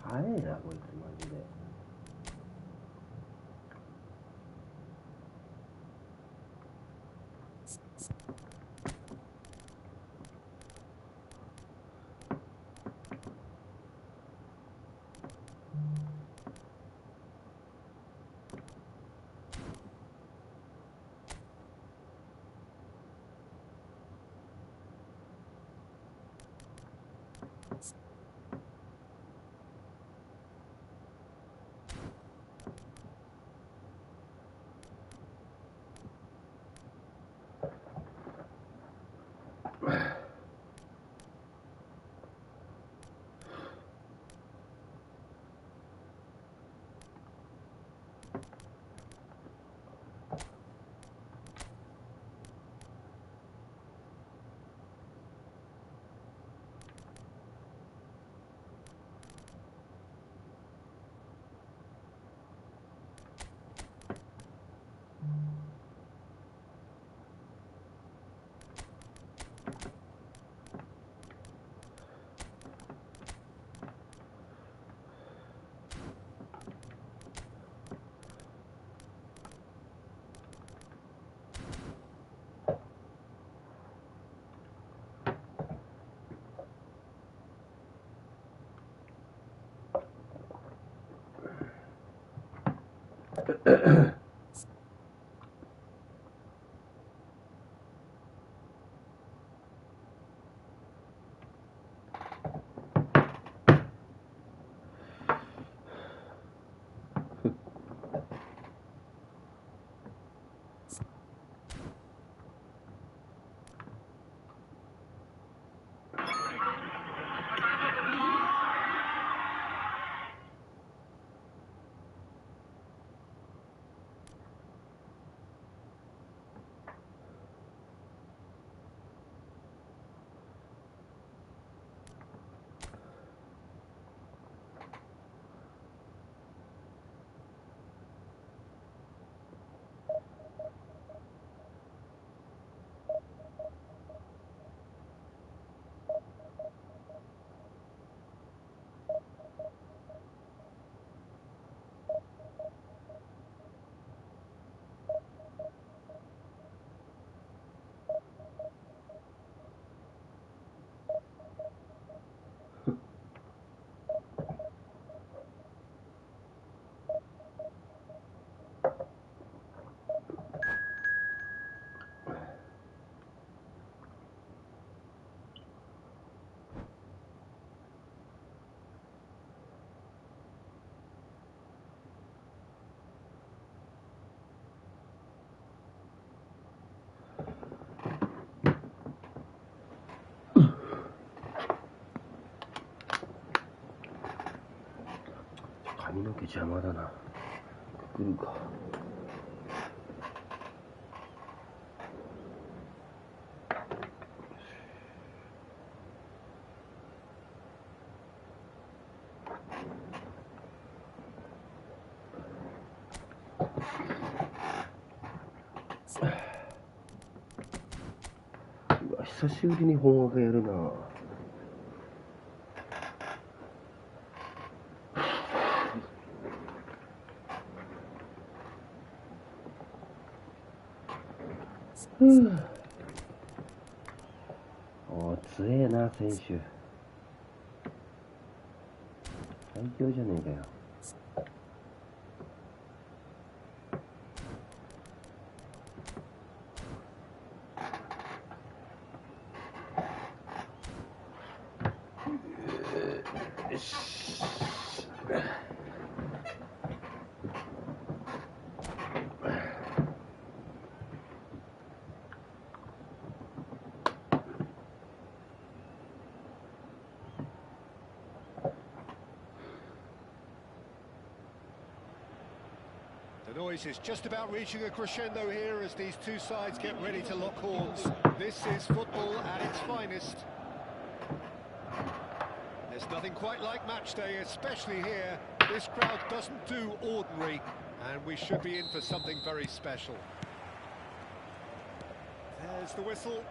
早いなこいつマジで。髪の毛邪魔だな。くくるか。うわ、久しぶりに本枠やるな。お強えな選手。最強じゃねえかよ。よし。The noise is just about reaching a crescendo here as these two sides get ready to lock horns. This is football at its finest. There's nothing quite like match day, especially here. This crowd doesn't do ordinary, and we should be in for something very special. There's the whistle.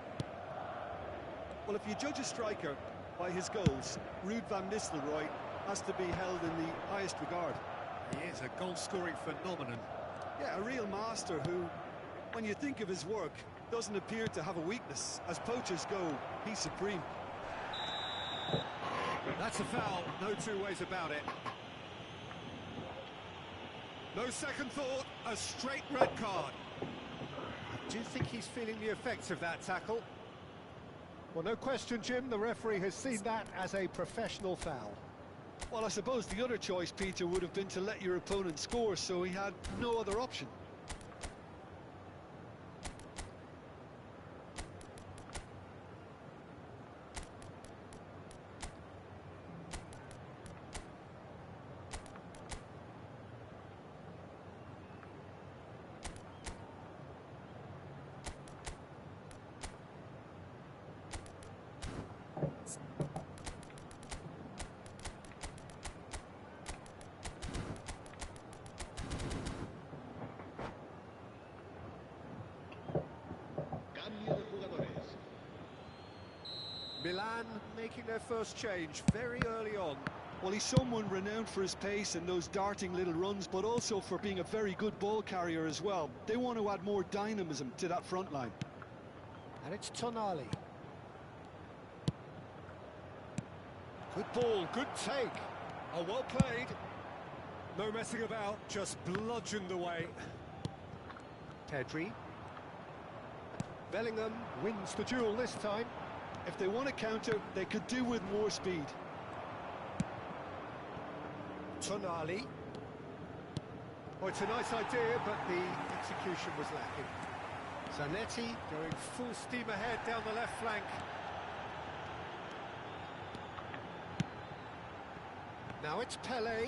Well, if you judge a striker by his goals, Ruud van Nistelrooy has to be held in the highest regard. He is a goal-scoring phenomenon. Yeah, a real master who, when you think of his work, doesn't appear to have a weakness. As poachers go, he's supreme. That's a foul, no two ways about it. No second thought, a straight red card. Do you think he's feeling the effects of that tackle? Well, no question, Jim, the referee has seen that as a professional foul. Well, I suppose the other choice, Peter, would have been to let your opponent score, so he had no other option. Milan making their first change very early on. Well, he's someone renowned for his pace and those darting little runs, but also for being a very good ball carrier as well. They want to add more dynamism to that front line. And it's Tonali. Good ball, good take. Oh, well played. No messing about, just bludgeoned away. Pedri. Bellingham wins the duel this time. If they want to counter, they could do with more speed. Tonali. Oh, it's a nice idea, but the execution was lacking. Zanetti going full steam ahead down the left flank. Now it's Pele.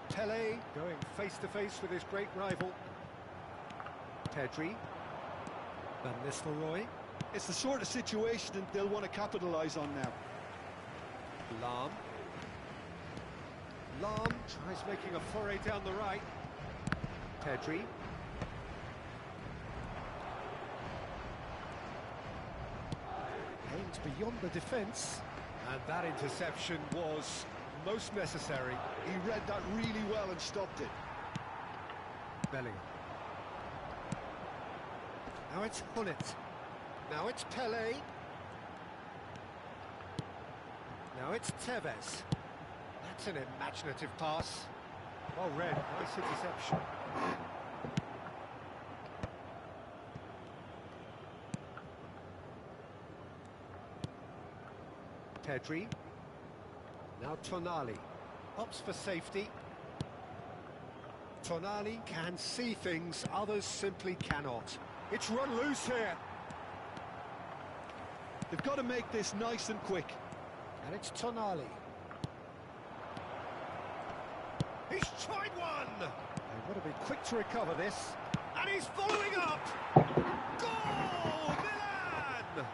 Pele going face-to-face with his great rival. Pedri. Van Nistelrooy. It's the sort of situation that they'll want to capitalise on now. Lahm. Lahm tries making a foray down the right. Pedri. Aimed beyond the defence. And that interception was most necessary. He read that really well and stopped it. Bellingham. Now it's Hullet. Now it's Pele. Now it's Tevez. That's an imaginative pass. Well read, nice interception. Pedri. Now Tonali. Opts for safety. Tonali can see things others simply cannot. It's run loose here. They've got to make this nice and quick. And it's Tonali. He's tried one! They've got to be quick to recover this. And he's following up! Goal! Milan!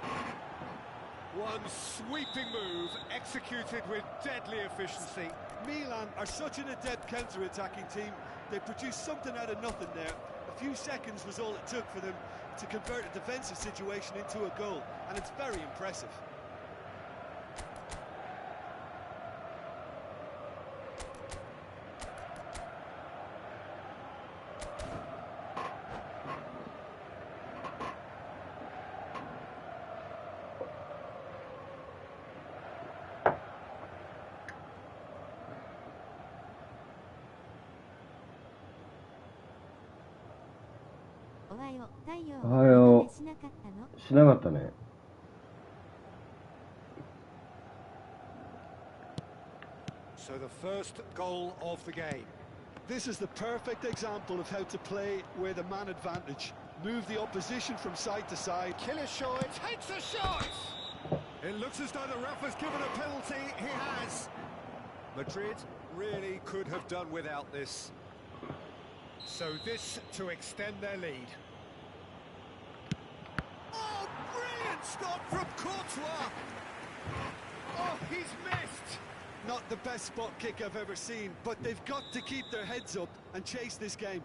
One sweeping move, executed with deadly efficiency. Milan are such an adept counter-attacking team. They produced something out of nothing there. A few seconds was all it took for them to convert a defensive situation into a goal, and it's very impressive.おはよう。しなかったね。So the first goal of the game. This is the perfect example of how to play with a man advantage. Move the opposition from side to side. Killer shot, takes a shot! It looks as though the ref has given a penalty. He has. Madrid really could have done without this. So this to extend their lead. Oh, brilliant stop from Courtois! Oh, he's missed! Not the best spot kick I've ever seen, but they've got to keep their heads up and chase this game.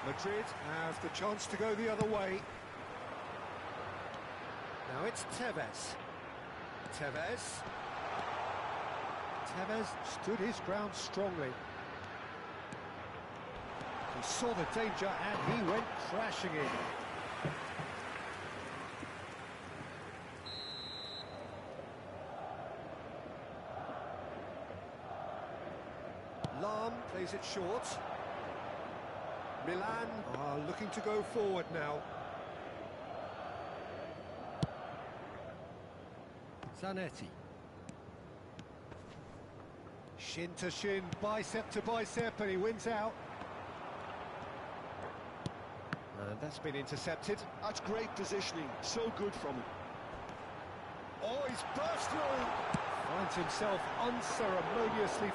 Madrid have the chance to go the other way. Now it's Tevez. Tevez stood his ground strongly. He saw the danger and he went crashing in. Lam plays it short. Milan are looking to go forward now. Zanetti. Shin to shin, bicep to bicep, and he wins out. And that's been intercepted. That's great positioning, so good from him. Oh, he's burst through! Finds himself unceremoniously...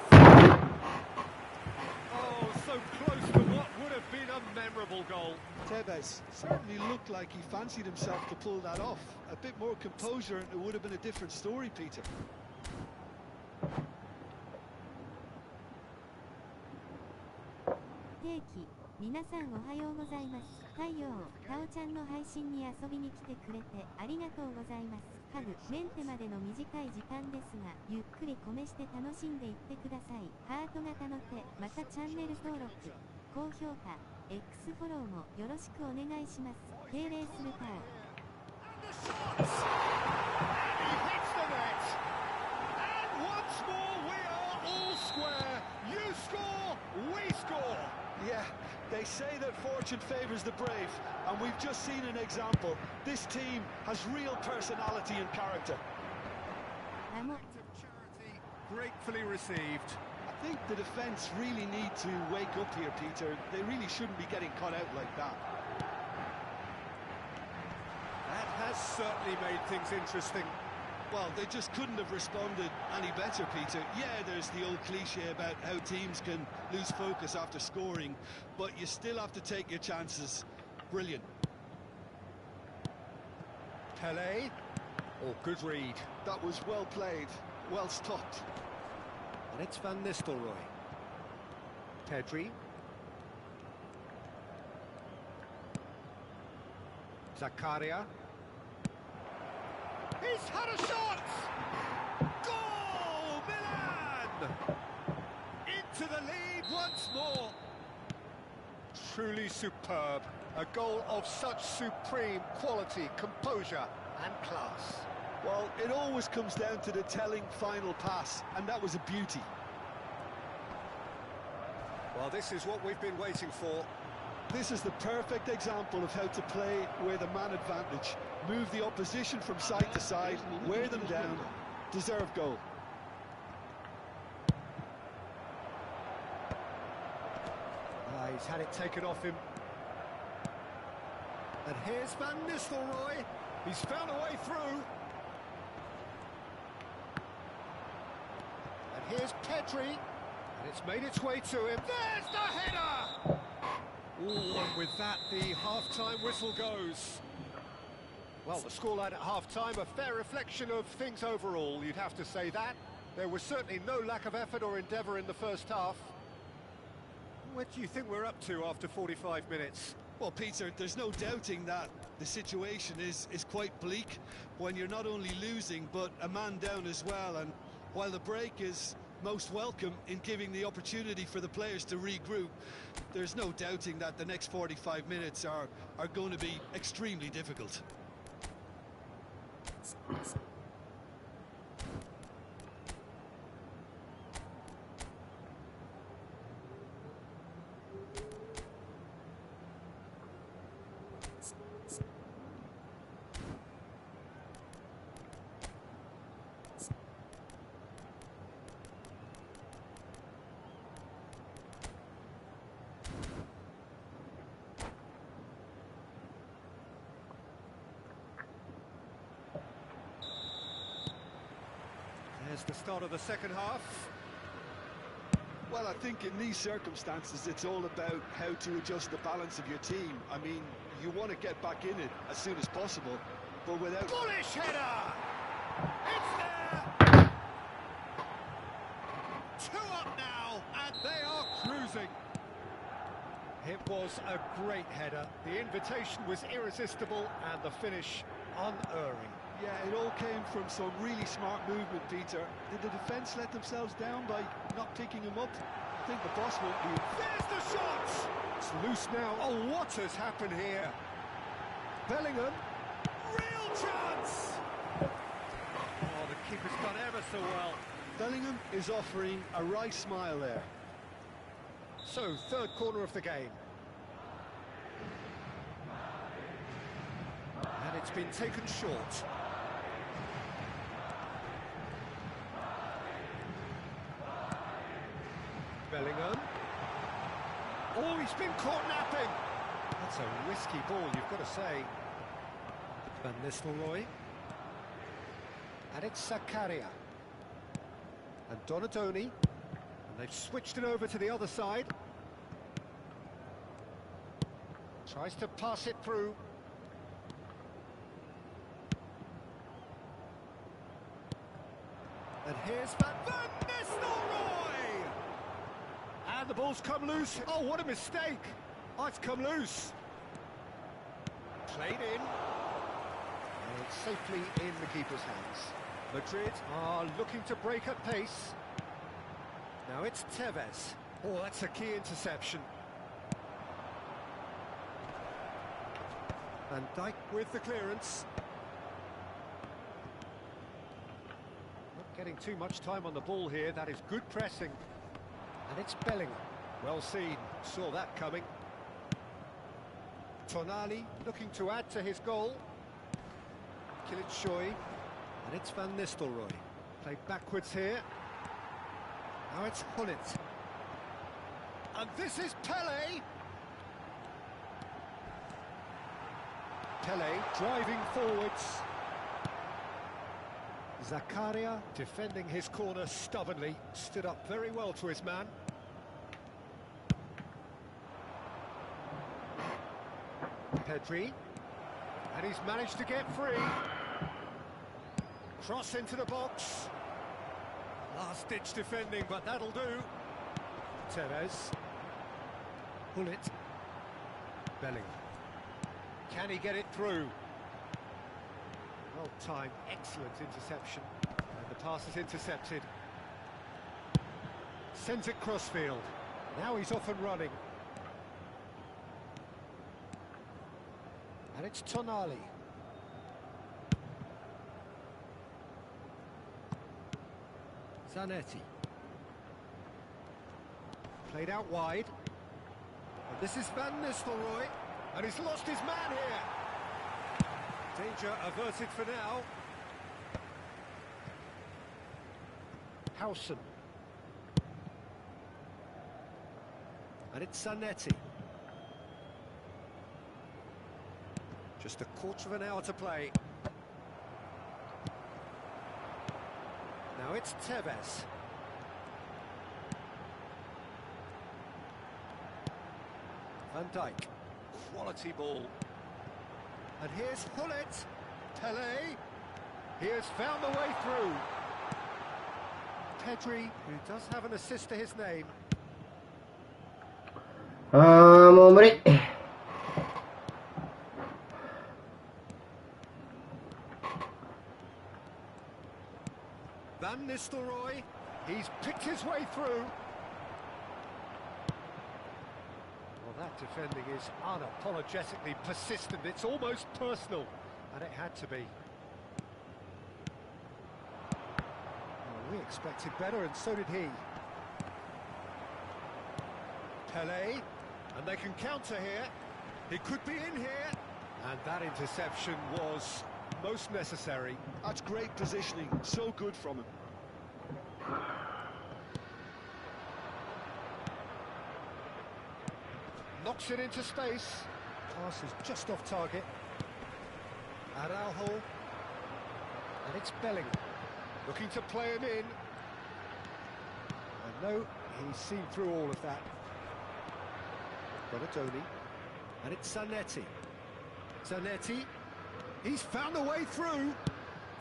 Oh, so close to what would have been a memorable goal. Tevez certainly looked like he fancied himself to pull that off. A bit more composure and it would have been a different story, Peter. 定期、皆さんおはようございます。太陽、タオちゃんの配信に遊びに来てくれてありがとうございます。ハグ、メンテまでの短い時間ですが、ゆっくりコメして楽しんでいってください。ハート型の手、またチャンネル登録、高評価、X フォローもよろしくお願いします。敬礼するタオ。Yeah, they say that fortune favours the brave, and we've just seen an example. This team has real personality and character. Gratefully received. I think the defence really need to wake up here, Peter. They really shouldn't be getting caught out like that. That has certainly made things interesting. Well, they just couldn't have responded any better, Peter. Yeah, there's the old cliche about how teams can lose focus after scoring, but you still have to take your chances. Brilliant. Pele. Oh, good read. That was well played, well stopped. And it's Van Nistelrooy. Pedri. Zakaria. He's had a shot! Goal! Milan! Into the lead once more. Truly superb. A goal of such supreme quality, composure and class. Well, it always comes down to the telling final pass, and that was a beauty. Well, this is what we've been waiting for. This is the perfect example of how to play with a man advantage. Move the opposition from side to side, wear them down, deserve goal. He's had it taken off him. And here's Van Nistelrooy. He's found a way through. And here's Pedri. And it's made its way to him. There's the header! Ooh, and with that, the half-time whistle goes. Well, the scoreline at half-time, a fair reflection of things overall, you'd have to say that. There was certainly no lack of effort or endeavour in the first half. What do you think we're up to after 45 minutes? Well, Peter, there's no doubting that the situation is quite bleak when you're not only losing, but a man down as well. And while the break is most welcome in giving the opportunity for the players to regroup, there's no doubting that the next 45 minutes are going to be extremely difficult. There's the start of the second half. Well, I think in these circumstances, it's all about how to adjust the balance of your team. I mean, you want to get back in it as soon as possible, but without... Bullish header! It's there! 2 up now, and they are cruising. It was a great header. The invitation was irresistible, and the finish unerring. Yeah, it all came from some really smart movement, Peter. Did the defence let themselves down by not picking him up? I think the boss won't be... There's the shot! It's loose now. Oh, what has happened here? Bellingham. Real chance! Oh, the keeper's done ever so well. Bellingham is offering a wry smile there. So, third corner of the game. And it's been taken short. Bellingham. Oh, he's been caught napping. That's a risky ball, you've got to say. Van Nistelrooy. And it's Zakaria. And Donadoni. And they've switched it over to the other side. Tries to pass it through. And here's Van Nistelrooy! And the ball's come loose. Oh, what a mistake! Oh, it's come loose. Played in. And it's safely in the keeper's hands. Madrid are looking to break at pace. Now it's Tevez. Oh, that's a key interception. Van Dijk with the clearance. Not getting too much time on the ball here. That is good pressing. And it's Bellingham. Well seen. Saw that coming. Tonali looking to add to his goal. Kilitshoy. And it's Van Nistelrooy. Played backwards here. Now it's Hullet. And this is Pele. Pele driving forwards. Zakaria defending his corner stubbornly. Stood up very well to his man. Pedri. And he's managed to get free. Cross into the box. Last-ditch defending, but that'll do. Tevez. Hullet. Bellingham. Can he get it through? Well-timed, excellent interception. And the pass is intercepted. Sends it crossfield. Now he's off and running. And it's Tonali. Zanetti. Played out wide. And this is Van Nistelrooy. And he's lost his man here. Danger averted for now. Howson. And it's Zanetti. Just a quarter of an hour to play. Now it's Tevez. Van Dijk. Quality ball. And here's Hullet. Pele. He has found the way through. Pedri, who does have an assist to his name. もう無理。Van Nistelrooy, he's picked his way through. Well, that defending is unapologetically persistent. It's almost personal, and it had to be. Well, we expected better, and so did he. Pele, and they can counter here. He could be in here. And that interception was most necessary. That's great positioning, so good from him. Knocks it into space. Pass is just off target. Araujo. And it's Bellingham. Looking to play him in. And no, he's seen through all of that. Donatoni. And it's Zanetti. Zanetti. He's found a way through.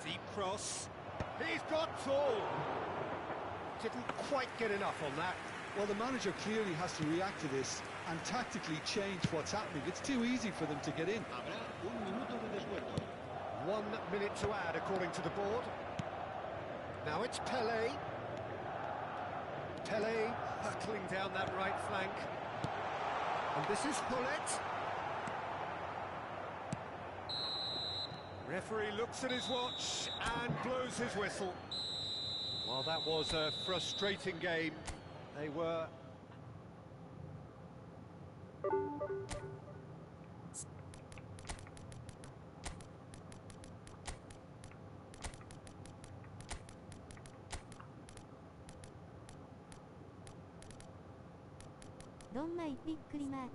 Deep cross. He's got all. Didn't quite get enough on that. Well, the manager clearly has to react to this and tactically change what's happening. It's too easy for them to get in. 1 minute to add, according to the board. Now it's Pele. Pele hurtling down that right flank. And this is Hullet. Referee looks at his watch and blows his whistle. Well, that was a frustrating game. They were...ドンマイびっくりマーク。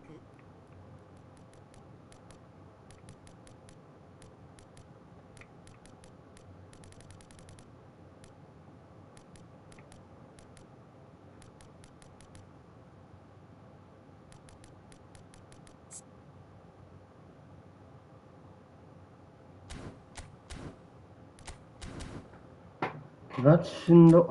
ガチしんど。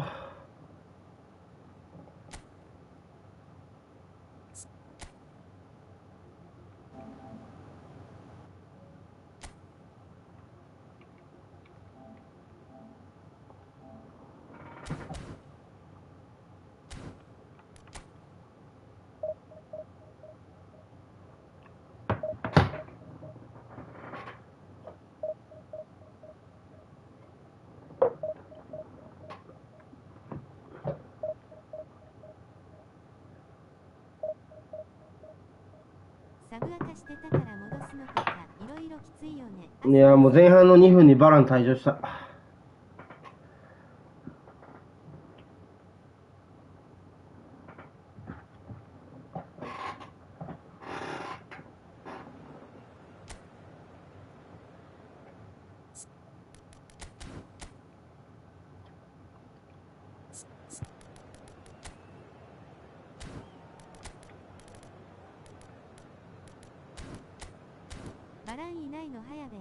サブアカしてたから戻すのとか、いろいろきついよね。いや、もう前半の2分にバラン退場した。バランいないの早べえ。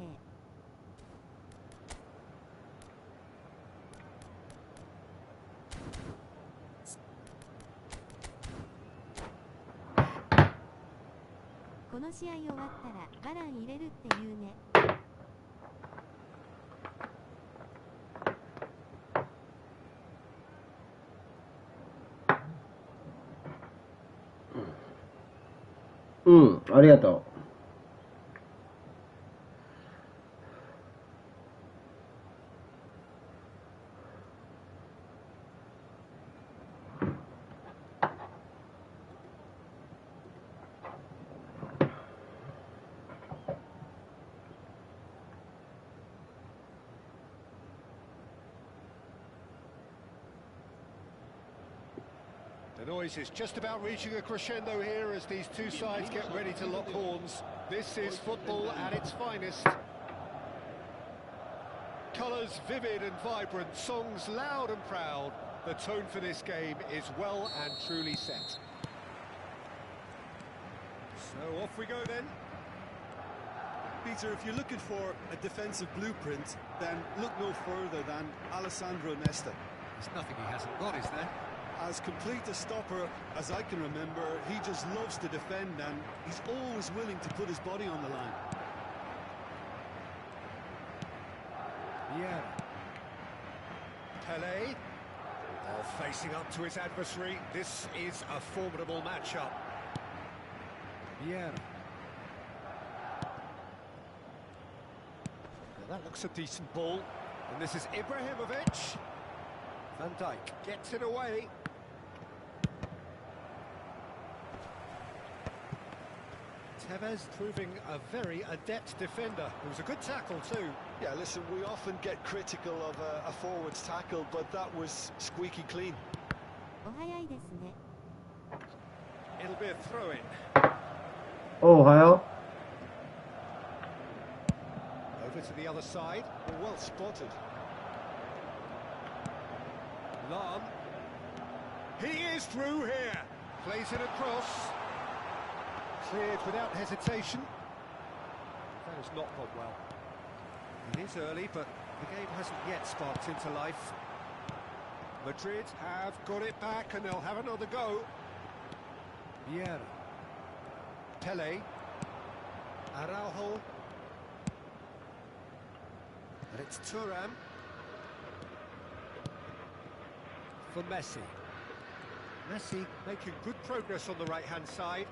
この試合終わったらバラン入れるって言うね。うん、ありがとう。The noise is just about reaching a crescendo here as these two sides get ready to lock horns. This is football at its finest. Colours vivid and vibrant, songs loud and proud. The tone for this game is well and truly set. So off we go then. Peter, if you're looking for a defensive blueprint, then look no further than Alessandro Nesta. There's nothing he hasn't got, is there? As complete a stopper as I can remember, he just loves to defend and he's always willing to put his body on the line. Yeah. Pele. Facing up to his adversary. This is a formidable matchup. Yeah. Now that looks a decent ball. And this is Ibrahimovic. Van Dijk gets it away. Tevez proving a very adept defender. It was a good tackle too. Yeah, listen, we often get critical of a forward's tackle, but that was squeaky clean. お早いですね。 It'll be a throw-in. おはよ Over to the other side. Well spotted. Lam. He is through here. Plays it across. Cleared without hesitation. That has not gone well. It is early, but the game hasn't yet sparked into life. Madrid have got it back and they'll have another go. Vieira. Pele. Araujo. And it's Thuram. For Messi. Messi making good progress on the right-hand side.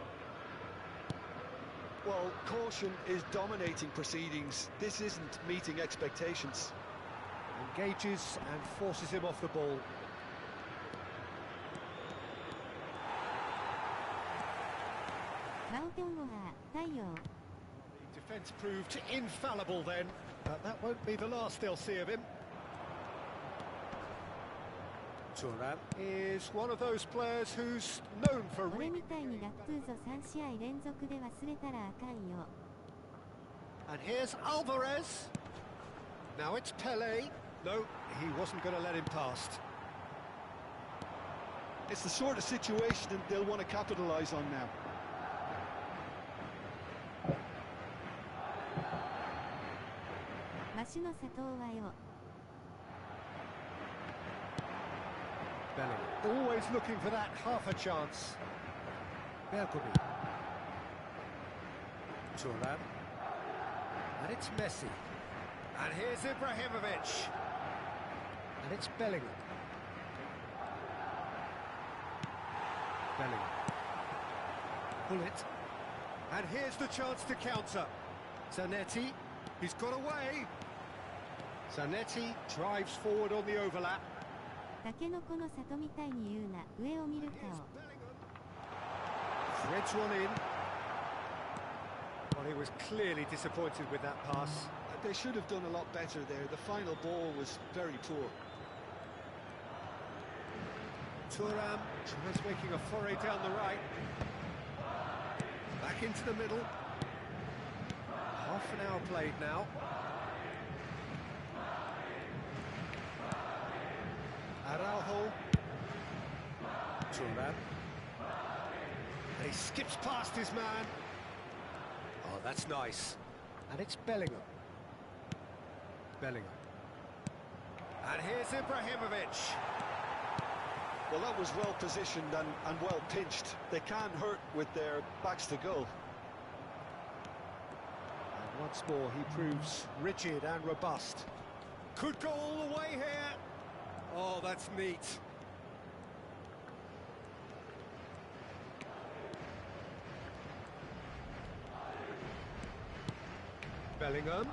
Well, caution is dominating proceedings. This isn't meeting expectations. Engages and forces him off the ball. Defence proved infallible then, but that won't be the last they'll see of him. Thuram is one of those players who's known for reading. And here's Alvarez. Now it's Pele. No, he wasn't going to let him past. It's the sort of situation that they'll want to capitalise on now. Bellingham, always looking for that half a chance. Bergkamp. Thuram. And it's Messi. And here's Ibrahimovic. And it's Bellingham. Bellingham. Pull it. And here's the chance to counter. Zanetti. He's got away. Zanetti drives forward on the overlap. Threads one in. Well, he was clearly disappointed with that pass. They should have done a lot better there. The final ball was very poor. Thuram tries making a foray down the right. Back into the middle. Half an hour played now. Araujo. Thuram. And he skips past his man. Oh, that's nice. And it's Bellingham. Bellingham. And here's Ibrahimovic. Well, that was well positioned and well pinched. They can't hurt with their backs to goal. And once more he proves rigid and robust. Could go all the way here. Oh, that's neat. Bellingham.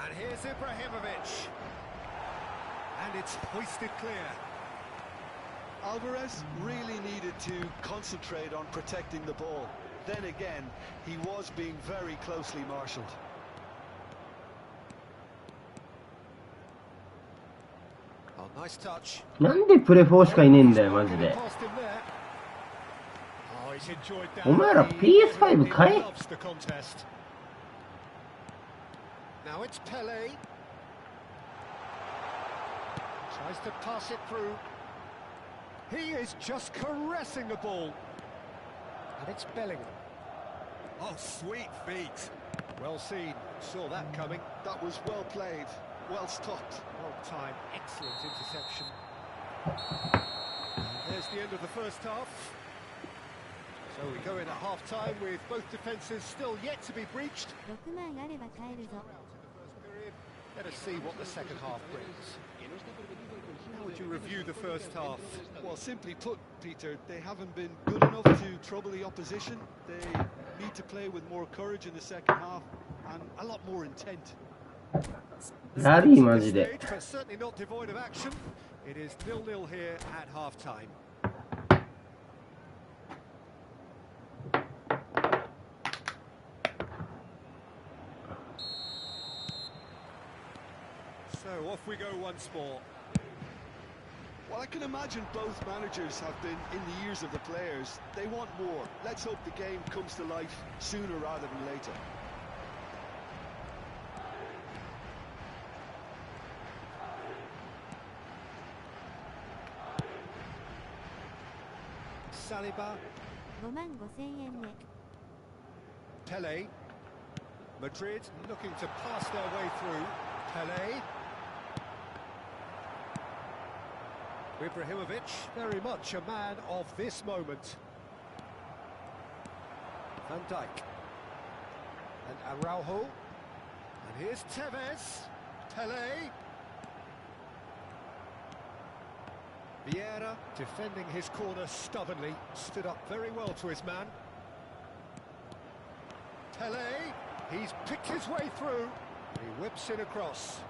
And here's Ibrahimovic. And it's hoisted clear. Alvarez really needed to concentrate on protecting the ball. Then again, he was being very closely marshalled. Oh, nice touch. なんでプレ4しかいねえんだよマジで。 お前ら PS5 買え。 Now it's Pele. Tries to pass it through. He is just caressing the ball. And it's Bellingham. Oh, sweet feet. Well seen. Saw that coming. That was well played. Well stopped. Well timed. Excellent interception. And there's the end of the first half. So we go in at half-time with both defences still yet to be breached. Let us see what the second half brings. How would you review the first half? Well, simply put, Peter, they haven't been good enough to trouble the opposition. They need to play with more courage in the second half and a lot more intent. Rally,マジで。 But certainly not devoid of action. It is 0-0 here at half-time. So off we go once more. Well, I can imagine both managers have been in the ears of the players. They want more. Let's hope the game comes to life sooner rather than later. Saliba. 55,000円目。 Pele. Madrid looking to pass their way through. Pele. Ibrahimovic, very much a man of this moment. Van Dijk. And Araujo. And here's Tevez. Pele. Vieira defending his corner stubbornly. Stood up very well to his man. Pele. He's picked his way through. And he whips it across.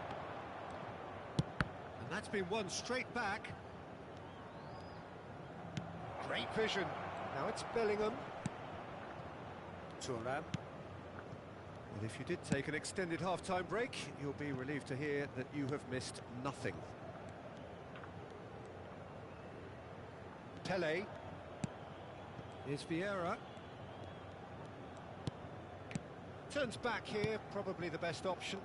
And that's been won straight back. Great vision. Now it's Bellingham. Thuram. Well, if you did take an extended half-time break, you'll be relieved to hear that you have missed nothing. Pele. Here's Vieira. Turns back here, probably the best option.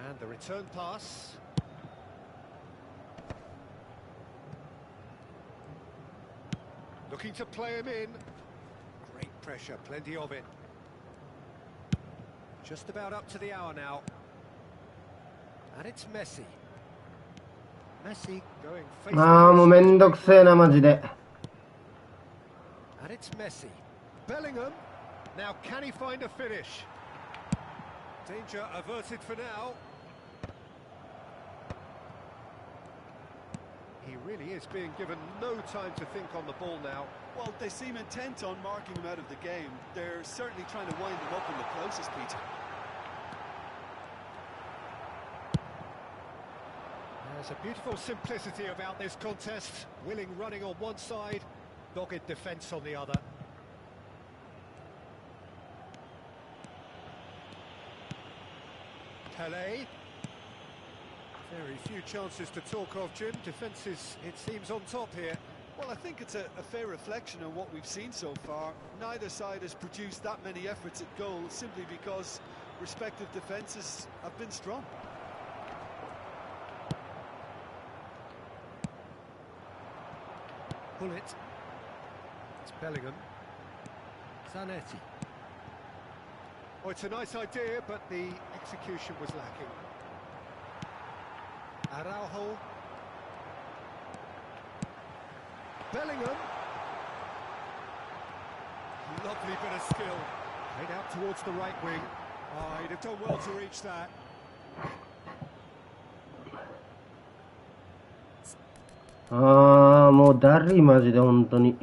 And the return pass. Looking to play him in. Great pressure, plenty of it. Just about up to the hour now. And it's Messi. Messi going face to もうめんどくせえなマジで。 And it's Messi. Bellingham. Now can he find a finish? Danger averted for now. He really is being given no time to think on the ball now. Well, they seem intent on marking him out of the game. They're certainly trying to wind him up in the process, Peter. There's a beautiful simplicity about this contest. Willing running on one side, dogged defence on the other. Pele. Very few chances to talk of, Jim. Defence is, it seems, on top here. Well, I think it's a fair reflection on what we've seen so far. Neither side has produced that many efforts at goal simply because respective defences have been strong. Pull it. It's Bellingham. Zanetti. Oh, it's a nice idea, but the execution was lacking. Araujo. Bellingham. Lovely bit of skill. Played out towards the right wing. Oh, he'd have done well to reach that. もうだるいマジで本当に。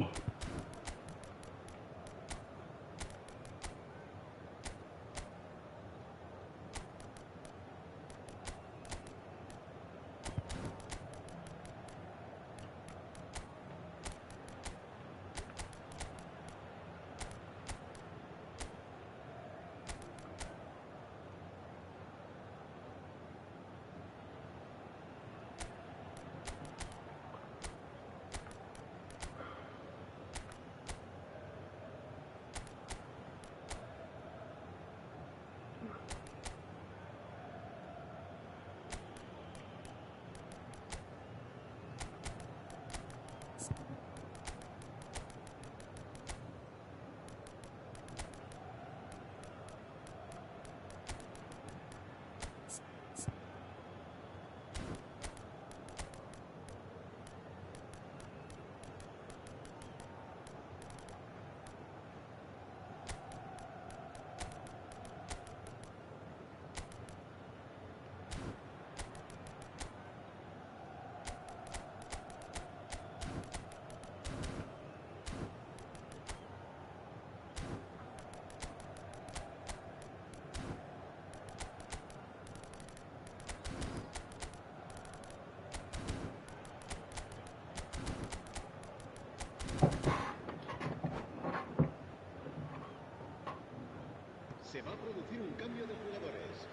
Se va a producir un cambio de jugadores.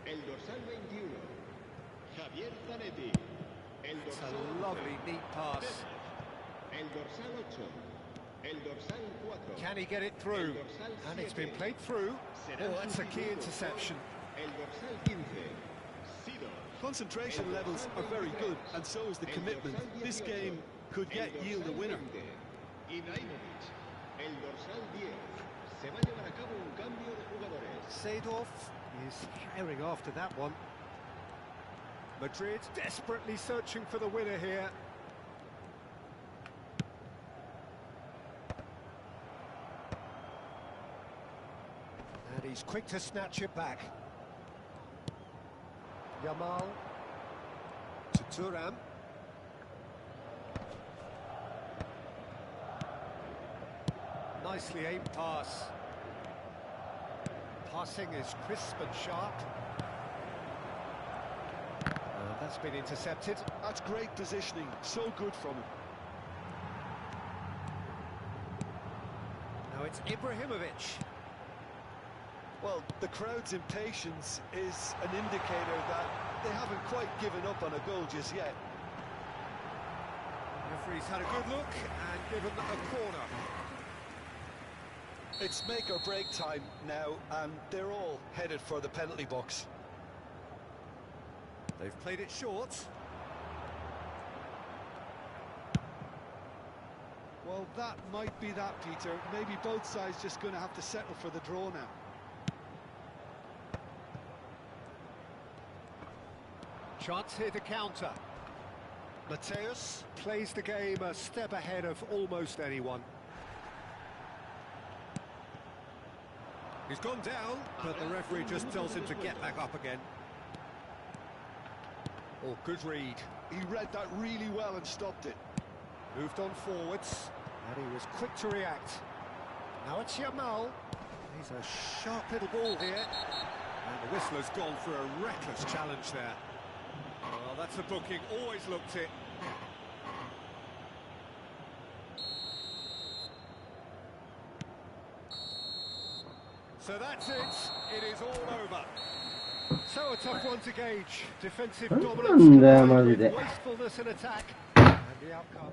El dorsal 21, Javier Zanetti. El It's dorsal a lovely, neat pass. El dorsal 8, el dorsal 4. Can he get it through? And it's been played through. Oh, that's a key interception. El dorsal 15, Sidor. Concentration levels are very good, and so is the commitment. This game could yield a winner. Ibrahimovic, el dorsal 10. Se va a llevar a cabo un cambio de jugadores. Seedorf is herring after that one. Madrid desperately searching for the winner here. And he's quick to snatch it back. Yamal to Thuram. Nicely aimed pass. Passing is crisp and sharp. That's been intercepted. That's great positioning, so good from him. Now it's Ibrahimovic. Well, the crowd's impatience is an indicator that they haven't quite given up on a goal just yet. Referee's had a good look and given a corner. It's make or break time now, and they're all headed for the penalty box. They've played it short. Well, that might be that, Peter. Maybe both sides just going to have to settle for the draw now. Chance here to counter. Mateus plays the game a step ahead of almost anyone. He's gone down, but the referee just tells him to get back up again. Oh, good read. He read that really well and stopped it. Moved on forwards, and he was quick to react. Now it's Yamal. He's a sharp little ball here. And the whistler's gone for a reckless challenge there. Well, that's a booking, always looked it. So that's it. It is all over. So a tough one to gauge. Defensive dominance combined with wastefulness in attack. And the outcome.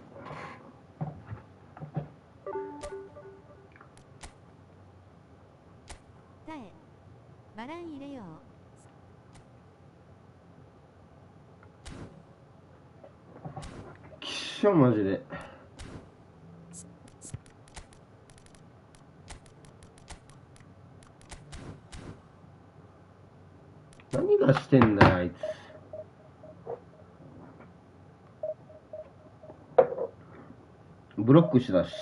タエバラン入れよう。きっしょマジで。何がしてんだよあいつ。ブロックしたし。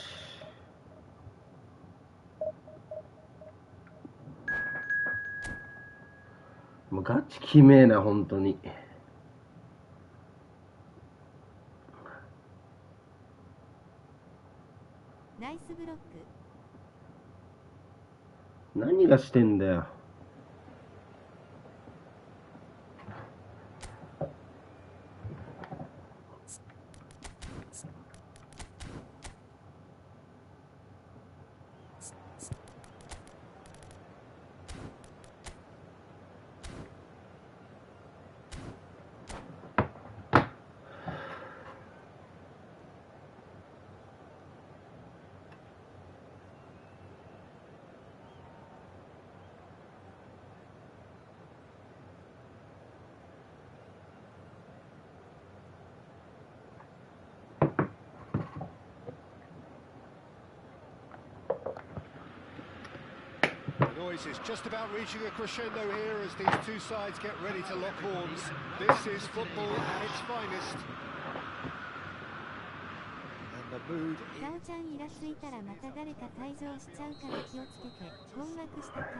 もうガチきめえな本当に。ナイスブロック。何がしてんだよ。The noise is just about reaching a crescendo here as these two sides get ready to lock horns. This is football at its finest. And the mood is... タオちゃんイラついたらまた誰か退場しちゃうから気をつけて。困惑した顔。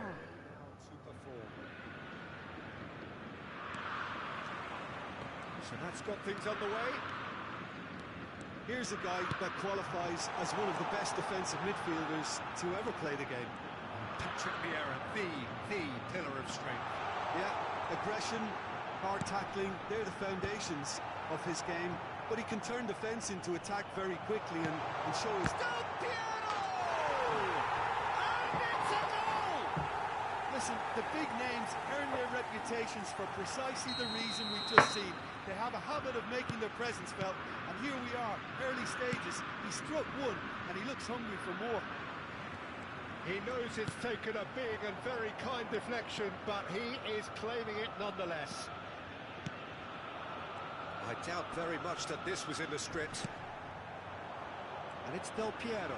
So that's got things underway. Here's a guy that qualifies as one of the best defensive midfielders to ever play the game. Patrick Vieira, the pillar of strength. Yeah, aggression, hard tackling, they're the foundations of his game. But he can turn defence into attack very quickly and show his... Del Piero! And it's a goal! Listen, the big names earn their reputations for precisely the reason we've just seen. They have a habit of making their presence felt, and here we are, early stages. He struck one, and he looks hungry for more. He knows it's taken a big and very kind deflection, but he is claiming it nonetheless. I doubt very much that this was in the script. And it's Del Piero.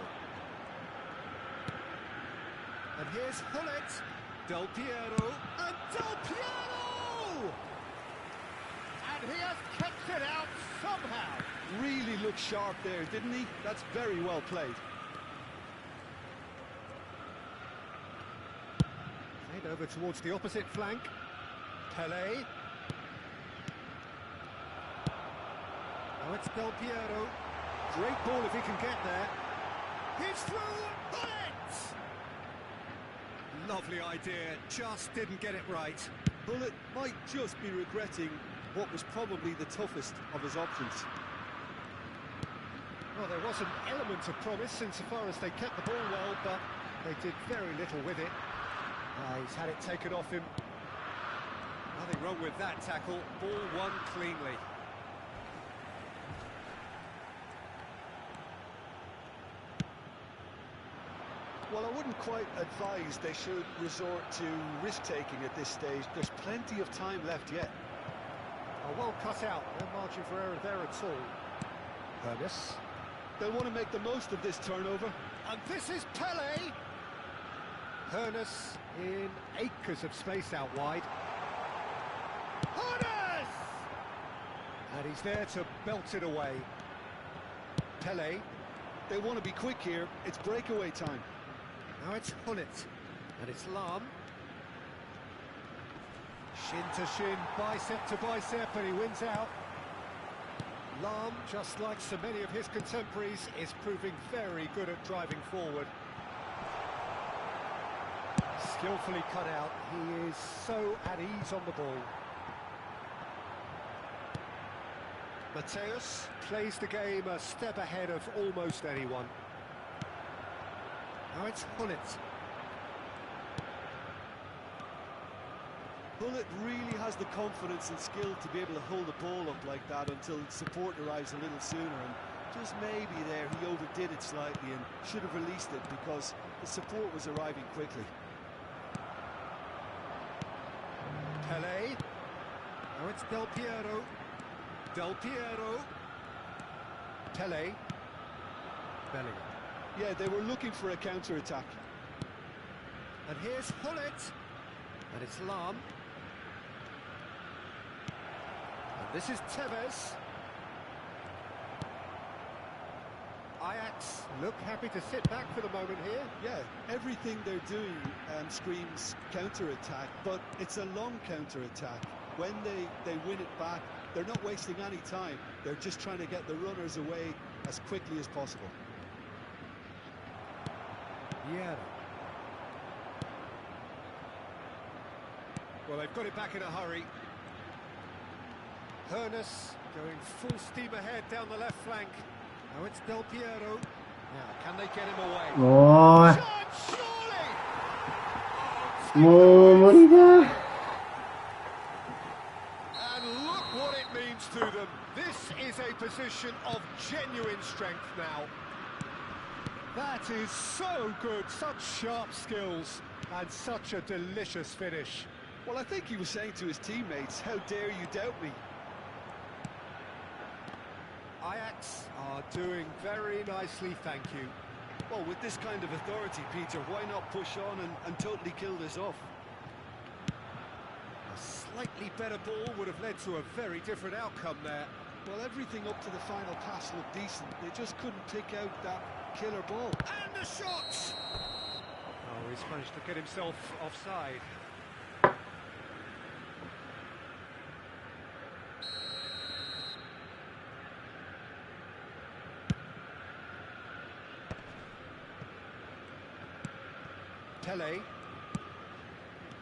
And here's Hullet. Del Piero. And Del Piero! And he has kept it out somehow. Really looked sharp there, didn't he? That's very well played. Played over towards the opposite flank. Pele. Now it's Del Piero. Great ball if he can get there. He's through. Hullet! Lovely idea, just didn't get it right. Hullet might just be regretting what was probably the toughest of his options. Well, there was an element of promise insofar as they kept the ball well, but they did very little with it. He's had it taken off him. Nothing wrong with that tackle. Ball won cleanly. Well, I wouldn't quite advise they should resort to risk-taking at this stage. There's plenty of time left yet. Well cut out, no margin for error there at all. Ernest. They'll want to make the most of this turnover. And this is Pele! Ernest in acres of space out wide. Ernest! And he's there to belt it away. Pele. They want to be quick here. It's breakaway time. Now it's Hullet. And it's Lahm. Shin to shin, bicep to bicep, and he wins out. Lahm, just like so many of his contemporaries, is proving very good at driving forward. Skillfully cut out, he is so at ease on the ball. Mateus plays the game a step ahead of almost anyone. Now it's Hullet. Hullet really has the confidence and skill to be able to hold the ball up like that until support arrives a little sooner, and just maybe there he overdid it slightly and should have released it because the support was arriving quickly. Pele. Now it's Del Piero. Del Piero. Pele. Bellingham. Yeah, they were looking for a counter-attack. And here's Hullet. And it's Lahm. And this is Tevez. Ajax look happy to sit back for the moment here. Yeah, everything they're doing screams counter-attack, but it's a long counter-attack. When they win it back, they're not wasting any time. They're just trying to get the runners away as quickly as possible. Yeah. Well, they've got it back in a hurry. Ernest going full steam ahead down the left flank. Now it's Del Piero. Now, can they get him away? おーい Surely! もう無理だ And look what it means to them. This is a position of genuine strength now. That is so good, such sharp skills, and such a delicious finish. Well, I think he was saying to his teammates, how dare you doubt me? Ajax are doing very nicely, thank you. Well, with this kind of authority, Peter, why not push on and totally kill this off? A slightly better ball would have led to a very different outcome there. Well, everything up to the final pass looked decent. They just couldn't pick out that killer ball. And the shot! Oh, he's managed to get himself offside. Pele.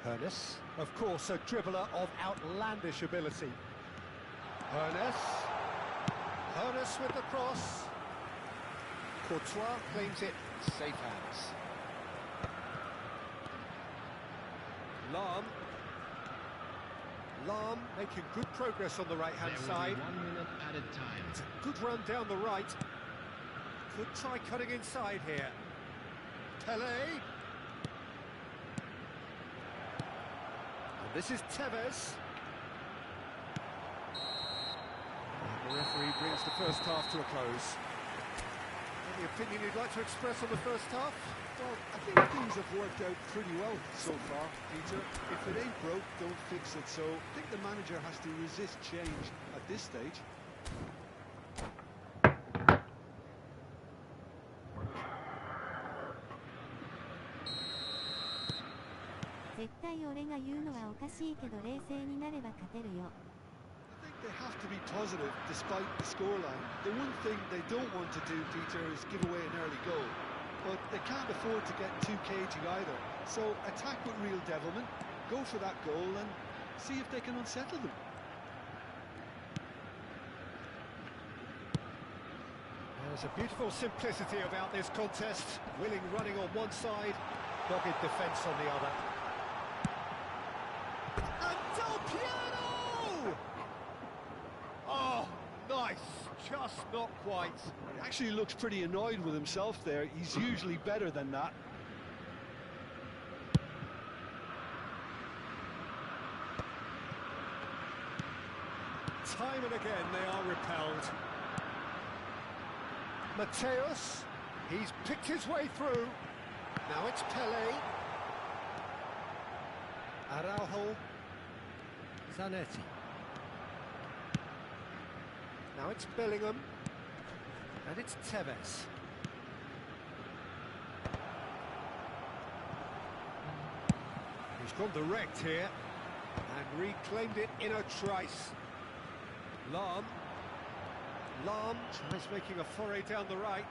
Ernest, of course, a dribbler of outlandish ability. Ernest. Ernest with the cross. Courtois claims it, safe hands. Lahm. Lahm making good progress on the right-hand side. 1 minute added time. It's a good run down the right. Could try cutting inside here. Pele. And this is Tevez. And the referee brings the first half to a close. Any opinion you'd like to express on the first half? Well, I think things have worked out pretty well so far, Peter. If it ain't broke, don't fix it. So I think the manager has to resist change at this stage. 絶対俺が言うのはおかしいけど冷静になれば勝てるよ。I think they have to be positive despite the scoreline. The one thing they don't want to do, Peter, is give away an early goal. But they can't afford to get too cagey either. So attack with real devilment, go for that goal and see if they can unsettle them. There's a beautiful simplicity about this contest. Willing running on one side, dogged defence on the other. And Del Piero! Oh, nice. Just not quite. He actually looks pretty annoyed with himself there. He's usually better than that. Time and again they are repelled. Mateus, he's picked his way through. Now it's Pele. Araujo. Zanetti. Now it's Bellingham. And it's Tevez. He's gone direct here. And reclaimed it in a trice. Lam tries making a foray down the right.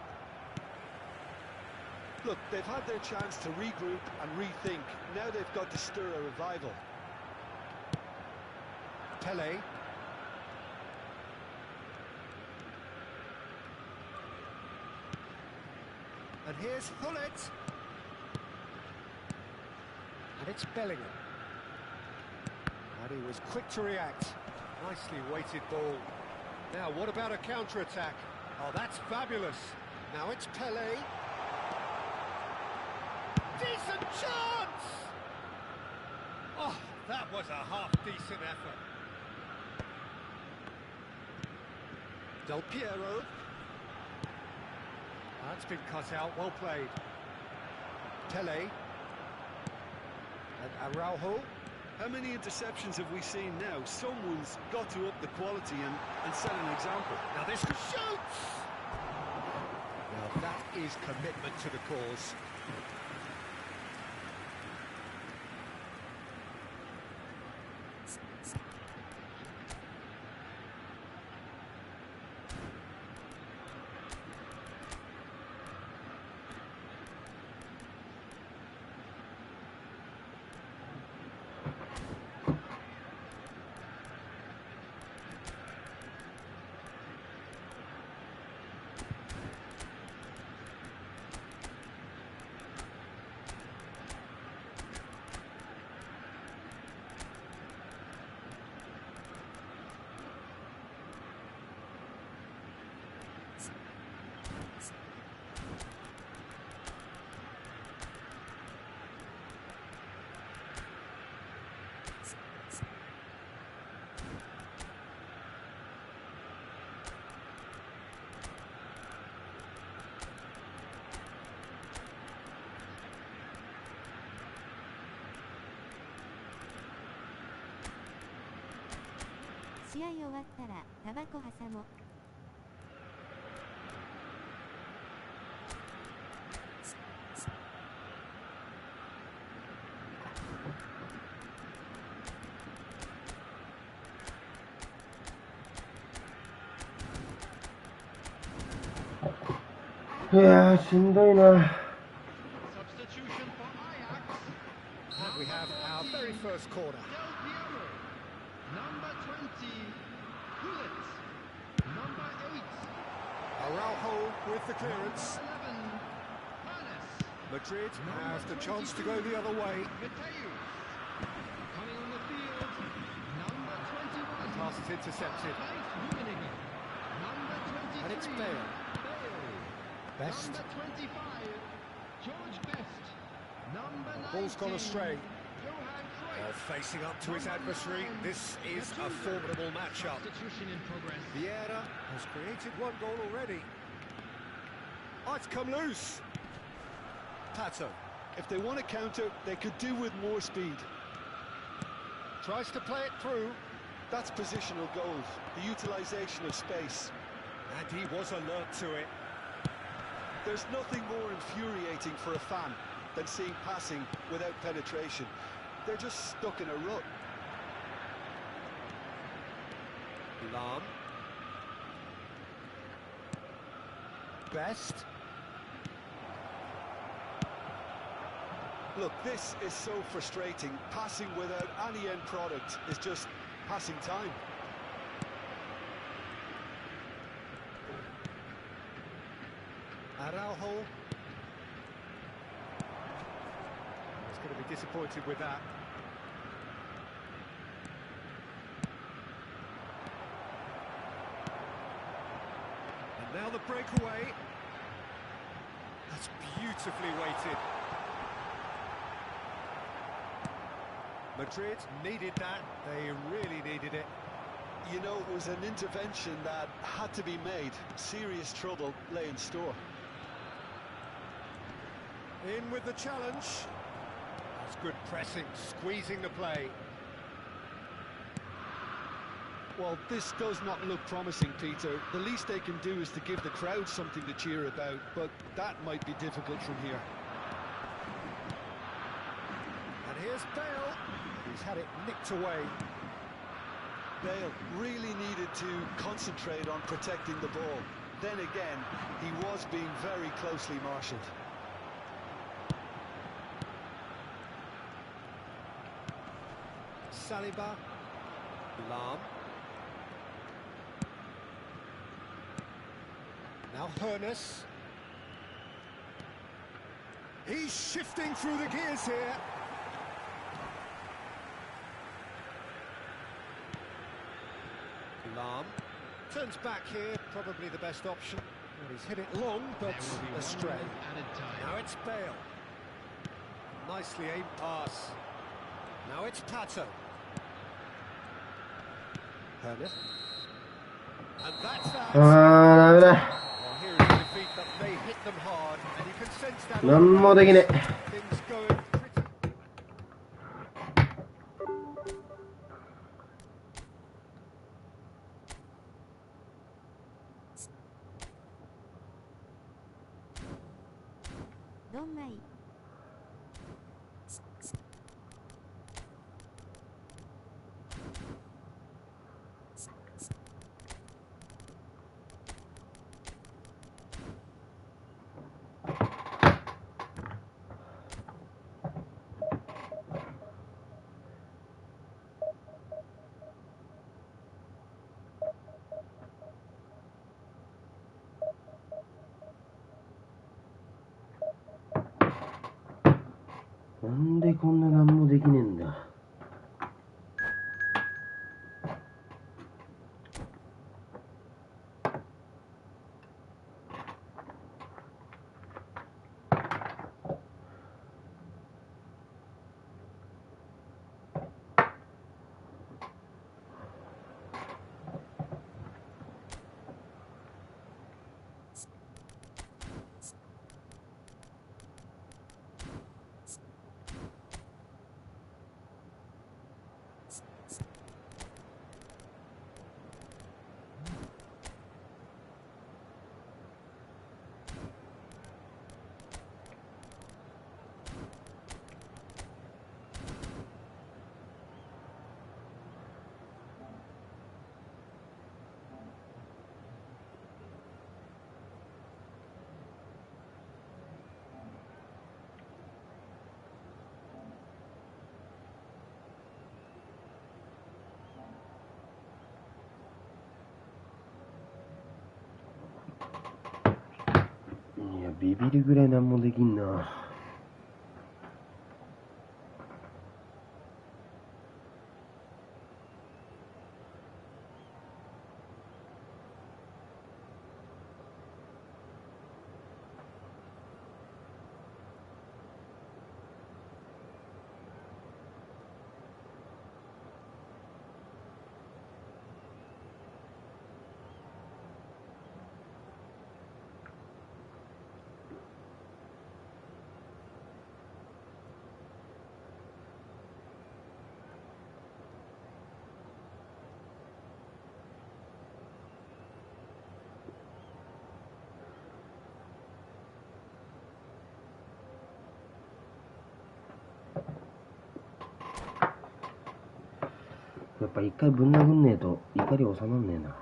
Look, they've had their chance to regroup and rethink. Now they've got to stir a revival. Pele. And here's Hullet. And it's Bellingham. And he was quick to react. Nicely weighted ball. Now, what about a counter-attack? Oh, that's fabulous. Now it's Pele. Decent chance! Oh, that was a half-decent effort. Del Piero. That's been cut out, well played. Pele. And Araujo. How many interceptions have we seen now? Someone's got to up the quality and set an example. Now this could shoot! Now that is commitment to the cause.試合終わったらタバコ挟も。いやー、しんどいな。And we have our very first corner. Number 20, Hullet. Number 8, Araujo with the clearance. 11, Panes. Madrid have the chance to go the other way. Mateus. Coming on the field, number 21. Pass is intercepted. Number 23. And it's Bale. Best. Number 25, George Best. Number 19. Ball's gone astray. Johan Well, Cruyff. facing up to his adversary, this is a formidable matchup. Substitution in progress. Vieira has created one goal already. Oh, it's come loose. Pato. If they want to counter, they could do with more speed. Tries to play it through. That's positional goals, the utilisation of space. And he was alert to it. There's nothing more infuriating for a fan than seeing passing without penetration. They're just stuck in a rut. Lam. Best. Look, this is so frustrating. Passing without any end product is just passing time. Araujo. He's going to be disappointed with that. And now the breakaway. That's beautifully weighted. Madrid needed that. They really needed it. You know, it was an intervention that had to be made. Serious trouble lay in store. In with the challenge. That's good pressing, squeezing the play. Well, this does not look promising, Peter. The least they can do is to give the crowd something to cheer about, but that might be difficult from here. And here's Bale. He's had it nicked away. Bale really needed to concentrate on protecting the ball. Then again, he was being very closely marshalled. Saliba. Lam. Now Hernus. He's shifting through the gears here. Lam. Turns back here, probably the best option. Well, he's hit it long, but astray. Now it's Bale. Nicely aimed pass. Now it's Pato. Hernus. And that's that. Well, here is a defeat that may hit them hard, and you can sense that. Things going pretty. Don't mind.なんでこんな何もできねえんだ。いや、ビビるぐらい何もできんな。ぱ一回ぶん殴んねえと怒り収まんねえな。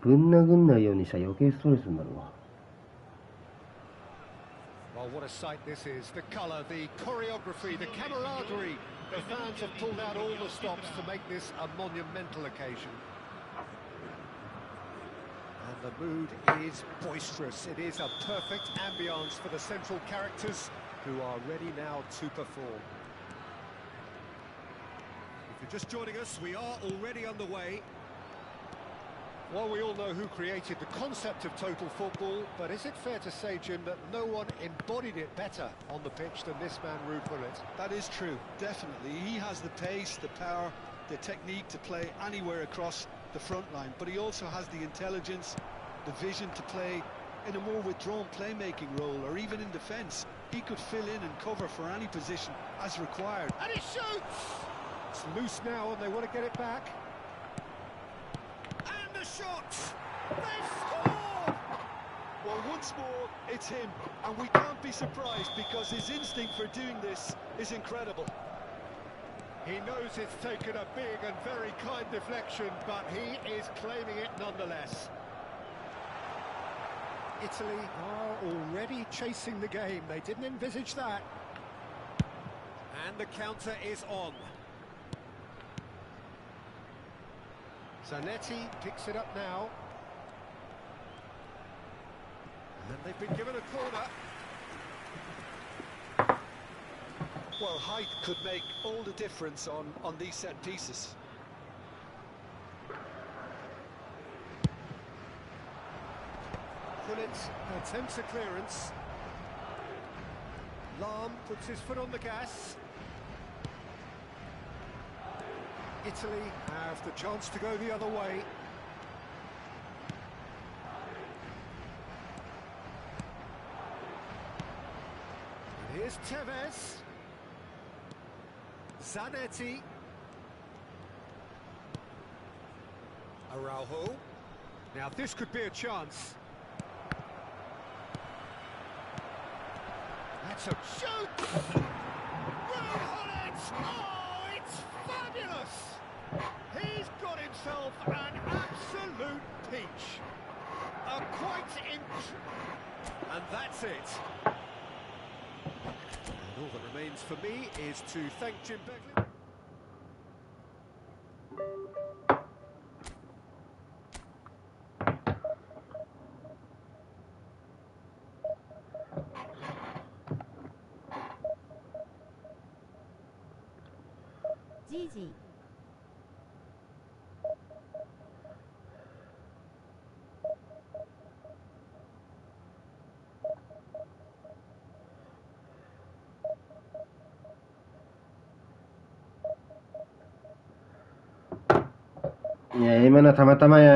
ぶん殴んないようにしたら余計ストレスになるわ。Well, what a sight this is. The colour, the choreography, the camaraderie. The fans have pulled out all the stops to make this a monumental occasion. And the mood is boisterous. It is a perfect ambience for the central characters who are ready now to perform. If you're just joining us, we are already underway. Well, we all know who created the concept of total football, but is it fair to say, Jim, that no one embodied it better on the pitch than this man, Ruud Gullit? That is true, definitely. He has the pace, the power, the technique to play anywhere across the front line, but he also has the intelligence, the vision to play in a more withdrawn playmaking role, or even in defence. He could fill in and cover for any position as required. And he shoots! It's loose now and they want to get it back. And the shots! They've scored! Well, once more, it's him, and we can't be surprised because his instinct for doing this is incredible. He knows it's taken a big and very kind deflection, but he is claiming it nonetheless. Italy are already chasing the game. They didn't envisage that. And the counter is on. Zanetti picks it up now. And they've been given a corner. Well, height could make all the difference on these set pieces. Gullit attempts a clearance. Lahm puts his foot on the gas. Italy have the chance to go the other way. And here's Tevez. Zanetti. Araujo. Now this could be a chance. That's a shoot! Ruud Gullit! Oh, it's fabulous! He's got himself an absolute peach. And that's it. And all that remains for me is to thank Jim Begley. Gigi。いや、今のはたまたまや。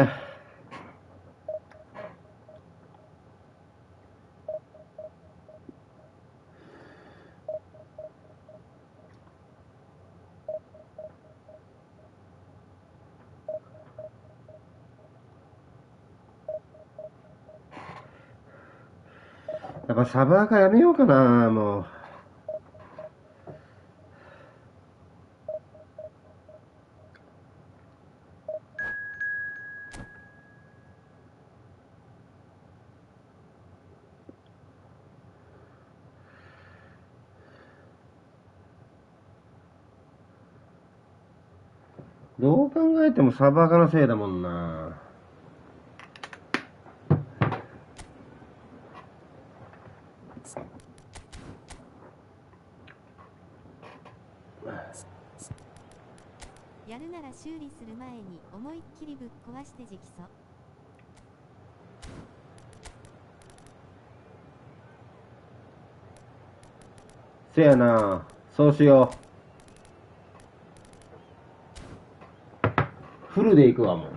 やっぱサバーカやめようかな、もう。どう考えてもサバーカのせいだもんな。やるなら修理する前に思いっきりぶっ壊して直訴。せやな、そうしよう。フルでいくわ、もう。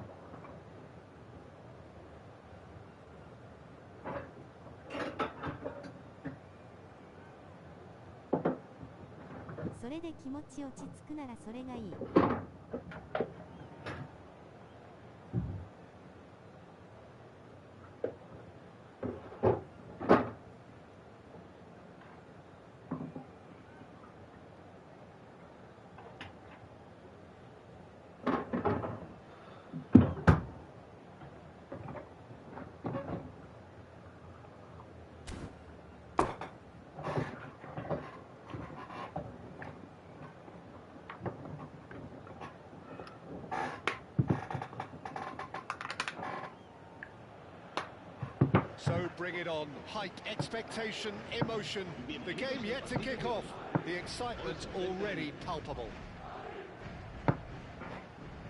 それで気持ち落ち着くならそれがいい。So bring it on. Height, expectation, emotion. The game yet to kick off. The excitement already palpable.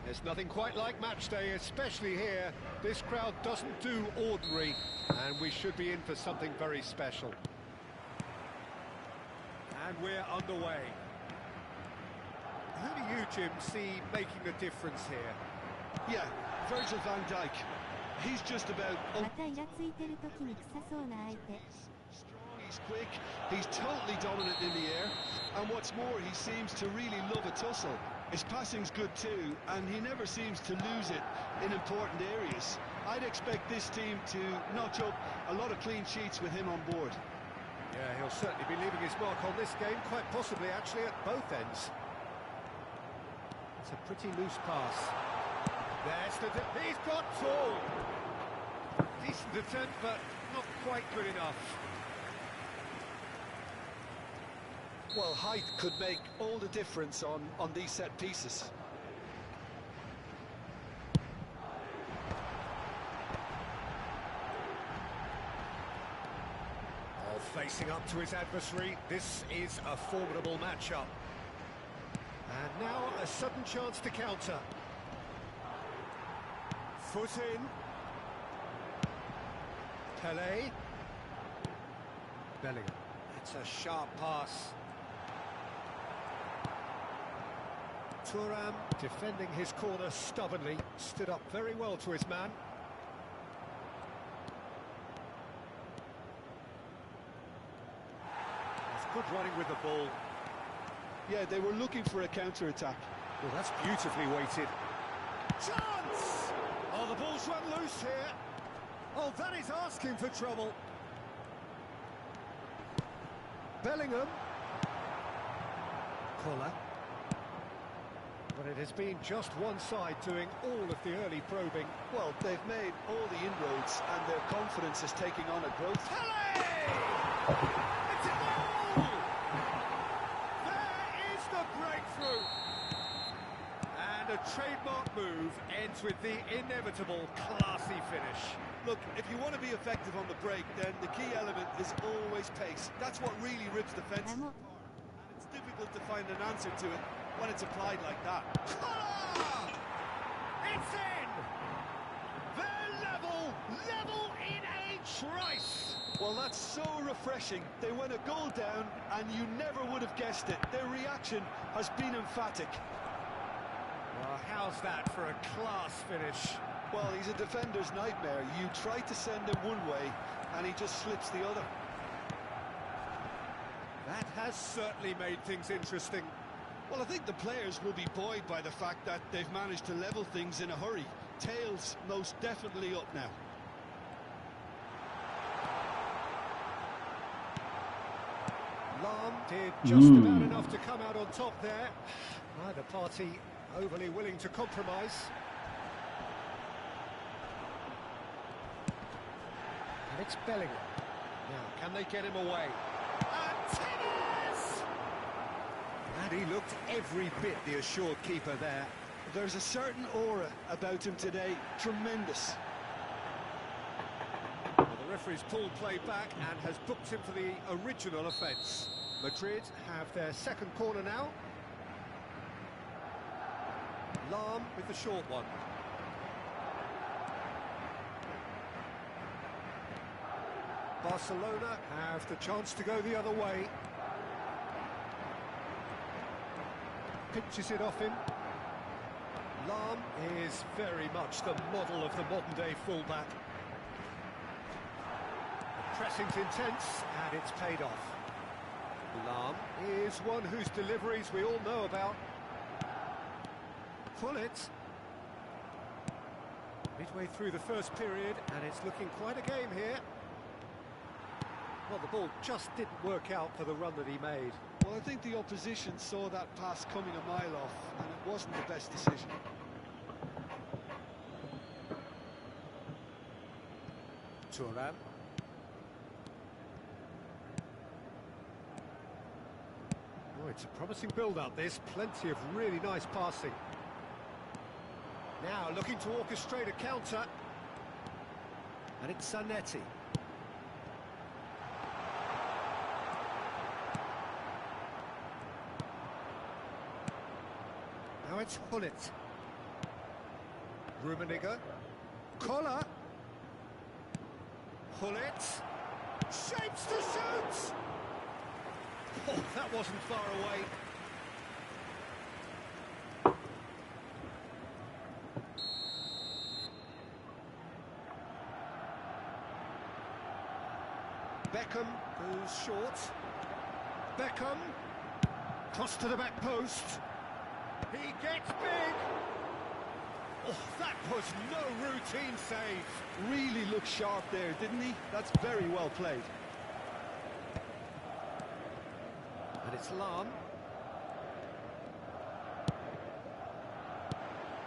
There's nothing quite like match day, especially here. This crowd doesn't do ordinary, and we should be in for something very special. And we're underway. Who do you, Jim, see making a difference here? Yeah, Virgil van Dijk. He's just about... またイラついてる時に臭そうな相手。 strong, he's quick, he's totally dominant in the air, and what's more, he seems to really love a tussle. His passing's good too, and he never seems to lose it in important areas. I'd expect this team to notch up a lot of clean sheets with him on board. Yeah, he'll certainly be leaving his mark on this game, quite possibly actually at both ends. It's a pretty loose pass. There's the... He's got tall! Decent attempt, but not quite good enough. Well, height could make all the difference on these set pieces. Facing up to his adversary, this is a formidable matchup. And now a sudden chance to counter. Foot in. Pelé. Bellingham. It's a sharp pass. Thuram defending his corner stubbornly, stood up very well to his man. Good running with the ball. Yeah, they were looking for a counter-attack. Well, that's beautifully weighted. Chance! Oh, the ball's run loose here. Oh, that is asking for trouble. Bellingham. Koller. But it has been just one side doing all of the early probing. Well, they've made all the inroads, and their confidence is taking on a growth. Pelé! It's a goal! There is the breakthrough! And a trademark move ends with the inevitable classy finish. Look, if you want to be effective on the break, then the key element is always pace. That's what really rips defence apart. And it's difficult to find an answer to it when it's applied like that. It's in! They're level in a trice! Well, that's so refreshing. They went a goal down, and you never would have guessed it. Their reaction has been emphatic. Well, how's that for a class finish? Well, he's a defender's nightmare. You try to send him one way, and he just slips the other. That has certainly made things interesting. Well, I think the players will be buoyed by the fact that they've managed to level things in a hurry. Tails most definitely up now. Lahm did just about enough to come out on top there. Neither party overly willing to compromise. And it's Bellingham. Now, can they get him away? And tennis! And he looked every bit the assured keeper there. There's a certain aura about him today. Tremendous. Well, the referee's pulled play back and has booked him for the original offence. Madrid have their second corner now. Lahm with the short one. Barcelona have the chance to go the other way. Pinches it off him. Lahm is very much the model of the modern-day fullback. The pressing's intense, and it's paid off. Lahm is one whose deliveries we all know about. Pullet. Midway through the first period, and it's looking quite a game here. Well, the ball just didn't work out for the run that he made. Well, I think the opposition saw that pass coming a mile off, and it wasn't the best decision. Thuram. Oh, it's a promising build-up, this. Plenty of really nice passing. Now looking to orchestrate a counter. And it's Zanetti. it's Hullet. Rummenigge. Collar. Hullet. Shapes to shoot! Oh, that wasn't far away. Beckham goes short. Beckham. Cross to the back post. He gets big. Oh, that was no routine save. Really looked sharp there, didn't he? That's very well played. And it's Lam.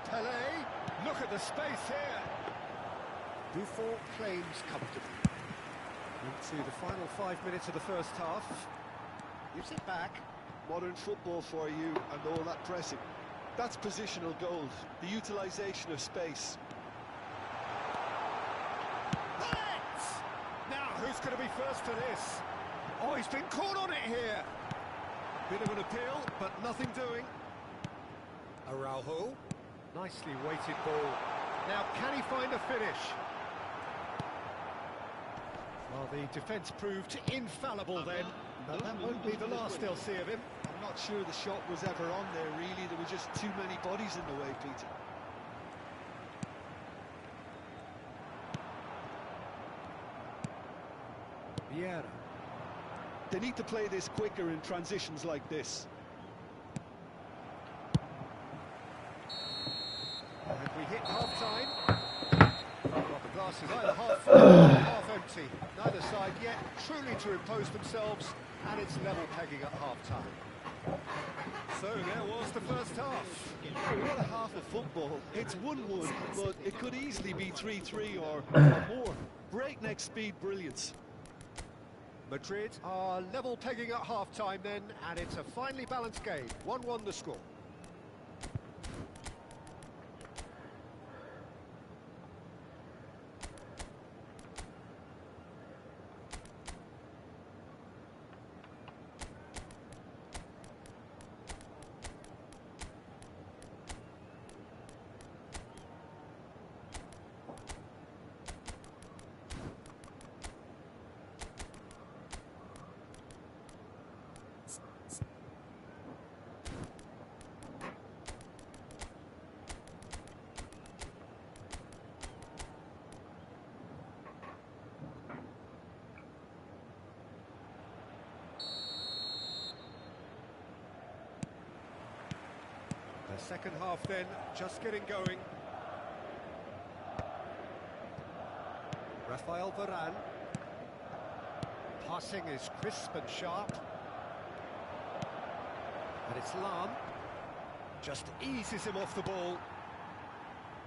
Pele. Look at the space here. Buffon claims comfortably. Into the final 5 minutes of the first half. Gives it back. Modern football for you and all that pressing. That's positional gold, the utilisation of space. Hullet! Now, who's going to be first to this? Oh, he's been caught on it here. Bit of an appeal, but nothing doing. Araujo. Nicely weighted ball. Now, can he find a finish? Well, the defence proved infallible then, but that won't be the last they'll see of him. I'm not sure the shot was ever on there, really. There were just too many bodies in the way, Peter. Vieira. They need to play this quicker in transitions like this. And we hit half-time. Well, the glass is either half full or half empty. Neither side yet truly to impose themselves, and it's level pegging at half-time. So there was the first half. What a half of football. It's 1-1, but it could easily be 3-3 or more. Breakneck speed brilliance. Madrid are level pegging at half-time then, and it's a finely balanced game. 1-1 the score. The second half then, just getting going. Rafael Varane. Passing is crisp and sharp. And it's Lam. Just eases him off the ball.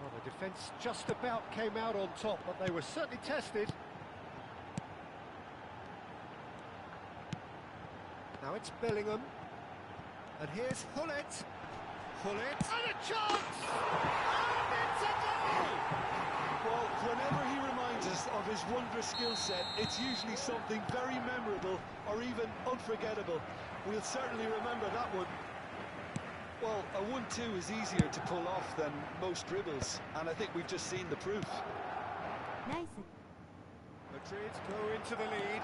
Well, the defence just about came out on top, but they were certainly tested. Now it's Bellingham. And here's Hullet. Hullet, and a chance! And it's a goal! Well, whenever he reminds us of his wondrous skill set, it's usually something very memorable or even unforgettable. We'll certainly remember that one. Well, a 1-2 is easier to pull off than most dribbles, and I think we've just seen the proof. Nice. Madrid go into the lead.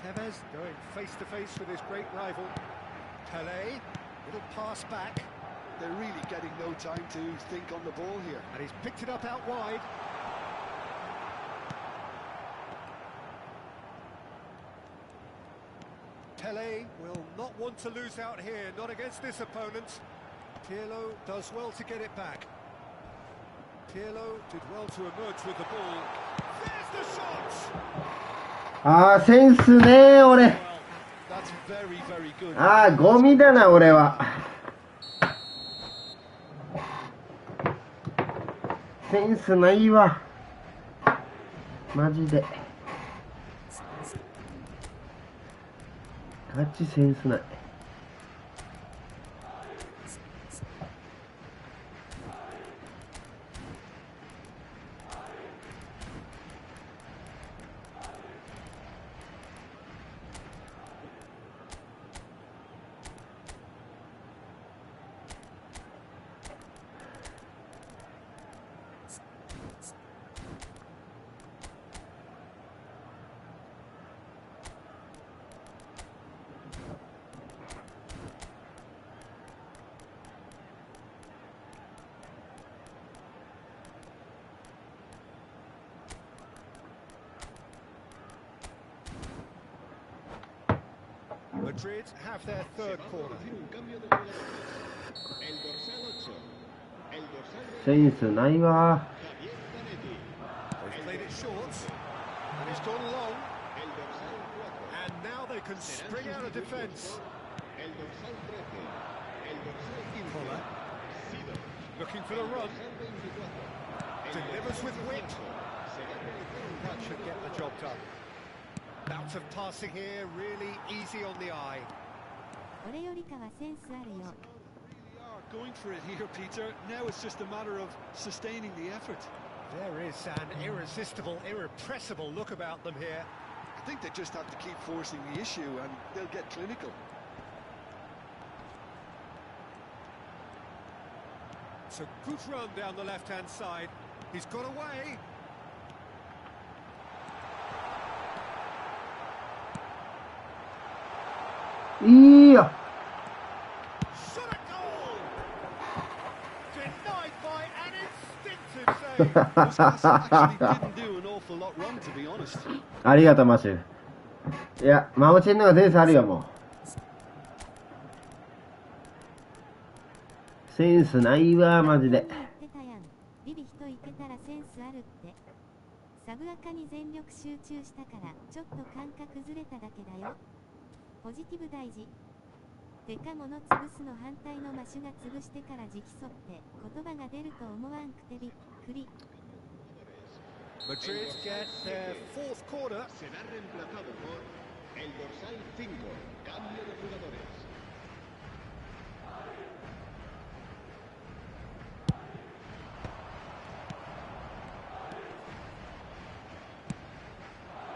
Tevez going face-to-face with his great rival. Pele, little pass back. They're really getting no time to think on the ball here. And he's picked it up out wide. Pele will not want to lose out here, not against this opponent. Pirlo does well to get it back. Pirlo did well to emerge with the ball. There's the shot! あー、センスねー、俺。 Well, that's very, very good. あー、ゴミだな、俺は。センスないわ。マジで。ガチセンスない。Madrid have their third corner. Un cambio de jugadores. El dorsal 8. El dorsal 20. センスないわ。 Javier Zanetti. They've played it short, and he's gone long, El dorsal 4. and now they can spring out of defence. El dorsal 13. El dorsal 15. Kola. Sido. Looking for the run, Dorsal 24. El delivers with wit. Se va a realizar un That cambio should de get the job done. Bout of passing here, really easy on the eye. 俺よりかはセンスあるよ。 Really are going for it here, Peter. Now it's just a matter of sustaining the effort. There is an irresistible, irrepressible look about them here. I think they just have to keep forcing the issue and they'll get clinical. It's a good run down the left-hand side. He's got away.いや。 Shot a goal! Denied by an instinctive save. Those guys actually didn't do an awful lot wrong, to be honest. ありがとうマシュ。いや、マモチンの方がセンスあるよもう。センスないわマジで。言ってたやん。ビビ人いてたらセンスあるって。サブアカに全力集中したからちょっと感覚ずれただけだよ。ポジティブ大事。てか物潰すの反対のマシュが潰してから直訴って言葉が出ると思わんくてびっくり。 Madrid get their fourth corner. será reemplazado por el dorsal 5. Cambio de jugadores.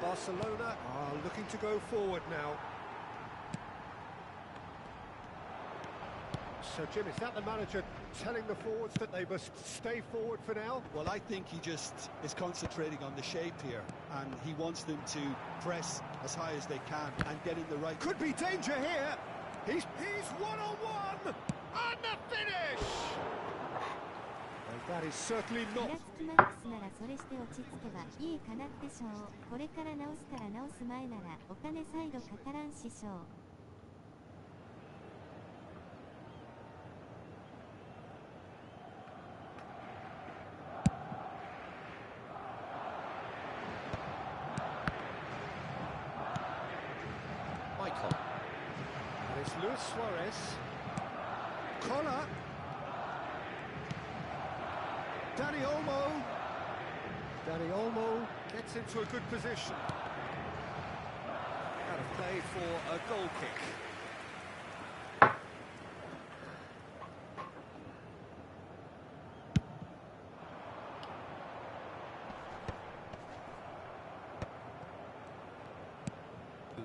Barcelona are looking to go forward now. So, Jim, is that the manager telling the forwards that they must stay forward for now? Well, I think he just is concentrating on the shape here, and he wants them to press as high as they can and get in the right... Could be danger here. He's one-on-one, and the finish. And that is certainly イ not. ラつきマックスならそれして落ち着けばいいかなってしょう。これから直すから直す前ならお金再度かからんししょう。 Michael. And it's Luis Suarez. Kola. Dani Olmo. Dani Olmo gets into a good position. Out of play for a goal kick.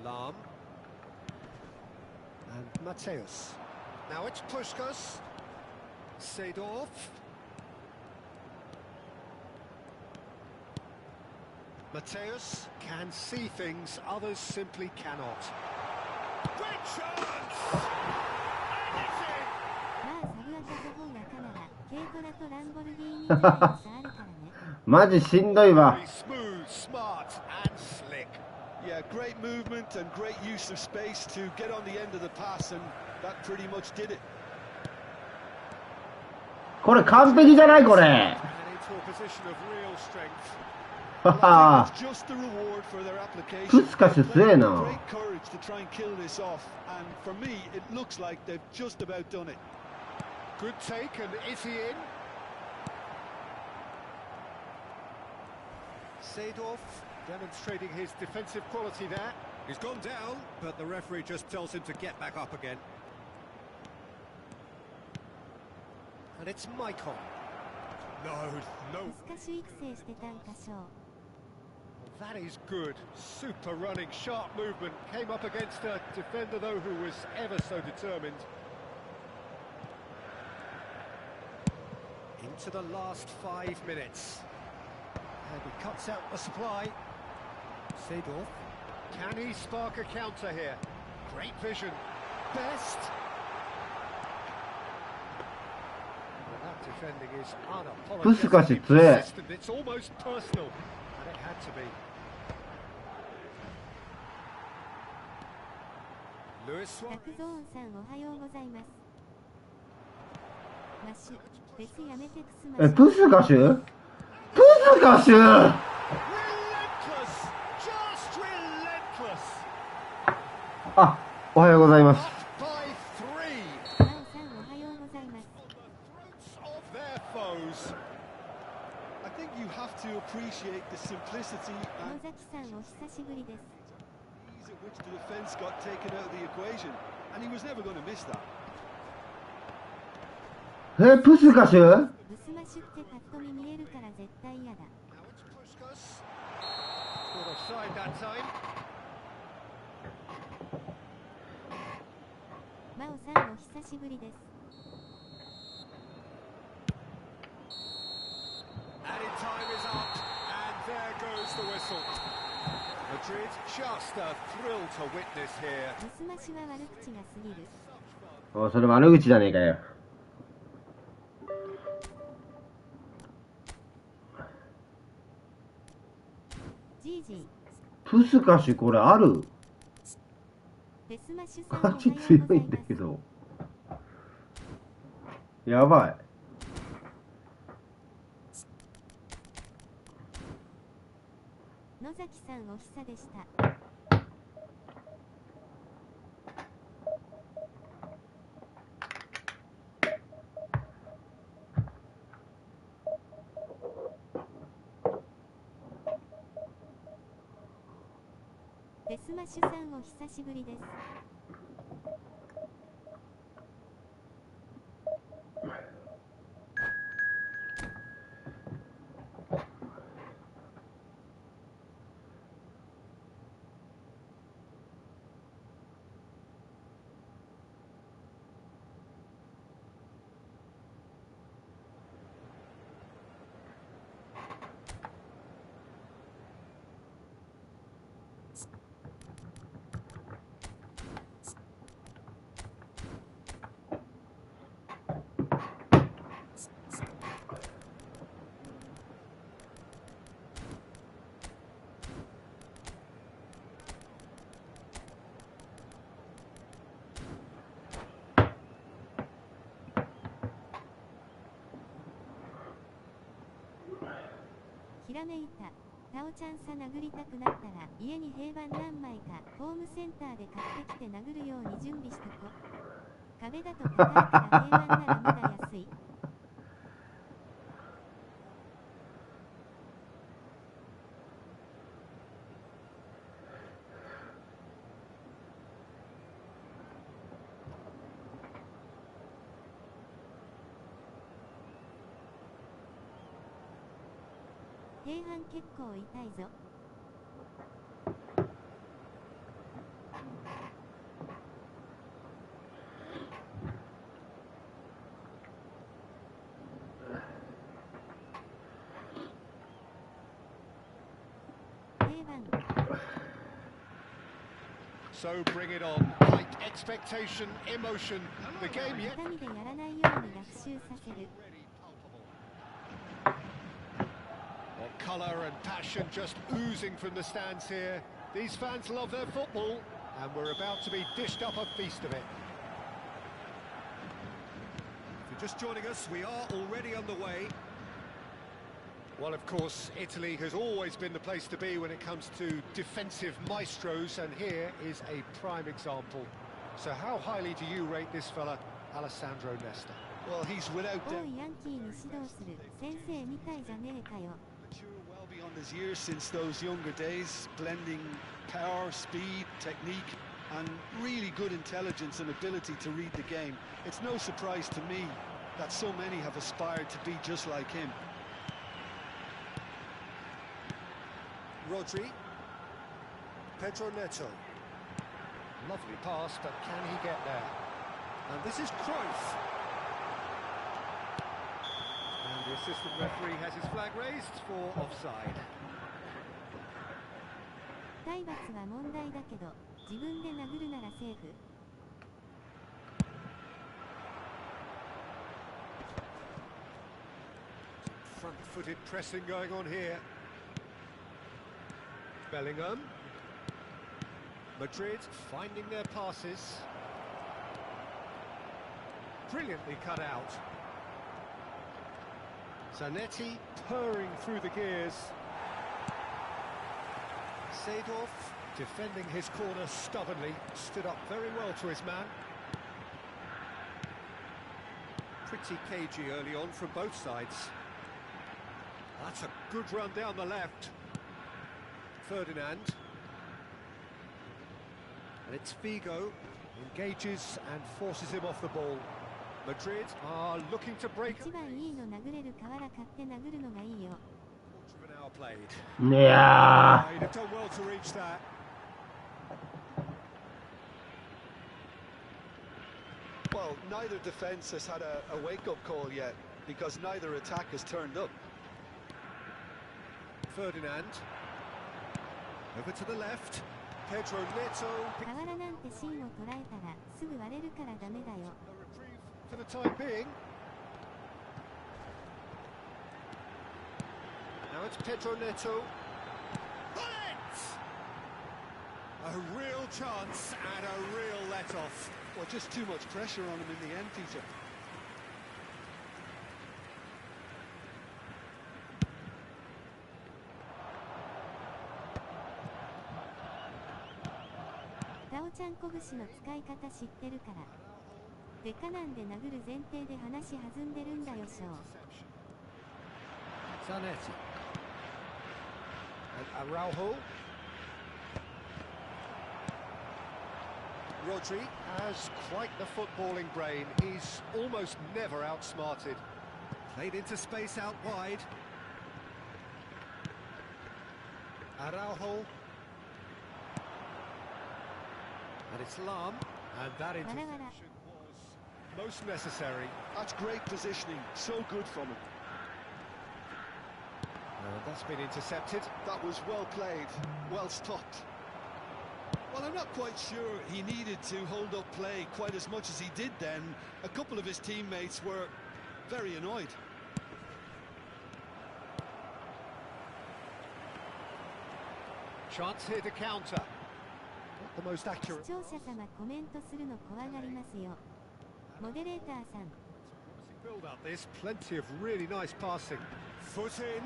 Lam. And Mateus. Now it's Puskás. Seedorf. Mateus can see things others simply cannot. Great chance! And it's in! まあサブアカの方がかなら軽トラとランボルギーニぐらいの差あるからね。マジしんどいわ。 Very smooth, smart, and slick. Yeah, great movement and great use of space to get on the end of the pass, and that pretty much did it. これ完璧じゃないこれ。 And into a position of real strength. は Well, I は think it's just the reward for their application. プスカシ強えな。 Great courage to try and kill this off, and for me, it looks like they've just about done it. Good take, and is he in? Seedorf demonstrating his defensive quality there. He's gone down, but the referee just tells him to get back up again. And it's Maicon. No. スカシュ育成してたんかしょう。 That is good. Super running, sharp movement. Came up against a defender, though, who was ever so determined. Into the last 5 minutes. And he cuts out the supply. Seedorf. Can he spark a counter here? Great vision. Best. Well, that defending is Puskás unapologetically 強え。 persistent. It's almost personal. And it had to be. Luis タ Suarez. クゾーンさんおはようございます。マッシュ、フェスやめてクスマッシュ。プス歌手プス歌手 Relentless! Just relentless! あ、おはようございます。 Up by 3. マオさんおはようございます。 Throats of their foes. I think you have to appreciate the simplicity 野 and 崎さんお久しぶりです。 ease at which the defence got taken out of the equation, and he was never going to miss that. プス歌手ブスマッシュってパッと見見えるから絶対嫌だ。 Now it's Puskas. Caught offside that time. マオさんお久しぶりです。 Added time is up, and there goes the whistle. Madrid just a thrill to witness here. ブスマッシュは悪口が過ぎる。お、それ悪口じゃねえかよ。ジージー、プス歌手これあるデスマッシュさんおはガようチ強いございますんだけ。ど。やばい。野崎さんお久でした。デスマッシュさんお久しぶりです。ひらめいた。タオちゃんさ殴りたくなったら家に平板何枚かホームセンターで買ってきて殴るように準備しとこ。壁だと高いから平板ならまだ安い。平板結構痛いぞ。平板。 So bring it on. Height, expectation, emotion. The game yet. 痛みでやらないように学習させる。 Well, colour and passion just oozing from the stands here. These fans love their football, and we're about to be dished up a feast of it. If you're just joining us, we are already underway. Well, of course, Italy has always been the place to be when it comes to defensive maestros, and here is a prime example. So how highly do you rate this fella, Alessandro Nesta? Well, he's without お doubt いヤンキーに指導する先生みたいじゃねえかよ。 mature well beyond his years since those younger days, blending power, speed, technique, and really good intelligence and ability to read the game. It's no surprise to me that so many have aspired to be just like him. Rodri. Pedro Neto. Lovely pass, but can he get there? And this is Cruyff. And the assistant referee has his flag raised for offside. 体罰は問題だけど、自分で殴るならセーフ。 Front-footed pressing going on here. Bellingham. Madrid finding their passes. Brilliantly cut out. Zanetti purring through the gears. Seedorf defending his corner stubbornly, stood up very well to his man. Pretty cagey early on from both sides. That's a good run down the left. Ferdinand. And it's Figo, engages and forces him off the ball. Madrid are looking to break. 一番いいの殴れるから買って殴るのがいいよ。Quarter of an hour played. いや They've done well to reach that. Well, neither defence has had a wake-up call yet, because neither attack has turned up. Ferdinand. Over to the left. Pedro Neto. 俵なんて芯を捉えたらすぐ割れるからダメだよ。 A reprieve for the time being. Now it's Pedro Neto. Bullet! A real chance and a real let-off. Well, just too much pressure on him in the end, Peter.タオちゃん拳の使い方知ってるから。デカなんで殴る前提で話弾んでるんだよしょう。 Zanetti. And Araujo. Rodri has quite the footballing brain. He's almost never outsmarted. Played into space out wide. Araujo. And it's Lam. And that interception was most necessary. That's great positioning, so good from him. That's been intercepted. That was well played, well stopped. Well, I'm not quite sure he needed to hold up play quite as much as he did then. A couple of his teammates were very annoyed. Chance here to counter. Not the most 視 accurate. 聴者様コメントするの怖がりますよ。モデレーターさん。 Build up this, plenty of really nice passing. Foot in.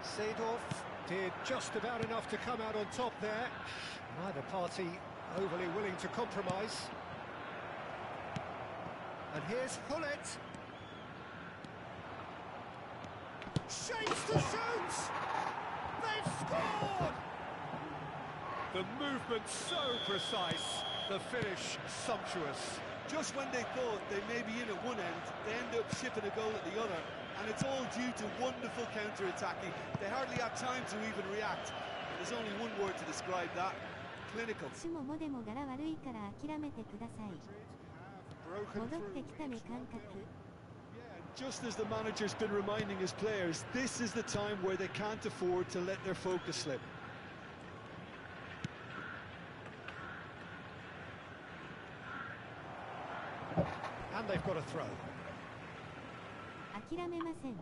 Seedorf did just about enough to come out on top there. Neither party overly willing to compromise. And here's Hullet. Shapes to shoot! They've scored! The movement so precise, the finish sumptuous. Just when they thought they may be in at one end, they end up shipping a goal at the other. And it's all due to wonderful counter-attacking. They hardly have time to even react. There's only one word to describe that. Clinical. 主もモデも柄悪いから諦めてください。 Broken 戻って through. きたね感覚。 Just as the manager's been reminding his players, this is the time where they can't afford to let their focus slip. And they've got a throw. 諦めません。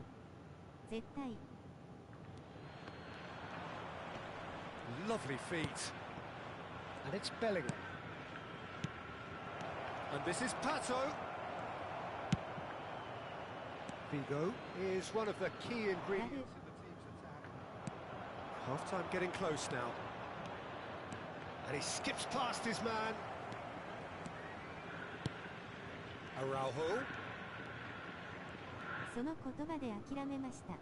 絶対。 Lovely feet. And it's Bellingham. And this is Pato. Figo is one of the key ingredients in the team's attack. Half-time getting close now. And he skips past his man. Araujo. その言葉で諦めました。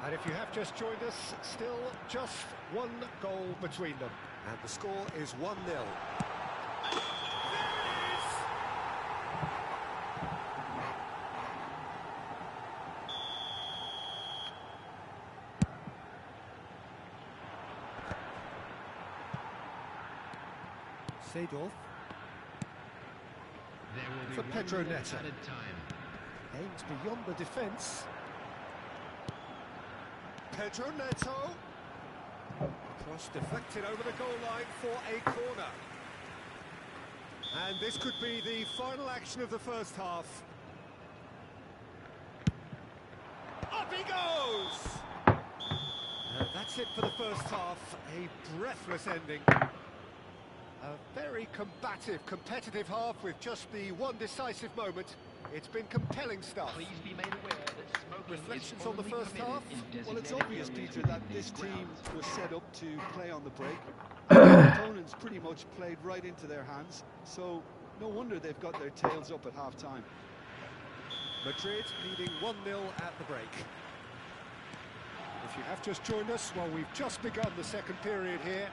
And if you have just joined us, still just one goal between them. And the score is 1-0. There it is! Seedorf. There will be For one Pedro more Neto. added time. Aims beyond the defence. Pedro Neto. Cross deflected over the goal line for a corner. And this could be the final action of the first half. Up he goes! That's it for the first half. A breathless ending. A very combative, competitive half with just the one decisive moment. It's been compelling stuff. Please be made aware that smoking Reflections is on the only first permitted half? in Well, it's designated obvious, areas Peter, within that this these team grounds. was set up to play on the break. The opponents pretty much played right into their hands, so no wonder they've got their tails up at half-time. Madrid leading 1-0 at the break. If you have just joined us, well, we've just begun the second period here.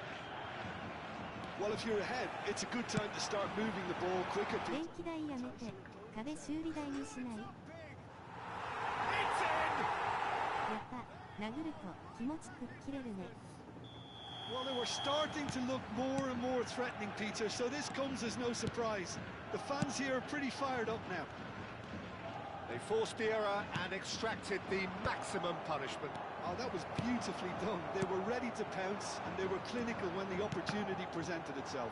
Well, if you're ahead, it's a good time to start moving the ball quicker, 電 Peter. 気代やめて壁修理代にしない。 It's in! やっぱ殴ると気持ちくっ切れるね。 Well, they were starting to look more and more threatening, Peter, so this comes as no surprise. The fans here are pretty fired up now. They forced the error and extracted the maximum punishment. Oh, that was beautifully done. They were ready to pounce, and they were clinical when the opportunity presented itself.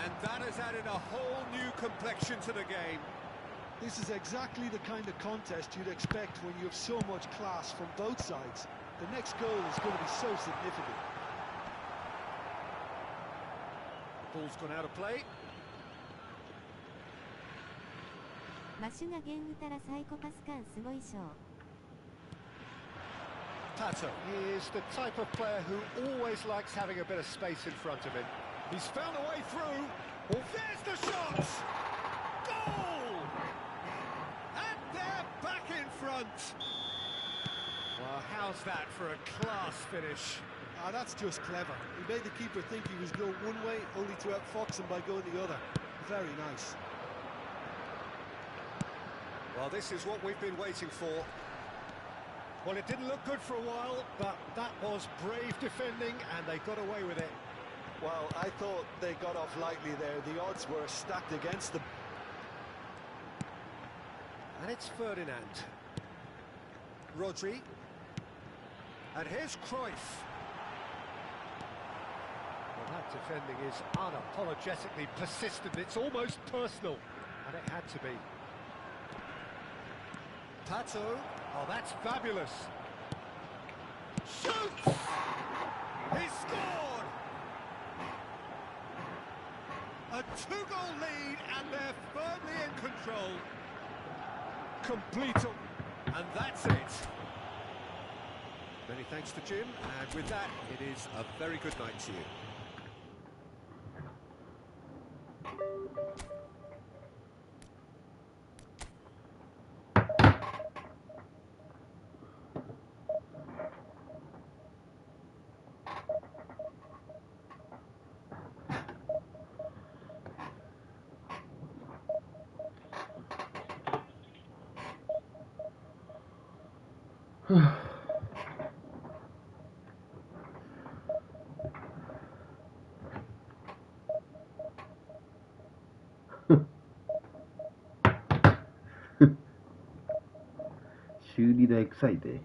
And that has added a whole new complexion to the game. This is exactly the kind of contest you'd expect when you have so much class from both sides. The next goal is going to be so significant. Ball's gone out of play. マシュがゲン打たらサイコパス感すごいショー。 Pato, he is the type of player who always likes having a bit of space in front of him. He's found a way through. Well, there's the shot! Goal! And they're back in front. Well, how's that for a class finish? Ah, that's just clever. He made the keeper think he was going one way, only to outfox him by going the other. Very nice. Well, this is what we've been waiting for. Well, it didn't look good for a while, but that was brave defending, and they got away with it. Well, I thought they got off lightly there. The odds were stacked against them. And it's Ferdinand. Rodri. And here's Cruyff. Well, that defending is unapologetically persistent. It's almost personal, and it had to be. Pato. Oh, that's fabulous. Shoots! He scored! A two-goal lead, and they're firmly in control. Complete. And that's it. Many thanks to Jim, and with that, it is a very good night to you. Huh. 修理代臭いで。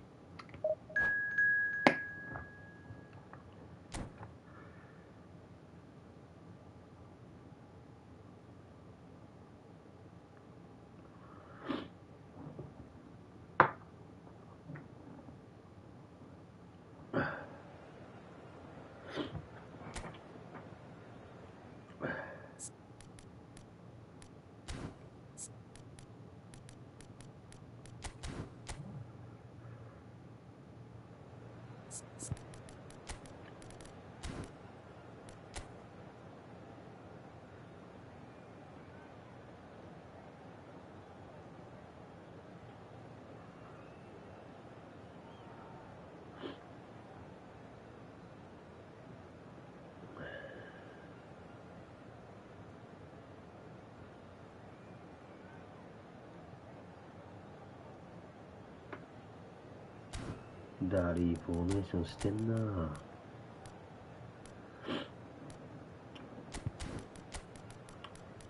ダリーフォーメーションしてんな。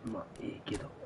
まあいいけど。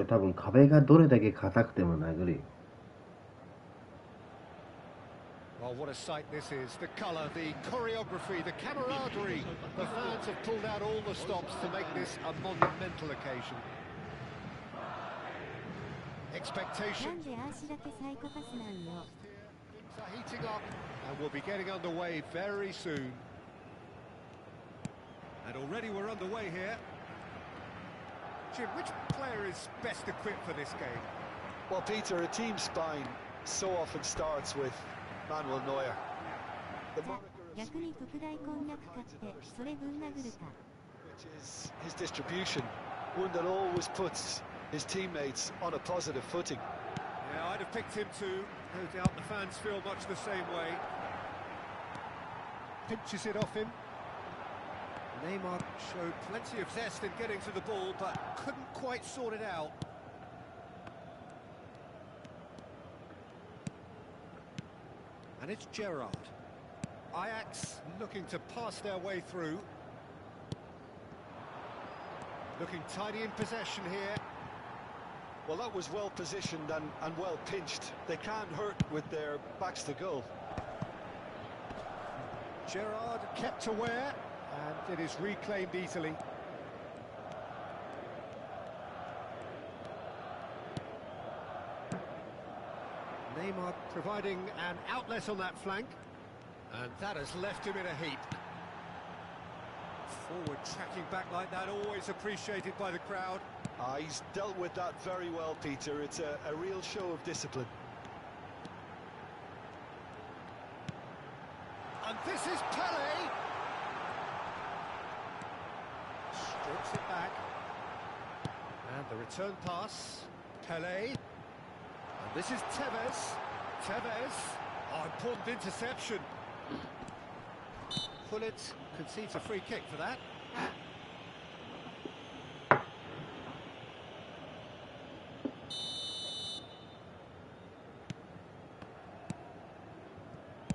俺多分壁がどれだけ硬くても殴るよ。 Well, what a sight this is. The colour, the choreography, the camaraderie. The fans have pulled out all the stops to make this a monumental occasion. なん Expectations であーしだけサイコパスなんよ。 are heating up and we'll be getting underway very soon. And already we're underway here. Jim, which player is best equipped for this game? Well, Peter, a team spine so often starts with Manuel Neuer. The じゃ moniker of 逆に特大こんにゃく買ってそれぶん殴るか。 which is his distribution, one that always puts his teammates on a positive footing. Yeah, I'd have picked him too. No doubt the fans feel much the same way. Pinches it off him. Neymar showed plenty of zest in getting to the ball, but couldn't quite sort it out. And it's Gerrard. Ajax looking to pass their way through. Looking tidy in possession here. Well, that was well positioned and well pinched. They can't hurt with their backs to goal. Gerrard kept aware, and it is reclaimed easily. Neymar providing an outlet on that flank, and that has left him in a heap. Forward tracking back like that, always appreciated by the crowd. He's dealt with that very well, Peter. It's a real show of discipline. And this is Pele. Strokes it back. And the return pass. Pele. And this is Tevez. Tevez. Oh, important interception. Pullet concedes a free kick for that.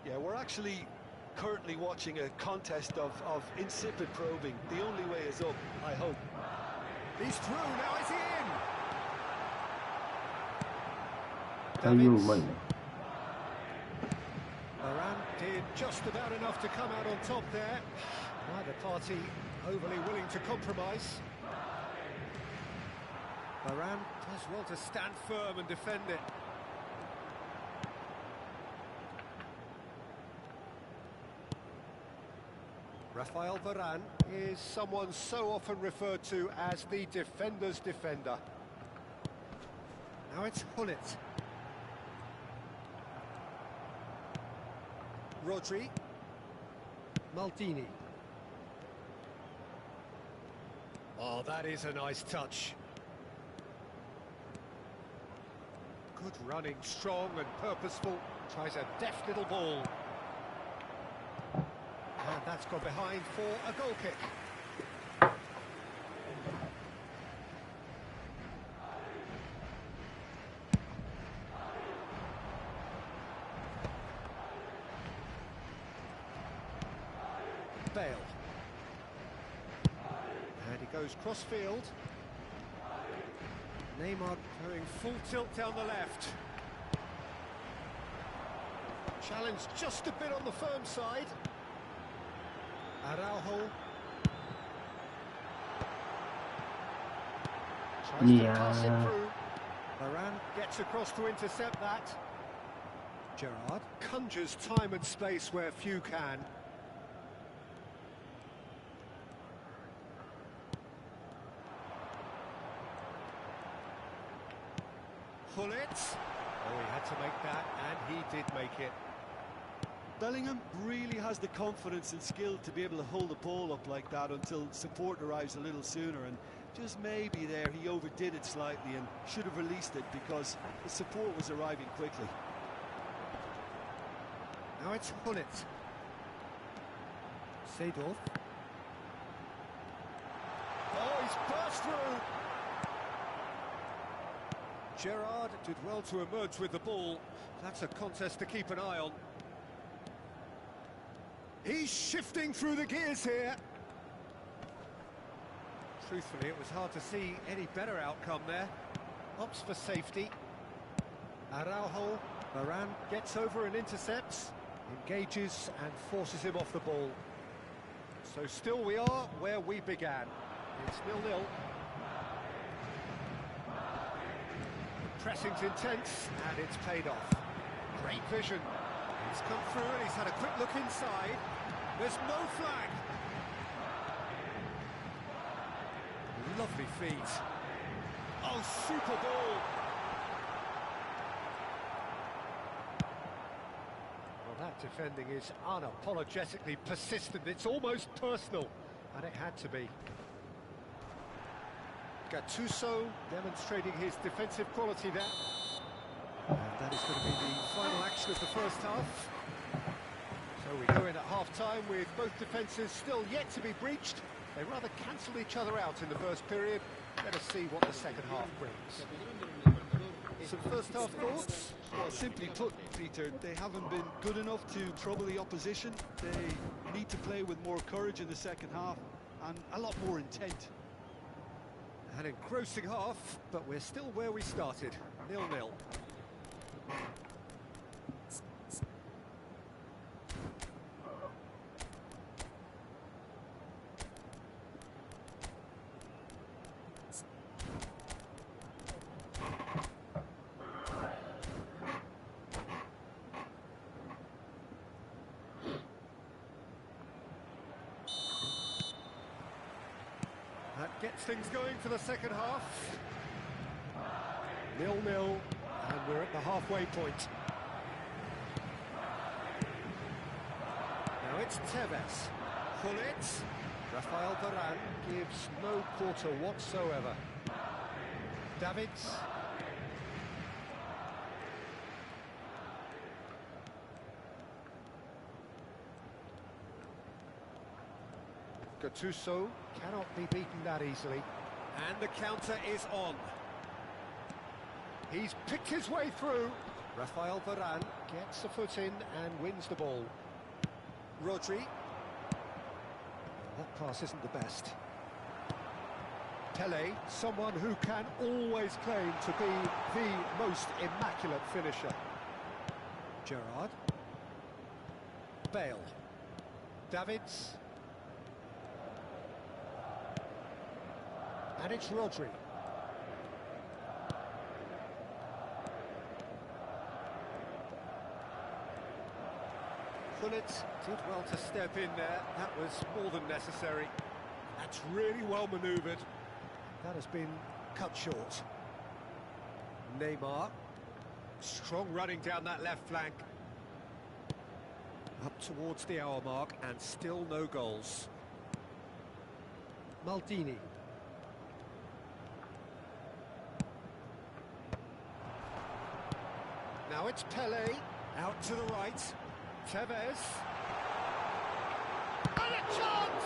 Yeah, we're actually currently watching a contest of insipid probing. The only way is up, I hope. He's through, now is he in? 対応うまいね。 Varane did just about enough to come out on top there. Neither party overly willing to compromise. Varane does well to stand firm and defend it. Rafael Varane is someone so often referred to as the defender's defender. Now it's Hullet. Rodri. Maldini. Oh, that is a nice touch. Good running, strong and purposeful. Tries a deft little ball. And that's gone behind for a goal kick. Bale. And he goes cross-field. Neymar going full tilt down the left. Challenge just a bit on the firm side. Araujo. Tries to pass it through. Varane gets across to intercept that. Gerrard conjures time and space where few can. Hullet. Oh, he had to make that, and he did make it. Bellingham really has the confidence and skill to be able to hold the ball up like that until support arrives a little sooner, and just maybe there he overdid it slightly and should have released it because the support was arriving quickly. Now it's Hullet. Seedorf. Oh, he's burst through. Gerrard did well to emerge with the ball. That's a contest to keep an eye on. He's shifting through the gears here. Truthfully, it was hard to see any better outcome there. opts for safety. Araujo, Varane gets over and intercepts, engages and forces him off the ball. So still we are where we began. It's 0-0. Pressing's intense and it's paid off. Great vision. He's come through and he's had a quick look inside. There's no flag. Lovely feet. Oh, super ball. Well, that defending is unapologetically persistent. It's almost personal, and it had to be. Gattuso demonstrating his defensive quality there. And that is going to be the final action of the first half. So we go in at half-time with both defences still yet to be breached. They rather cancelled each other out in the first period. Let us see what the second half brings. Some first half thoughts? Well, simply put, Peter, they haven't been good enough to trouble the opposition. They need to play with more courage in the second half and a lot more intent. An engrossing half, but we're still where we started, 0-0. That gets things going for the second half. 0-0, and we're at the halfway point. Now it's Tevez. Gullit. Rafael Varane gives no quarter whatsoever. Davids. Gattuso cannot be beaten that easily. And the counter is on. He's picked his way through. Rafael Varane gets a foot in and wins the ball. Rodri. That pass isn't the best. Pele, someone who can always claim to be the most immaculate finisher. Gerrard. Bale. Davids. And it's Rodri. Gullit did well to step in there. That was more than necessary. That's really well manoeuvred. That has been cut short. Neymar. Strong running down that left flank. Up towards the hour mark and still no goals. Maldini. Now it's Pele, out to the right. Tevez. And a chance!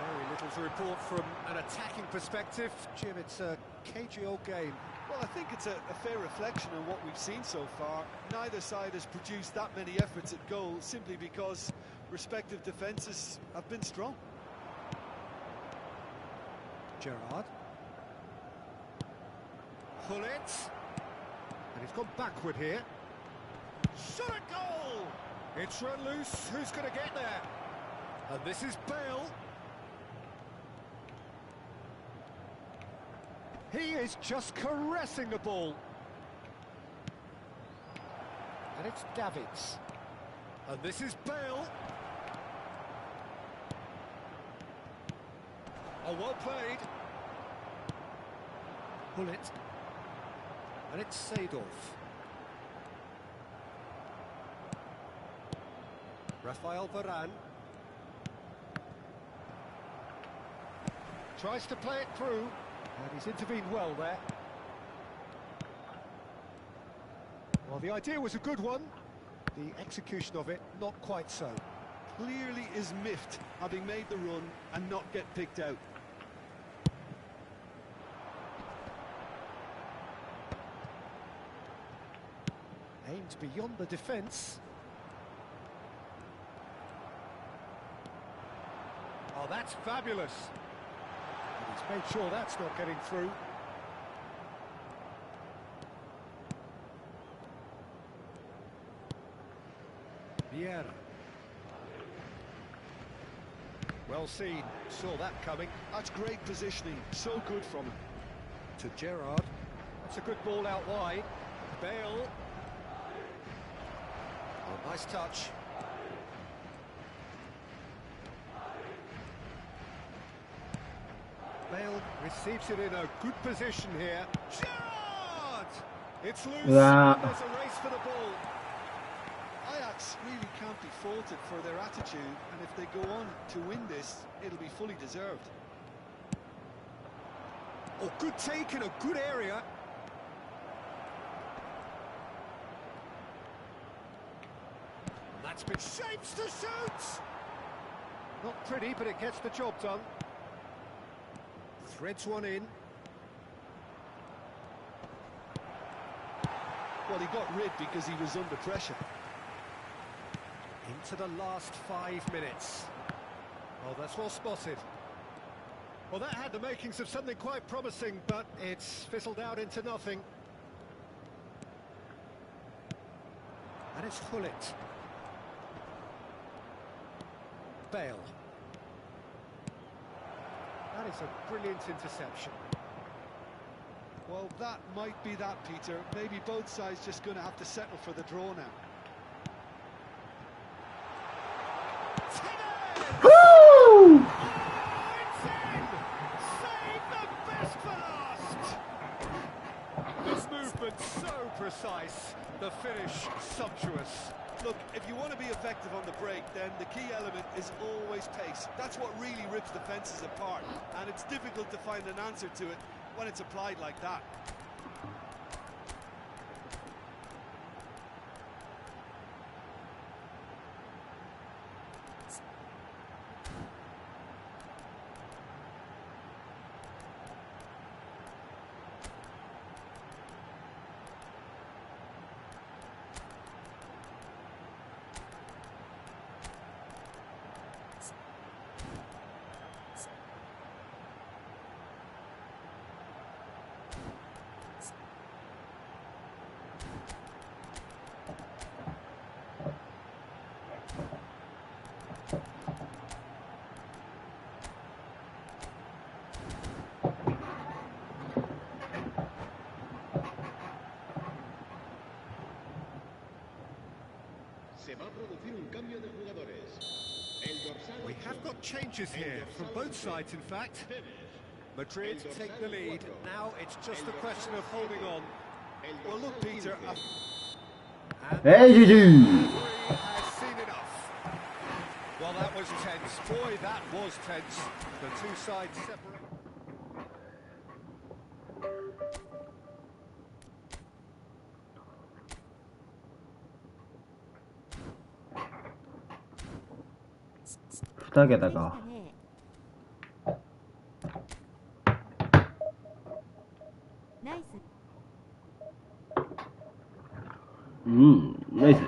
Very little to report from an attacking perspective. Jim, it's a cagey old game. Well, I think it's a fair reflection on what we've seen so far. Neither side has produced that many efforts at goal simply because respective defences have been strong. Gerrard. Gullit. And he's gone backward here. Shot a goal! It's run loose. Who's going to get there? And this is Bale. He is just caressing the ball. And it's Davids. And this is Bale. Oh, well played. Gullit. And it's Seedorf. Rafael Varane. Tries to play it through, and he's intervened well there. Well, the idea was a good one. The execution of it, not quite so. Clearly is miffed, having made the run and not get picked out. Aimed beyond the defence. Oh, that's fabulous. And he's made sure that's not getting through. Vieira. Well seen, saw that coming. That's great positioning, so good from him. To Gerrard. That's a good ball out wide. Bale. Oh, nice touch. Bale receives it in a good position here. Gerrard! It's loose. Yeah. There's a race for the ball. Ajax really can't be faulted for their attitude, and if they go on to win this, it'll be fully deserved. Oh, good take in a good area. That's been shapes to shoot. Not pretty, but it gets the job done. Threads one in. Well, he got rid because he was under pressure. Into the last 5 minutes. Oh, that's well spotted. Well, that had the makings of something quite promising, but it's fizzled out into nothing. And it's Hullet. Bale. That is a brilliant interception. Well, that might be that, Peter. Maybe both sides just going to have to settle for the draw now. Woo! This movement so precise, the finish sumptuous. Look, if you want to be effective on the break, then the key element is always pace. That's what really rips defences apart, and it's difficult to find an answer to it when it's applied like that. Se va a producir un cambio de jugadores. El dorsal We have got changes here from both sides, in fact. Madrid take the lead. Now it's just a question of holding on. Well, look, Peter, Hey, Juju! Referee has seen enough. Well, that was tense. Boy, that was tense. The two sides separate.2桁か。ナイス。うん、ナイス。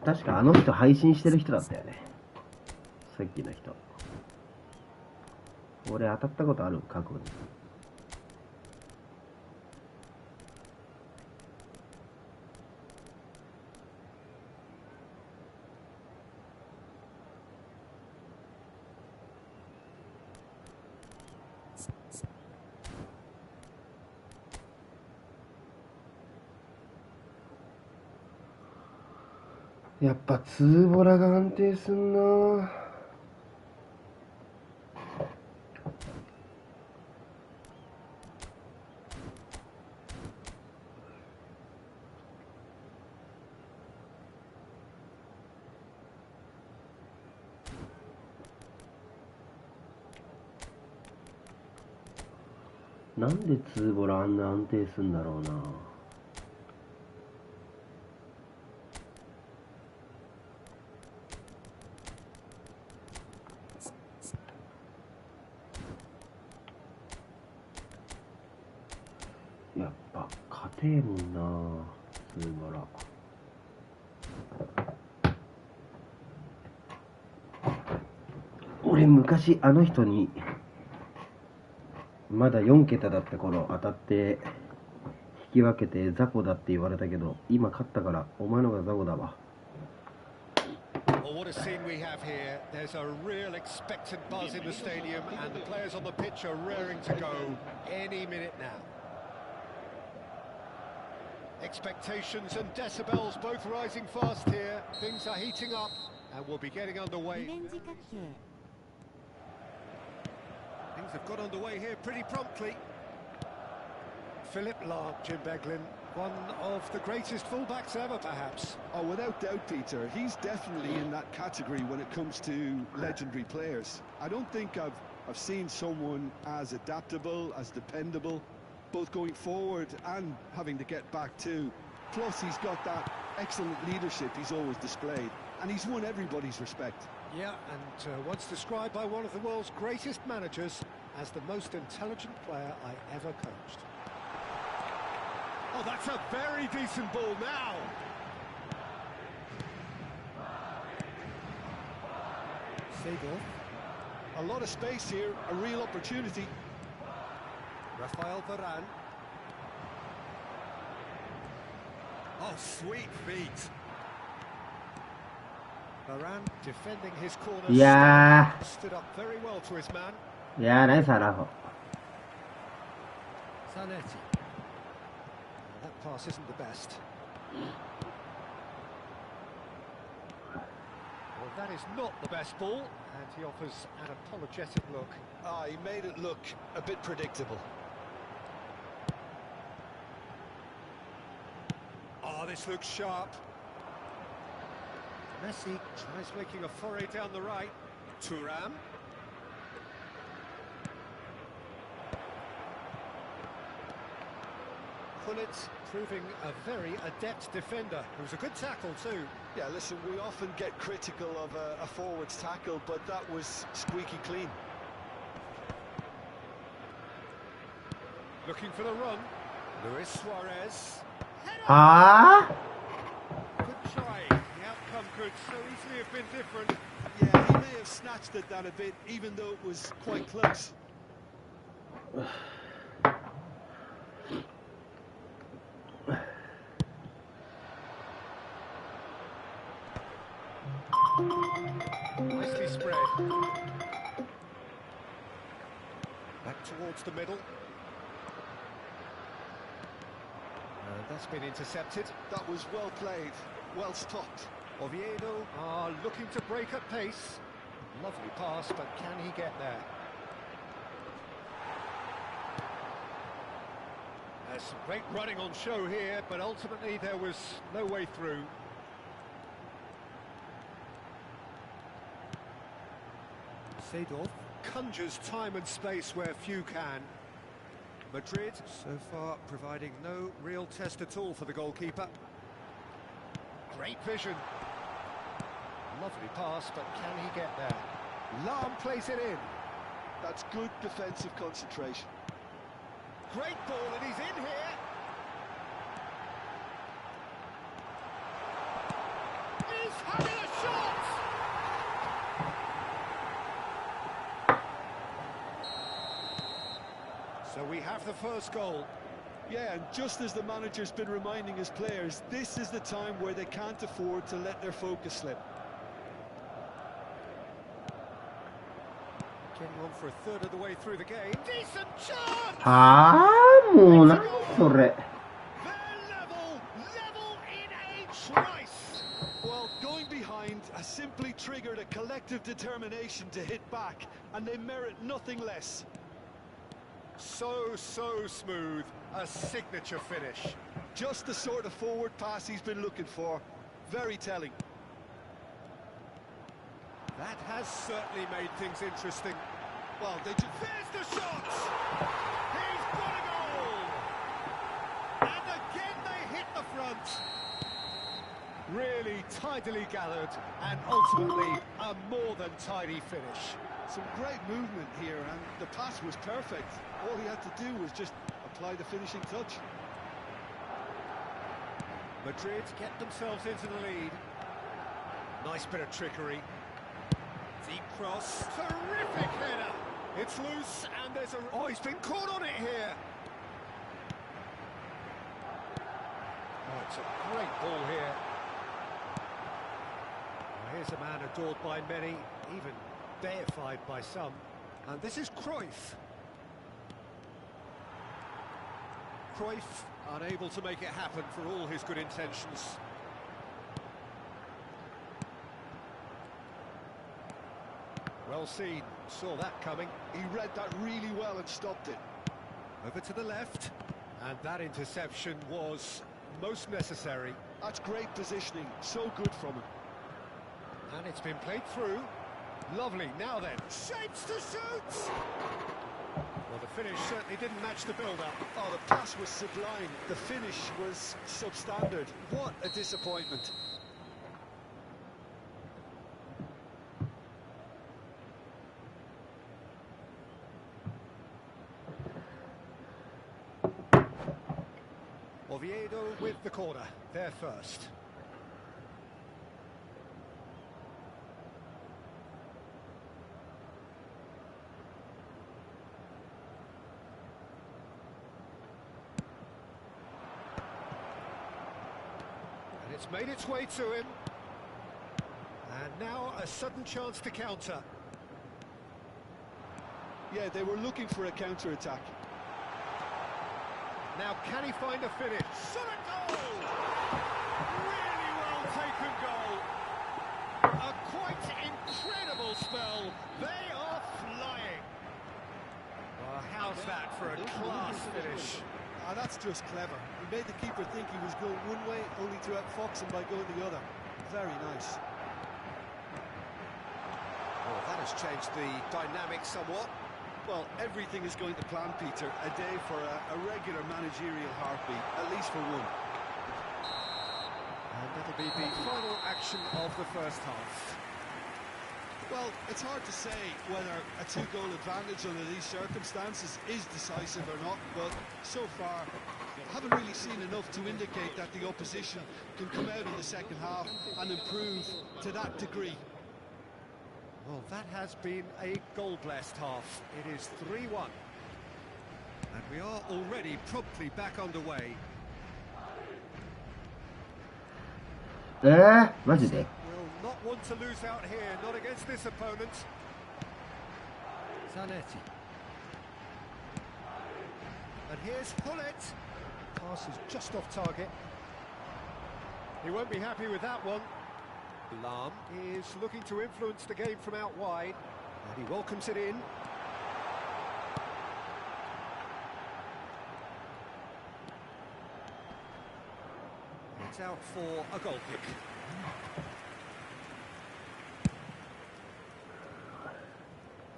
確かあの人配信してる人だったよね。さっきの人。俺当たったことある過去に。やっぱツーボラが安定すんな。なんでツーボラあんな安定すんだろうな。やっぱ勝てえもんなツーボラ。俺昔あの人にまだ4桁だった頃当たって引き分けて雑魚だって言われたけど、今勝ったからお前のが雑魚だわ。Well, what a scene we have here. There's a real expectant buzz in the stadium, and the players on the pitch are raring to go any minute now. Expectations and decibels both rising fast here. Things are heating up, and we'll be getting リ underway. ベンジ角形。 Things have got underway here pretty promptly. Philip Lahm, Jim Beglin, one of the greatest fullbacks ever, perhaps. Oh, without doubt, Peter, he's definitely in that category when it comes to legendary players. I don't think I've seen someone as adaptable, as dependable, both going forward and having to get back too. Plus, he's got that excellent leadership he's always displayed, and he's won everybody's respect. Yeah, and once described by one of the world's greatest managers as the most intelligent player I ever coached. Oh, that's a very decent ball now. Seagull. A lot of space here, a real opportunity. Rafael Varane. Oh, sweet feet. Varane defending his corner. いや Stood up very well to his man. ー、いやー、ナイスアラフォ。 Zanetti. That pass isn't the best. Well, that is not the best ball, and he offers an apologetic look. Ah, he made it look a bit predictable. Oh, this looks sharp. Messi tries making a foray down the right. Thuram. Pullet proving a very adept defender. It was a good tackle too. Yeah, listen, we often get critical of a forward's tackle, but that was squeaky clean. Looking for the run. Luis Suarez. は Good try. The outcome could so easily have been different. Yeah, he may have snatched at that a bit, even though it was quite close. Nicely spread. Back towards the middle. That's been intercepted. That was well played, well stopped. Oviedo are looking to break at pace. Lovely pass, but can he get there? There's some great running on show here, but ultimately there was no way through. Seedorf conjures time and space where few can. Madrid, so far, providing no real test at all for the goalkeeper. Great vision. Lovely pass, but can he get there? Lahm plays it in. That's good defensive concentration. Great ball, and he's in here. He's the first goal. Yeah, and just as the manager's been reminding his players, this is the time where they can't afford to let their focus slip. Getting on for a third of the way through the game. Decent chance! もう何それ。 They're level in a trice. Well, going behind has simply triggered a collective determination to hit back, and they merit nothing less. So smooth. A signature finish. Just the sort of forward pass he's been looking for. Very telling. That has certainly made things interesting. Well, There's the shot! He's got a goal! And again they hit the front. Really tidily gathered, and ultimately a more than tidy finish. Some great movement here, and the pass was perfect. All he had to do was just apply the finishing touch. Madrid get themselves into the lead. Nice bit of trickery. Deep cross. Terrific header. It's loose, and there's a... Oh, he's been caught on it here. Oh, it's a great ball here. Well, here's a man adored by many, even deified by some. And this is Cruyff. Cruyff unable to make it happen for all his good intentions. Well seen, saw that coming. He read that really well and stopped it. Over to the left, and that interception was most necessary. That's great positioning, so good from him. And it's been played through. Lovely, now then, shapes to shoot! Well, the finish certainly didn't match the build-up. Oh, the pass was sublime. The finish was substandard. What a disappointment. Oviedo with the corner, they're first. And it's made its way to him. And now a sudden chance to counter. Yeah, they were looking for a counter-attack. Now, can he find a finish? Shot a goal! Really well taken goal. A quite incredible spell. They are flying. Oh, how's that for a class finish? Ah, that's just clever. He made the keeper think he was going one way, only to outfox him by going the other. Very nice. Well, that has changed the dynamic somewhat. Well, everything is going to plan, Peter. A day for a regular managerial heartbeat, at least for one. And that'll be the final action of the first half. Well, it's hard to say whether a two-goal advantage under these circumstances is decisive or not, but so far, haven't really seen enough to indicate that the opposition can come out in the second half and improve to that degree. Well, that has been a goal-blessed half. It is 3-1. And we are already promptly back underway. マジで Will not want to lose out here, not against this opponent. Zanetti. And here's Hullet. Pass is just off target. He won't be happy with that one. Lahm is looking to influence the game from out wide, and he welcomes it in. It's out for a goal kick.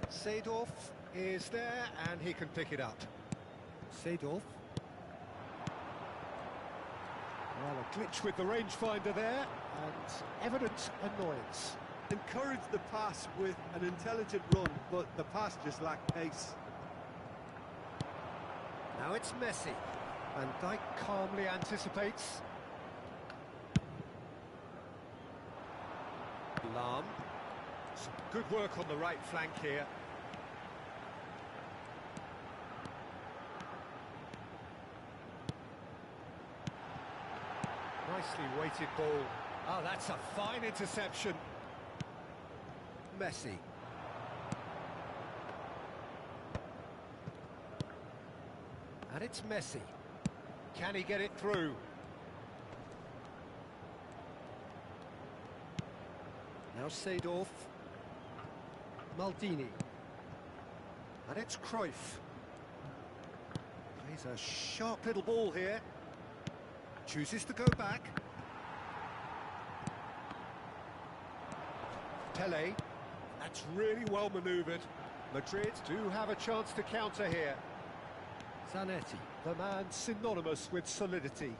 Seedorf is there, and he can pick it up. Seedorf. Well, a glitch with the rangefinder there, and evident annoyance. Encouraged the pass with an intelligent run, but the pass just lacked pace. Now it's Messi. Van Dijk calmly anticipates. Lahm. Some good work on the right flank here. Nicely weighted ball. Oh, that's a fine interception. Messi. And it's Messi. Can he get it through? Now Seedorf. Maldini. And it's Cruyff. Plays a sharp little ball here. Chooses to go back. Pele. That's really well manoeuvred. Madrid do have a chance to counter here. Zanetti, the man synonymous with solidity.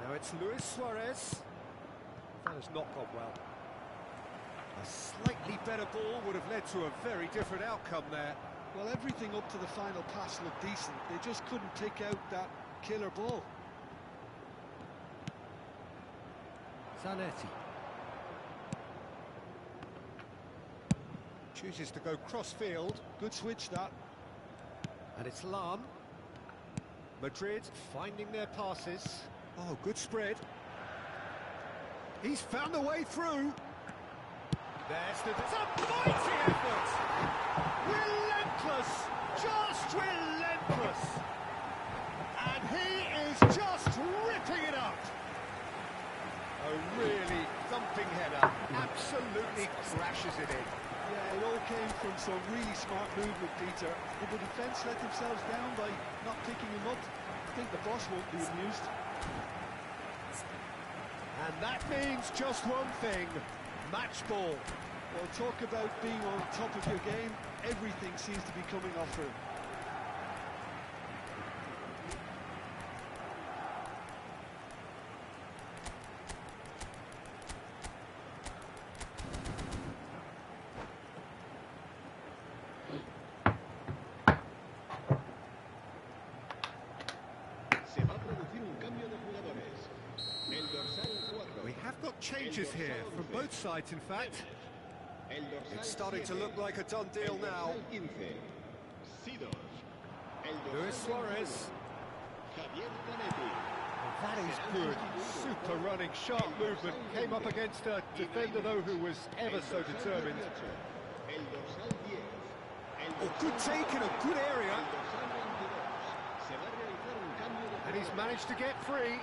Now it's Luis Suarez. That has not gone well. A slightly better ball would have led to a very different outcome there. Well, everything up to the final pass looked decent. They just couldn't take out that killer ball. Zanetti. Chooses to go cross-field. Good switch, that. And it's Lam. Madrid finding their passes. Oh, good spread. He's found a way through. There's the... It's a mighty effort! Relentless! Just relentless! And he is just ripping it up! A really thumping header. Absolutely crashes it in. Yeah, it all came from some really smart movement, Peter. If the defence let themselves down by not picking him up, I think the boss won't be amused. And that means just one thing, match ball. Well, talk about being on top of your game, everything seems to be coming off for him. We have got changes here from both sides, in fact. It's starting to look like a done deal now. Luis Suarez. That is good. Super running, sharp movement. Came up against a defender, though, who was ever so determined. Oh, good take in a good area. And he's managed to get free.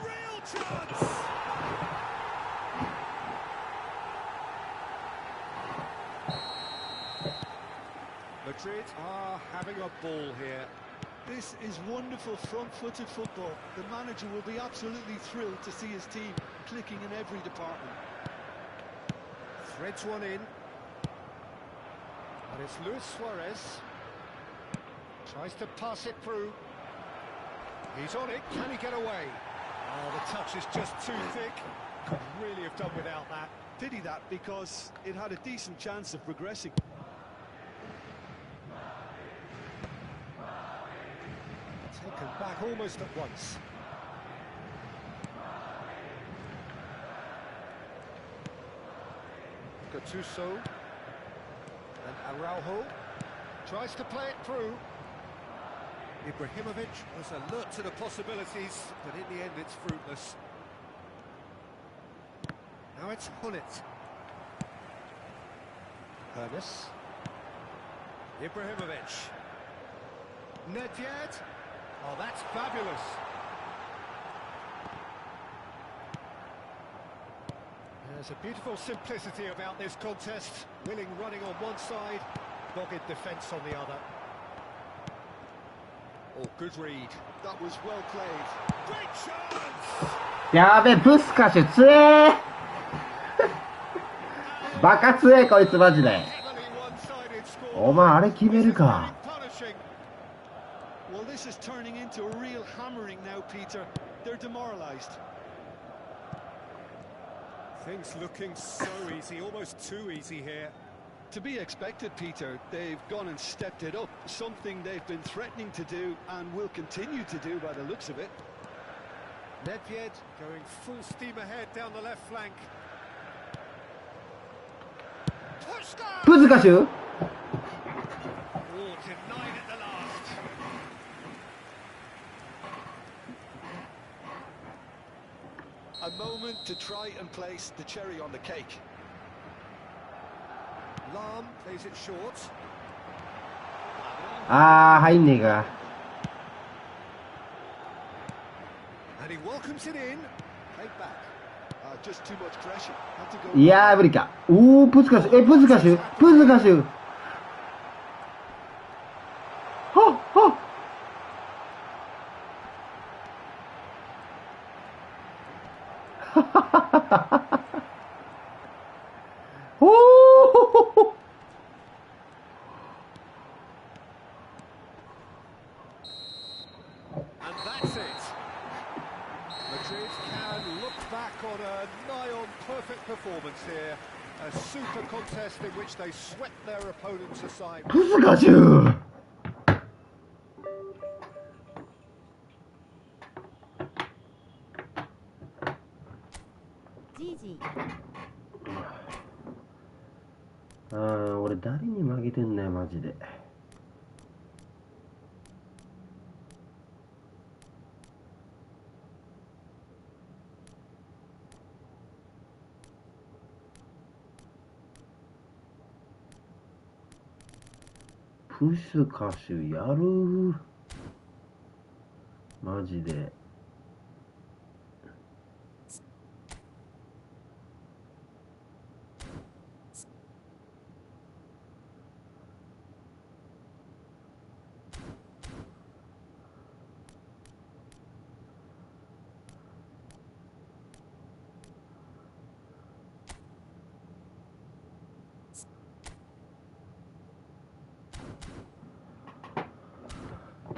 Real chance! Madrid are having a ball here. This is wonderful front-footed football. The manager will be absolutely thrilled to see his team clicking in every department. Threads one in. And it's Luis Suarez. Tries to pass it through. He's on it. Can he get away? Oh, the touch is just too thick. Could really have done without that. Pity that, because it had a decent chance of progressing. Taken back almost at once. Gattuso. And Araujo tries to play it through. Ibrahimovic was alert to the possibilities, but in the end it's fruitless. Now it's Hullet. Ernest. Ibrahimovic. Nedved. Oh, that's fabulous. There's a beautiful simplicity about this contest. Willing running on one side, dogged defence on the other. Oh, good read. That was well played. Great chance! やべえ、ブスカシュ強えバカ強えこいつマジで。お前あれ決めるか。Well, this is turning into a real hammering now, Peter. They're demoralised. Things looking so easy, almost too easy here. To be expected, Peter. They've gone and stepped it up, something they've been threatening to do and will continue to do by the looks of it. Nedved going full steam ahead down the left flank. Pushka! ブスカシュ Oh, denied at the last. A moment to try and place the cherry on the cake. Lam plays it short. あー、入んねえか。And he welcomes it in. Played back. Just too much pressure. Had to go. いやー、無理か。おー、プスカシュ。プスカシュ。プスカシュ。はっ、はっ。おー。And that's it. Madrid can look back on a nigh-on perfect performance here. A super contest in which they swept their opponents aside. プスカシュ。ジージー。俺誰に負けてんだよマジで。プスカシュやるマジで。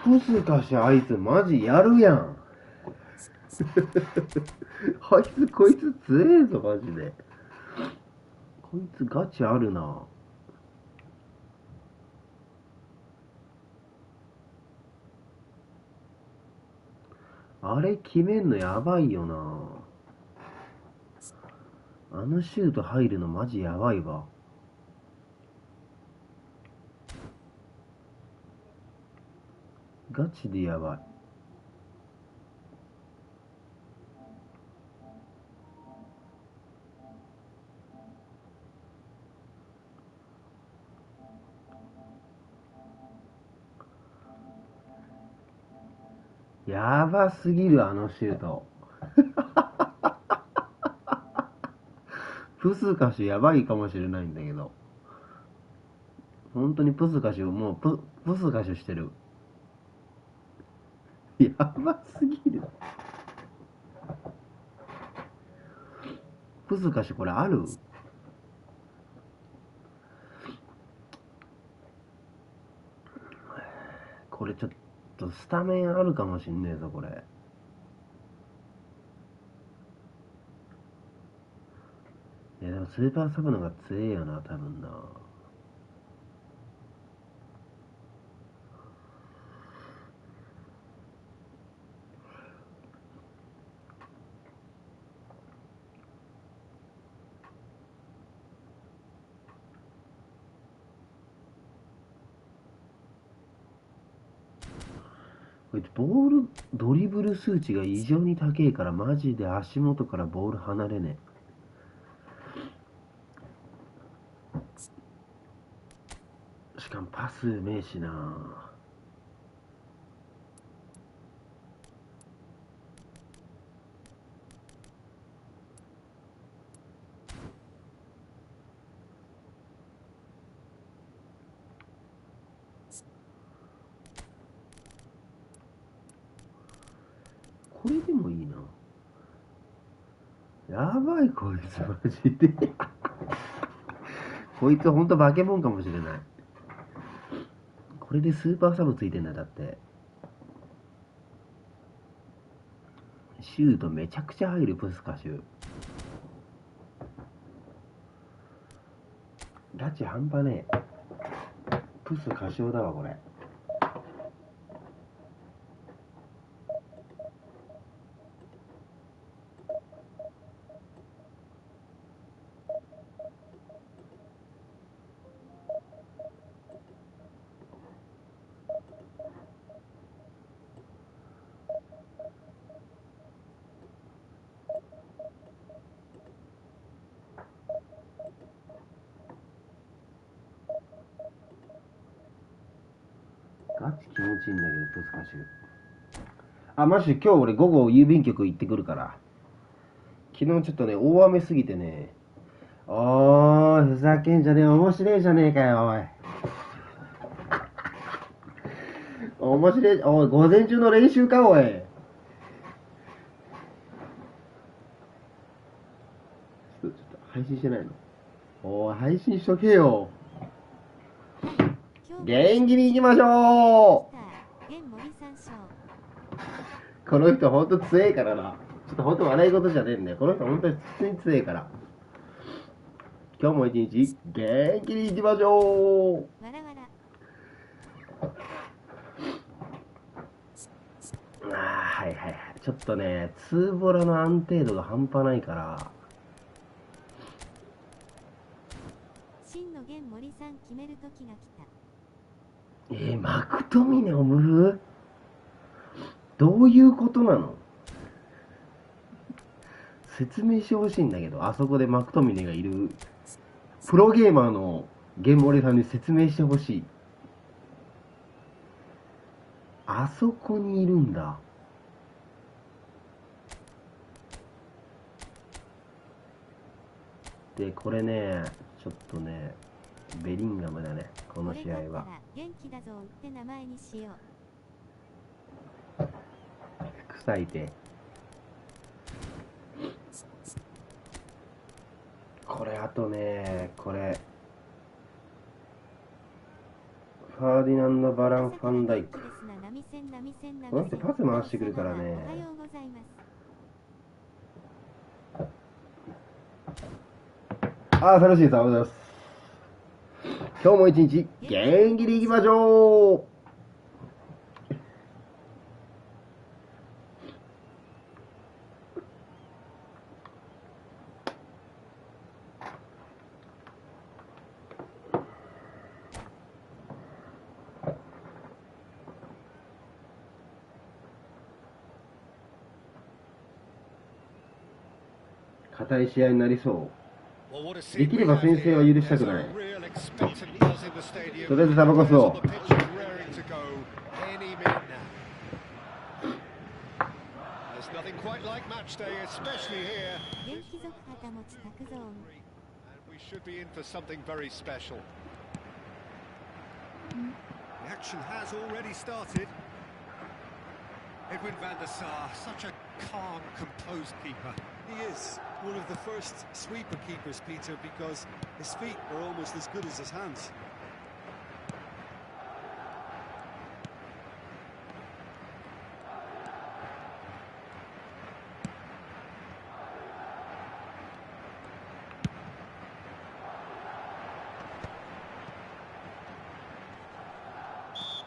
プスカシュあいつマジやるやん。あいつこいつ強えぞマジで。こいつガチあるな。あれ決めんのやばいよな。あのシュート入るのマジやばいわ。ガチでやばい。やばすぎるあのシュート。プスカシュやばいかもしれないんだけど、本当にプスカシュもうプスカシュしてる。やばすぎる。プスカシュこれある？これちょっとスタメンあるかもしんねえぞこれ。いやでもスーパーサブの方が強えよな多分な。こいつボールドリブル数値が異常に高えからマジで足元からボール離れねえ。しかもパスうめえしな。これでもいいな。やばいこいつマジで。こいつほんと化け物かもしれない。これでスーパーサブついてんだ。だってシュートめちゃくちゃ入るプスカシュ。ガチ半端ねえ。プスカシオだわこれ。ガチ気持ちいいんだけど、プスカシュ。あ、マジで今日俺午後郵便局行ってくるから。昨日ちょっとね、大雨すぎてね。おーい、ふざけんじゃねえ、面白いじゃねえかよ、おい。面白い、おい、午前中の練習か、おい。ちょっと配信してないの？おい、配信しとけよ。元気に行きましょう。この人ほんと強えからな。ちょっとほんと笑い事じゃねえんだよ。この人ほんとに普通に強えから。今日も一日元気に行きましょう。わらわら。はいはいはい。ちょっとね、ツーボラの安定度が半端ないから。真の源森さん決める時が来た。マクトミネを無風？どういうことなの？説明してほしいんだけど、あそこでマクトミネがいるプロゲーマーの源森さんに説明してほしい。あそこにいるんだ。で、これね、ちょっとね、ベリンガムだね、この試合は。元気だぞって名前にしよう。臭いて。これあとね、これファーディナンド・バラン・ファンダイク。この人パス回してくるからね。おはようございます。楽しいさん、おはようございます。今日も一日元気にいきましょう。硬い試合になりそう。できれば先制は許したくない。とりあえずタバコ吸おう。元気族旗持ち拓ゾーン。The action has already started. Edwin van der Sar, such a calm, composed keeper. He is one of the first sweeper keepers, Peter, because his feet are almost as good as his hands.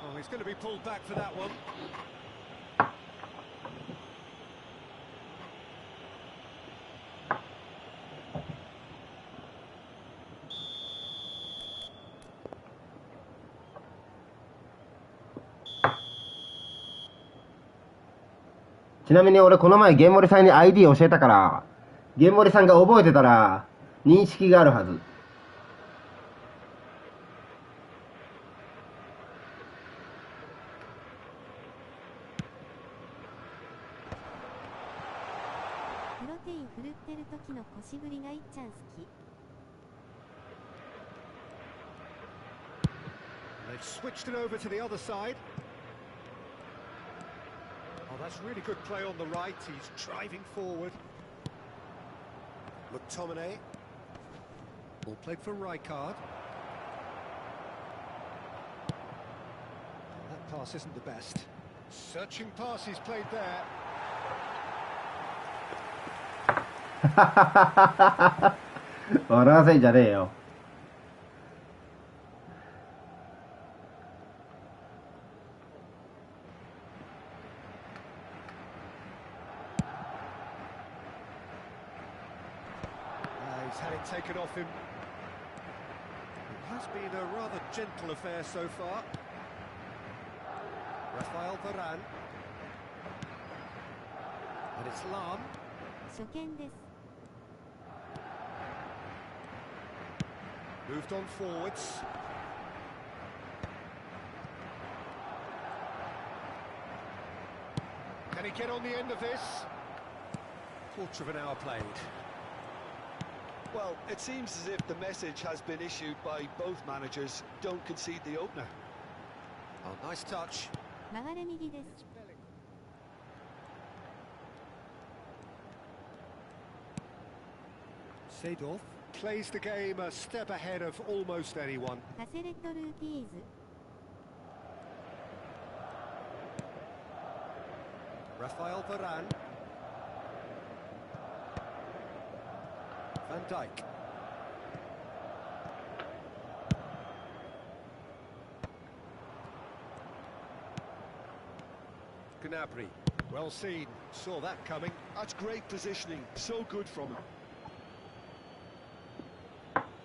Oh, he's going to be pulled back for that one. ちなみに俺この前源森さんに ID 教えたから、源森さんが覚えてたら認識があるはず。プロテイン振るってる時の腰振りがいっちゃん好き。They've switched it over to the other side. Oh, that's really good play on the right. He's driving forward. McTominay. Ball played for Rijkaard. That pass isn't the best. Searching pass he's played there. 笑わせんじゃねえよ。He's had it taken off him. It has been a rather gentle affair so far. Rafael Varane. And it's Lam. 初見です。 Moved on forwards. Can he get on the end of this? Quarter of an hour played. Well, it seems as if the message has been issued by both managers. Don't concede the opener. Oh, nice touch. 流れ右です。 Seedorf plays the game a step ahead of almost anyone. カセレットルーティーズ。 Rafael Varane. Van Dijk. Gnabry. Well seen. Saw that coming. That's great positioning. So good from him.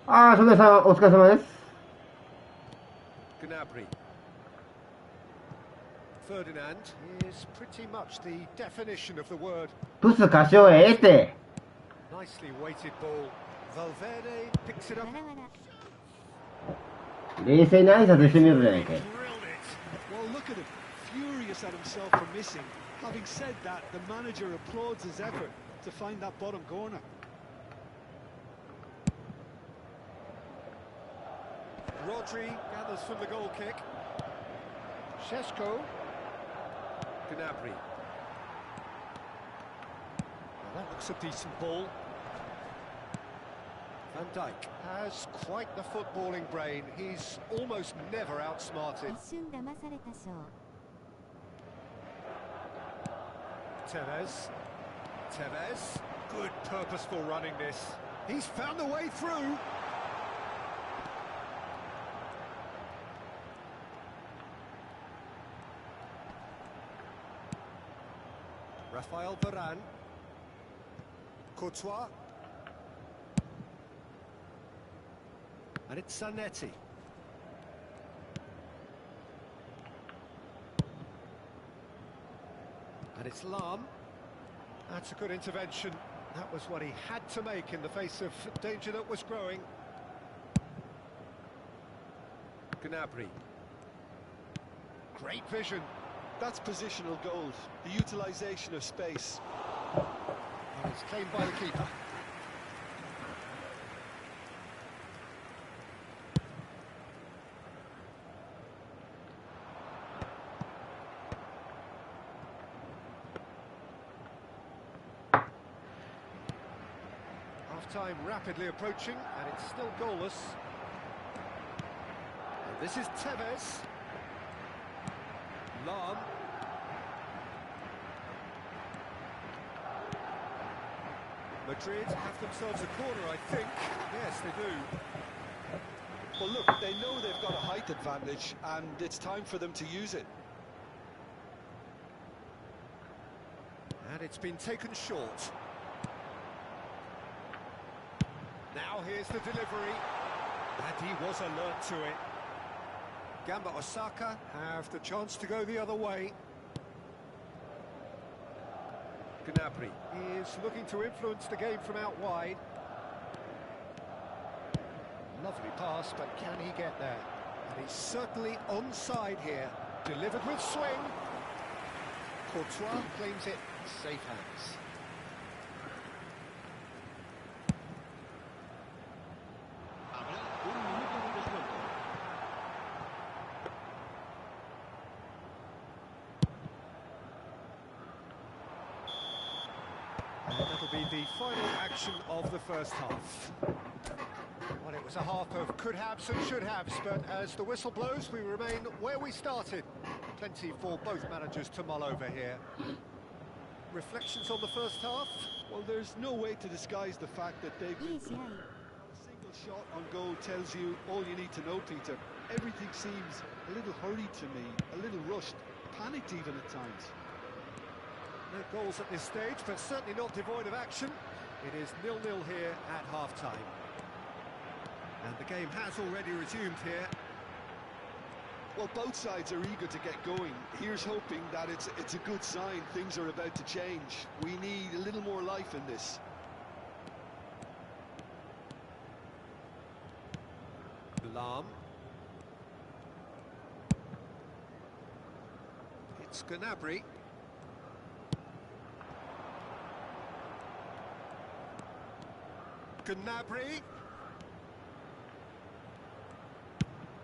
ああ、初見さん、お疲れ様です。Gnabry. Ferdinand is pretty much the definition of the word. プス歌唱ええって。Nicely weighted ball. Valverde picks it up. わらわら。冷静に挨拶してみるじゃないかい。 Drilled it. Well, look at him. Furious at himself for missing. Having said that, the manager applauds his effort to find that bottom corner. Rodri gathers from the goal kick. Šeško. Gnabry. Well, that looks a decent ball. Van Dijk has quite the footballing brain. He's almost never outsmarted. 一瞬騙されたショー。 Tevez. Tevez. Good purposeful running this. He's found the way through. Rafael Varane. Courtois. And it's Zanetti. And it's Lahm. That's a good intervention. That was what he had to make in the face of danger that was growing. Gnabry. Great vision. That's positional gold. The utilisation of space. And it's claimed by the keeper. Half-time rapidly approaching, and it's still goalless. And this is Tevez. Lahm. Madrid have themselves a corner, I think. Yes, they do. Well, look, they know they've got a height advantage, and it's time for them to use it. And it's been taken short. Now here's the delivery. And he was alert to it. Gamba Osaka have the chance to go the other way. Gnabry is looking to influence the game from out wide. Lovely pass, but can he get there? And he's certainly onside here. Delivered with swing. Courtois claims it. Safe hands. Habrá un minuto de descuento. And that'll be the final action of the first half. Well, it was a half of could-haves and should-haves, but as the whistle blows, we remain where we started. Plenty for both managers to mull over here. Reflections on the first half? Well, there's no way to disguise the fact that they've いい been... 試合。 A single shot on goal tells you all you need to know, Peter. Everything seems a little hurried to me, a little rushed, panicked even at times. No goals at this stage, but certainly not devoid of action. It is 0-0 here at half-time. And the game has already resumed here. Well, both sides are eager to get going. Here's hoping that it's a good sign. Things are about to change. We need a little more life in this. Lahm. It's Gnabry. Gnabry.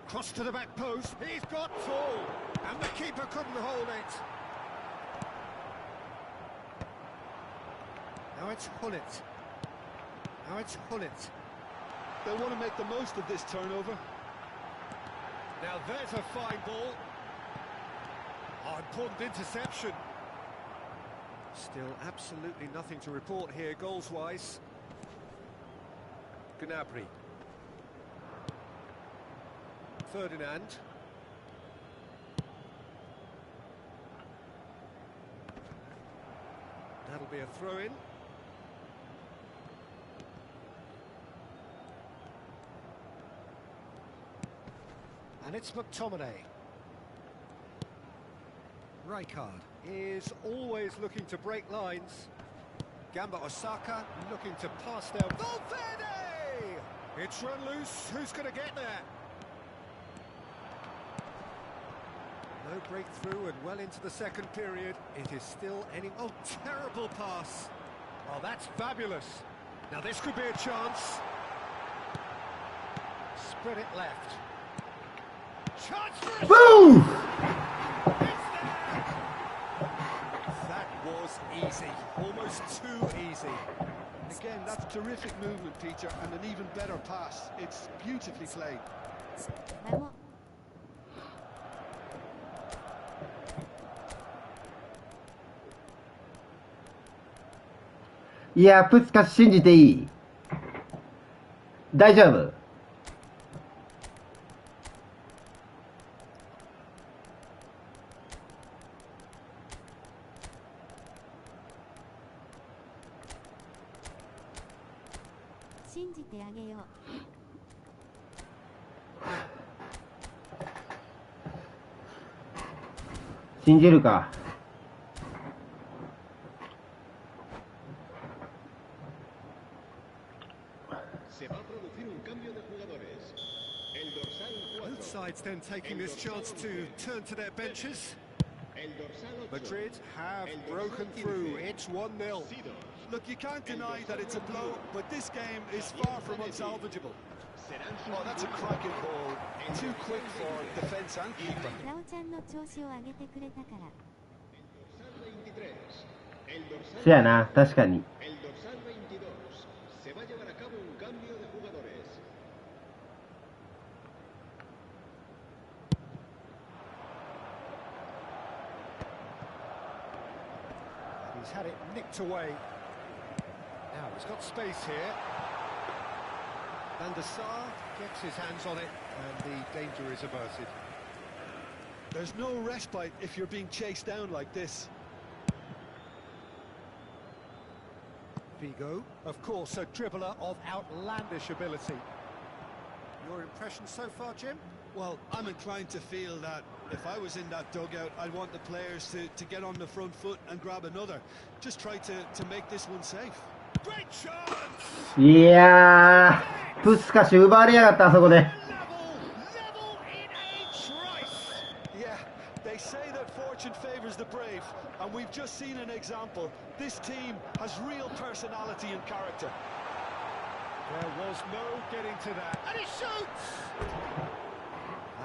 Cross to the back post. He's got full. And the keeper couldn't hold it. Now it's Hullet. Now it's Hullet. They'll want to make the most of this turnover. Now there's a fine ball. Oh, important interception. Still absolutely nothing to report here, goals-wise. Gnabry. Ferdinand. That'll be a throw-in. And it's McTominay. Rijkaard is always looking to break lines. Gamba Osaka looking to pass down. Valverde! It's run loose. Who's going to get there? No breakthrough and well into the second period. It is still any... Oh, terrible pass. Oh, that's fabulous. Now this could be a chance. Spread it left. Chance for a... Boom! That was easy. Almost too easy. Again, that's terrific movement, Peter, and an even better pass. It's beautifully played. マモ。いや、プツカ信じていい？大丈夫？信じてあげよう。信じるか。Se va a producir un cambio de jugadores. El dorsal 4. Both sides then taking this chance to turn to their benches. El dorsal 8. Madrid have broken through. It's 1-0. Look, you can't deny that it's a blow, but this game is far from unsalvageable. Oh, that's a cracking ball. Too quick for defense and keeper. ラオちゃんの調子を上げてくれたから。せやな、確かに。El dorsal 22. Se va a llevar a cabo un cambio de jugadores. He's had it nicked away. Now he's got space here. Van der Sar gets his hands on it, and the danger is averted. There's no respite if you're being chased down like this. Vigo, of course, a dribbler of outlandish ability. Your impression so far, Jim? Well, I'm inclined to feel that if I was in that dugout, I'd want the players to get on the front foot and grab another. Just try to make this one safe. Great chance! いやー、プツカシ奪われやがった、あそこで。Level in a trice! Yeah, they say that fortune favours the brave, and we've just seen an example. This team has real personality and character. There was no getting to that. And he shoots!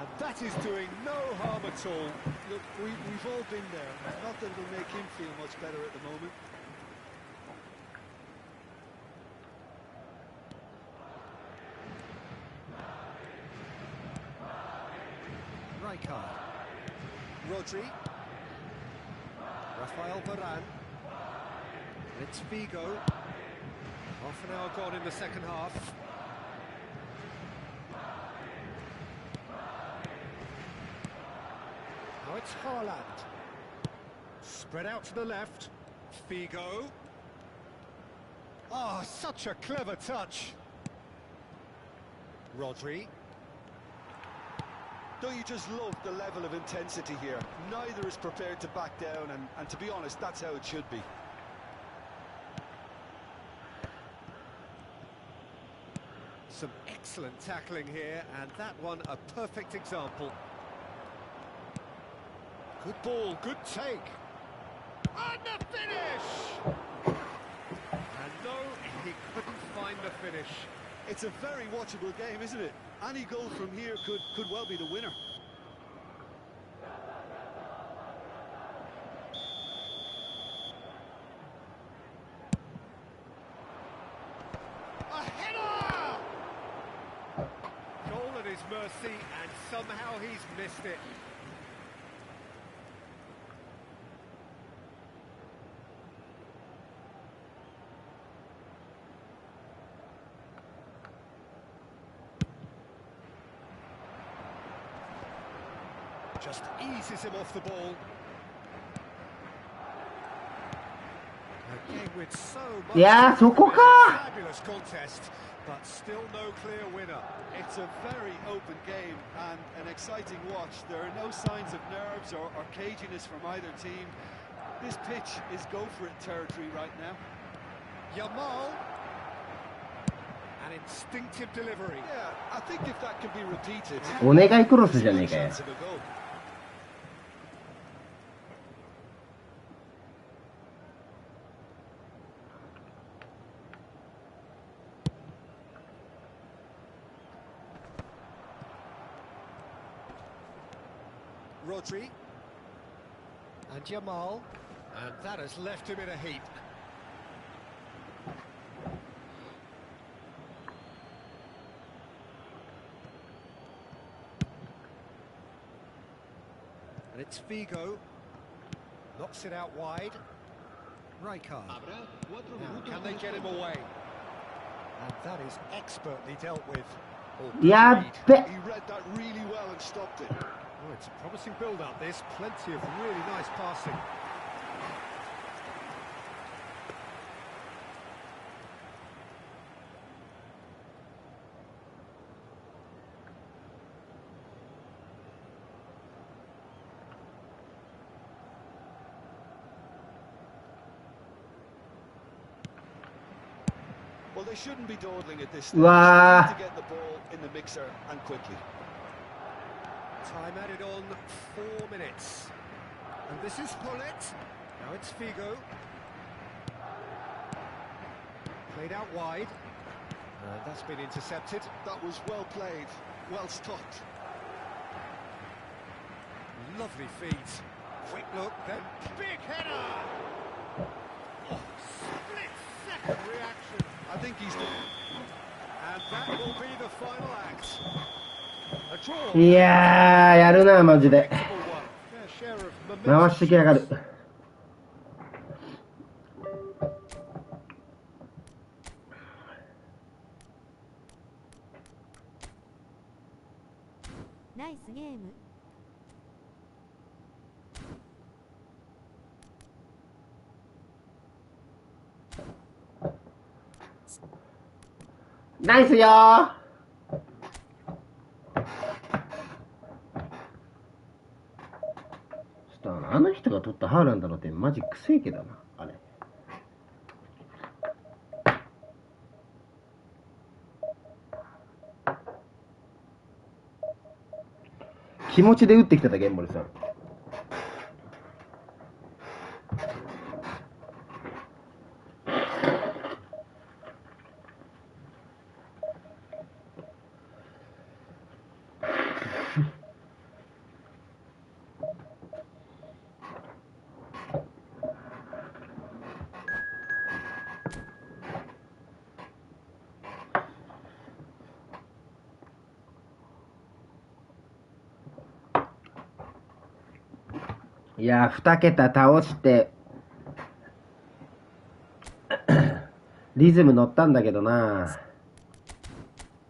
And that is doing no harm at all. Look, we've all been there. Not that it'll make him feel much better at the moment. Rijkaard. Rodri. Rafael Varane. It's Vigo. Half an hour gone in the second half. Now it's Haaland. Spread out to the left. Figo. Oh, such a clever touch. Rodri. Don't you just love the level of intensity here? Neither is prepared to back down, and to be honest, that's how it should be. Some excellent tackling here, and that one a perfect example. Good ball, good take. And the finish! And no, he couldn't find find the finish. It's a very watchable game, isn't it? Any goal from here could well be the winner. A header! Goal at his mercy, and somehow he's missed it. Just eases him off the ball. A game with so much. いやー、そこか Fabulous contest, but still no clear winner. It's a very open game and an exciting watch. There are no signs of nerves or caginess from either team. This pitch is go-for-it territory right now. Yamal. An instinctive delivery. Yeah, I think if that can be repeated, お願いクロスじゃねえかよ。 chance of a goal. Rodri. And Yamal. And that has left him in a heap. And it's Figo. Knocks it out wide. Rijkaard. Habrá 4 Now, minutos can de they get him descuento. away? And that is expertly dealt with. Oh, やっべ He read that really well and stopped it. Oh, it's a promising build-up, this. Plenty of really nice passing. Well, they shouldn't be dawdling at this stage. Wow. They need to get the ball in the mixer and quickly. Time added on 4 minutes. And this is Paulette. Now it's Figo. Played out wide. And that's been intercepted. That was well played, well stopped. Lovely feet. Quick look, then big header! Oh, split second reaction. I think he's done. And that will be the final act. A draw. いやー、やるな、マジで。 Fair share of 回 momentum. してきやがる。ナイスゲーム。ナイスよー。ちょっとあの人が取ったハーランドの点マジくせえけどな、あれ。気持ちで打ってきてたゲンボリさん。いやー、2桁倒してリズム乗ったんだけどな。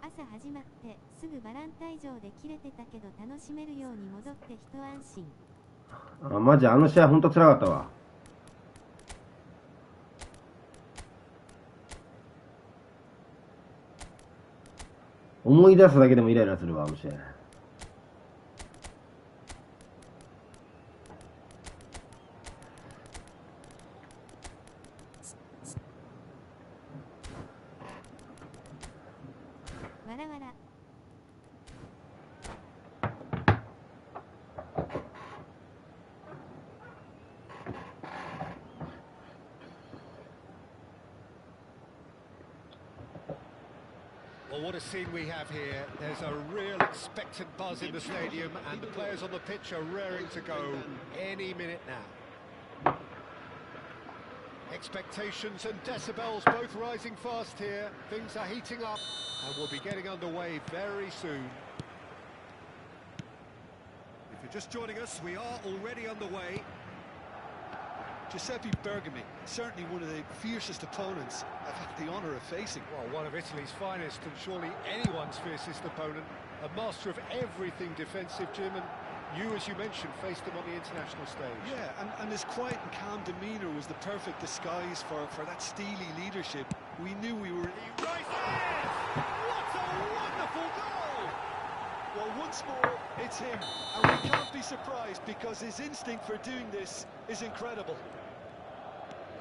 朝始まってすぐバラン退場で切れてたけど楽しめるように戻って一安心。あ、マジあの試合ほんとつらかったわ。思い出すだけでもイライラするわ、あの試合。わらわら。Well, what a scene we have here. There's a real expectant buzz in the stadium, and the players on the pitch are raring to go any minute now. Expectations and decibels both rising fast here. Things are heating up, and we'll be getting underway very soon. If you're just joining us, we are already underway. Giuseppe Bergami, certainly one of the fiercest opponents I've had the honour of facing. Well, one of Italy's finest, and surely anyone's fiercest opponent. A master of everything defensive, Jim, and you, as you mentioned, faced him on the international stage. Yeah, and his quiet and calm demeanour was the perfect disguise for that steely leadership. We knew we were... Right there! What a wonderful goal! Well, once more, it's him, and we can't be surprised because his instinct for doing this is incredible.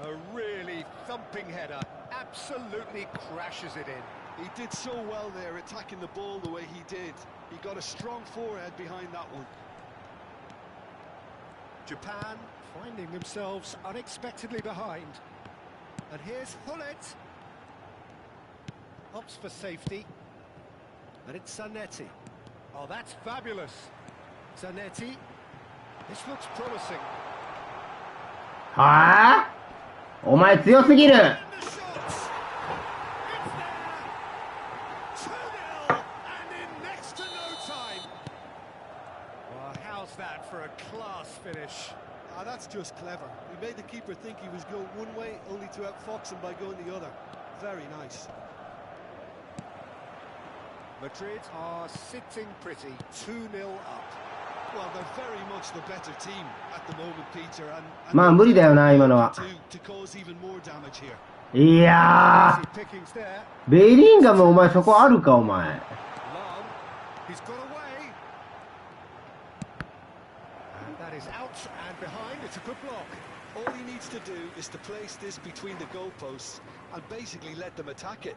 A really thumping header, absolutely crashes it in. He did so well there, attacking the ball the way he did. He got a strong forehead behind that one. Japan finding themselves unexpectedly behind. And here's Hullet. Opts for safety. And it's Zanetti. Oh, that's fabulous. Zanetti. This looks promising. はぁ？お前強すぎる。 And the shots! It's there! 2-0 and in next to no time. Well, how's that for a class finish? Ah, that's just clever. He made the keeper think he was going one way, only to outfox him by going the other. Very nice. Madrid are sitting pretty, 2-0 up. Well, they're very much the better team at the moment, Peter, and まあ無理だよな今のは。 to cause even more damage here. いや Easy pickings there. ー、ベリンガムお前そこあるかお前。 Long. He's got away. And that is out and behind. It's a good block. All he needs to do is to place this between the goalposts and basically let them attack it.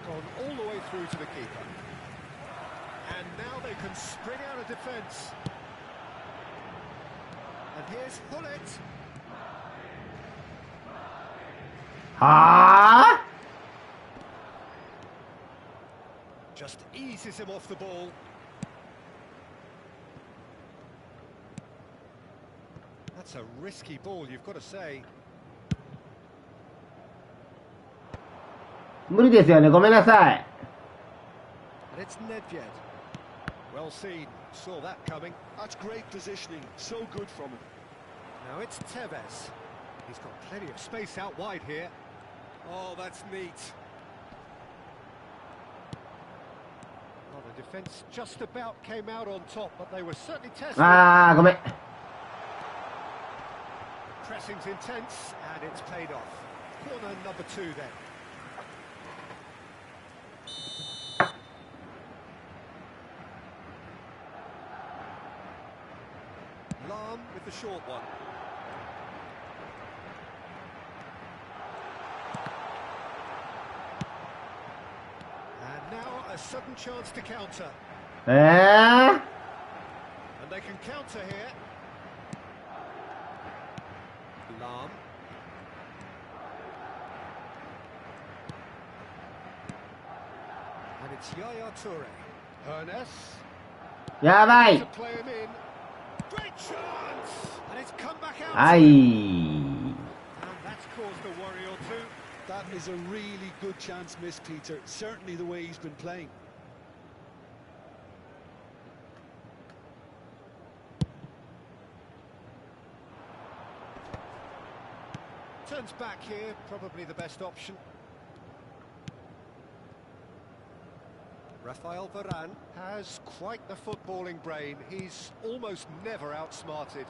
Gone all the way through to the keeper. And now they can spring out of defence. And here's Hullet. はぁ？ Just eases him off the ball. That's a risky ball, you've got to say. 無理ですよね。ごめんなさい。 And it's Nedved. Well seen. Saw that coming. That's great positioning. So good from him. Now it's Tevez. He's got plenty of space out wide here. Oh, that's neat. Well, the defence just about came out on top, but they were certainly tested. あー、ごめん。 Pressing's intense, and it's paid off. Corner number 2 then. Lam with the short one. And now a sudden chance to counter. And they can counter here. Lam. And it's Yaya Toure. Hernes. やばい。 To play him in. Great chance! And it's come back out. はい。 And that's caused a worry or two. That is a really good chance miss, Peter. Certainly the way he's been playing. Turns back here, probably the best option. Rafael Varane has quite the footballing brain. He's almost never outsmarted.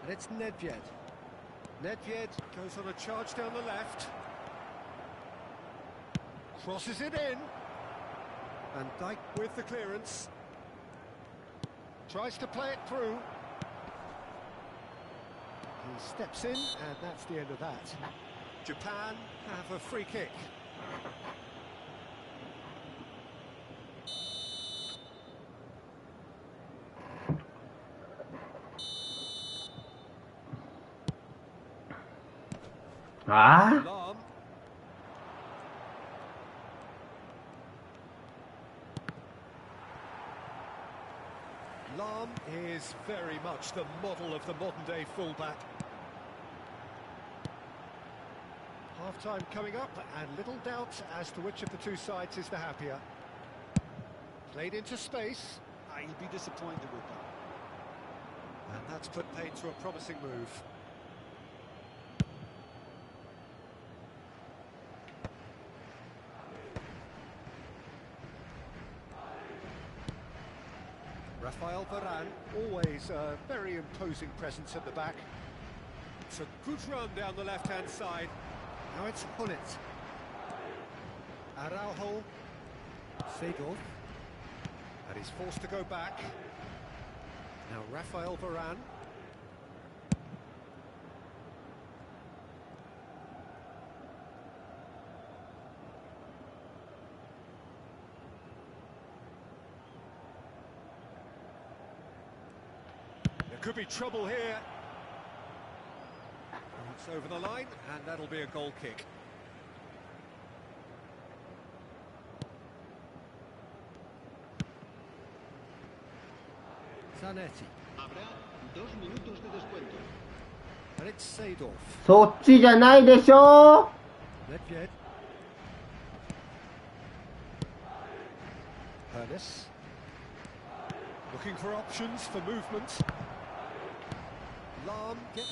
And it's Nedved. Nedved goes on a charge down the left. Crosses it in. And Dijk with the clearance. Tries to play it through. He steps in, and that's the end of that. Japan have a free kick. あ Lam. Lam is very much the model of the modern-day fullback. Half-time coming up, and little doubt as to which of the two sides is the happier. Played into space. You'd be disappointed with that. And that's put paid to a promising move. Rafael Varane, always a very imposing presence at the back. It's a good run down the left-hand side. Now it's Hullet. Araujo. Seedorf. And he's forced to go back. Now Rafael Varane. There could be trouble here. It's over the line, and that'll be a goal kick. Zanetti. Habrá 2 minutos de descuento. And it's Seedorf. そっちじゃないでしょ Ledjed. Ernest. Looking for options for movement. Lam. And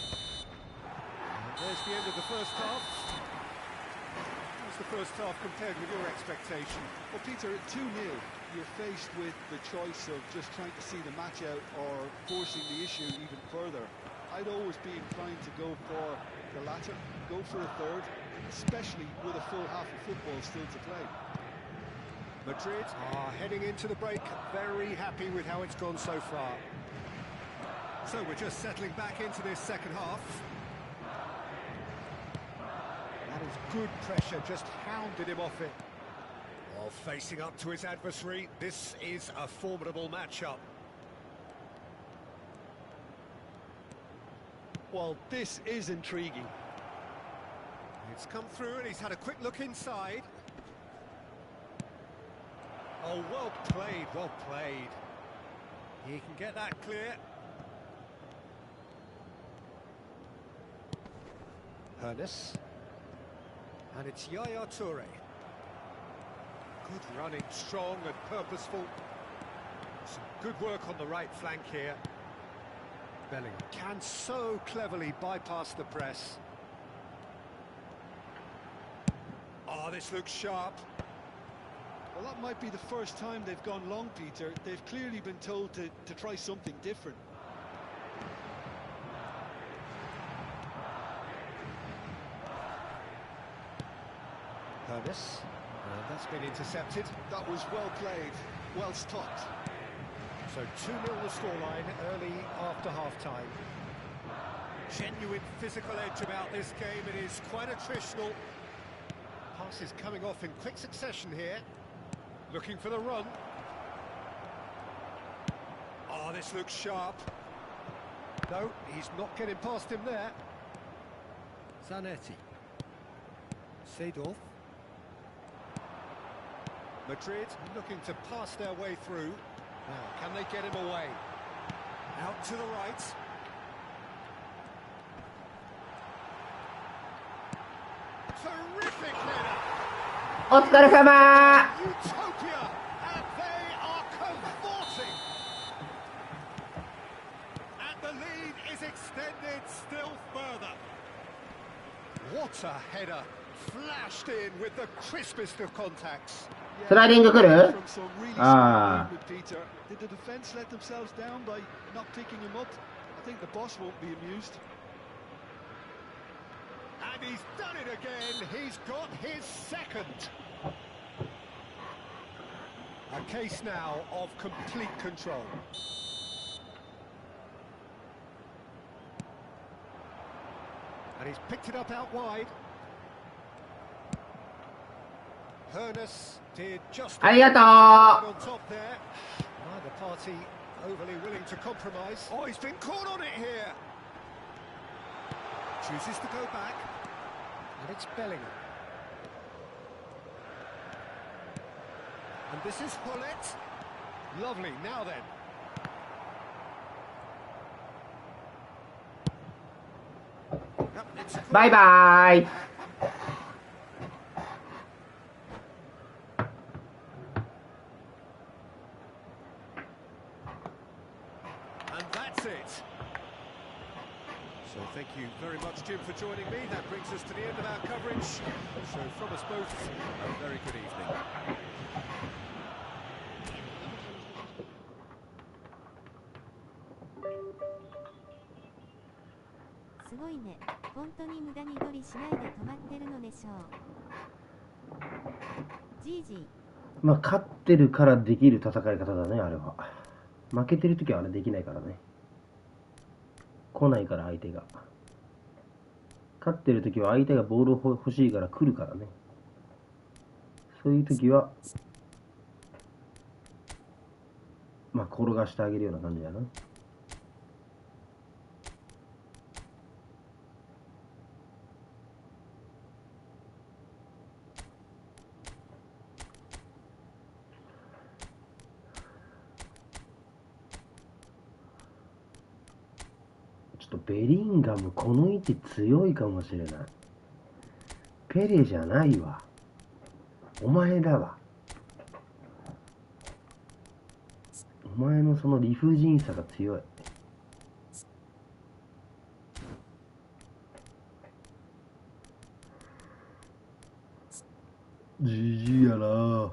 there's the end of the first half. How's the first half compared with your expectation? Well, Peter, at 2-0, you're faced with the choice of just trying to see the match out or forcing the issue even further. I'd always be inclined to go for the latter, go for a third, especially with a full half of football still to play. Madrid are heading into the break, very happy with how it's gone so far. So we're just settling back into this second half. That is good pressure, just hounded him off it. While facing up to his adversary, this is a formidable matchup. Well, this is intriguing. It's come through and he's had a quick look inside. Oh, well played, well played. He can get that clear. Ernest. And it's Yaya Toure. Good running, strong and purposeful. Some good work on the right flank here. Bellingham can so cleverly bypass the press. Oh, this looks sharp. Well, that might be the first time they've gone long, Peter. They've clearly been told to try something different. Ernest. That's been intercepted. That was well played, well stopped. So 2-0 the scoreline early after half-time. Genuine physical edge about this game. It is quite attritional. Passes coming off in quick succession here. Looking for the run. Oh, this looks sharp. No, he's not getting past him there. Zanetti. Seedorf. Madrid looking to pass their way through. Now, can they get him away? Out to the right. Terrific header! お疲れ様 Utopia! And they are cavorting! And the lead is extended still further. What a header! Flashed in with the crispest of contacts. スライディング来る From some really Ah. smart movement, Peter. Did the defence let themselves down by not picking him up? I think the boss won't be amused. And he's done it again. He's got his second. A case now of complete control. And he's picked it up out wide. Ernest did just ありがと on top there. Neither party overly willing to compromise. Oh, he's been caught on it here. Chooses to go back. And it's Bellingham. And this is Hullet. Lovely, now then. Yep, it's バイバーイ。 And that's it. So thank you very much, Jim, for joining me. That brings us to the end of our coverage. So from us both, a very good evening. すごいね。本当に無駄に取りしないで止まってるのでしょう。ジージー。まあ勝ってるからできる戦い方だね、あれは。負けてるときはあれできないからね。来ないから相手が。勝ってるときは相手がボールを欲しいから来るからね。そういうときはまあ転がしてあげるような感じだな。ちょっとベリンガムこの位置強いかもしれない。ペレじゃないわ。お前だわ。お前のその理不尽さが強い。じじいやな。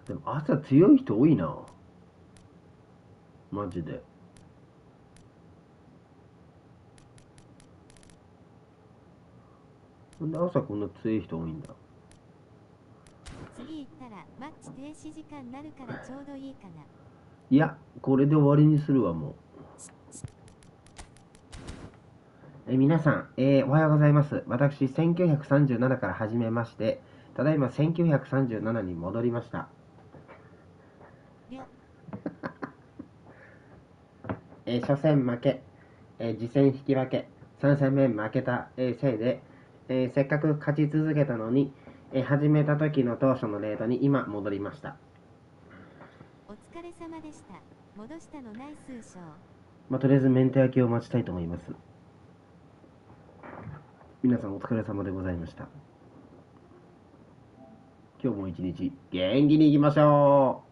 でも朝強い人多いな。マジで。なんで朝こんな強い人多いんだ。次行ったらマッチ停止時間になるからちょうどいいかな。いや、これで終わりにするわ、もう。皆さん、おはようございます。私、1937から始めまして、ただいま1937に戻りました。初戦負け、次戦引き分け、3戦目負けた、せいで、せっかく勝ち続けたのに、始めた時の当初のレートに今戻りました。お疲れ様でした。戻したのナイスショー。まあ、とりあえずメンテ焼きを待ちたいと思います。皆さんお疲れ様でございました。今日も一日元気にいきましょう。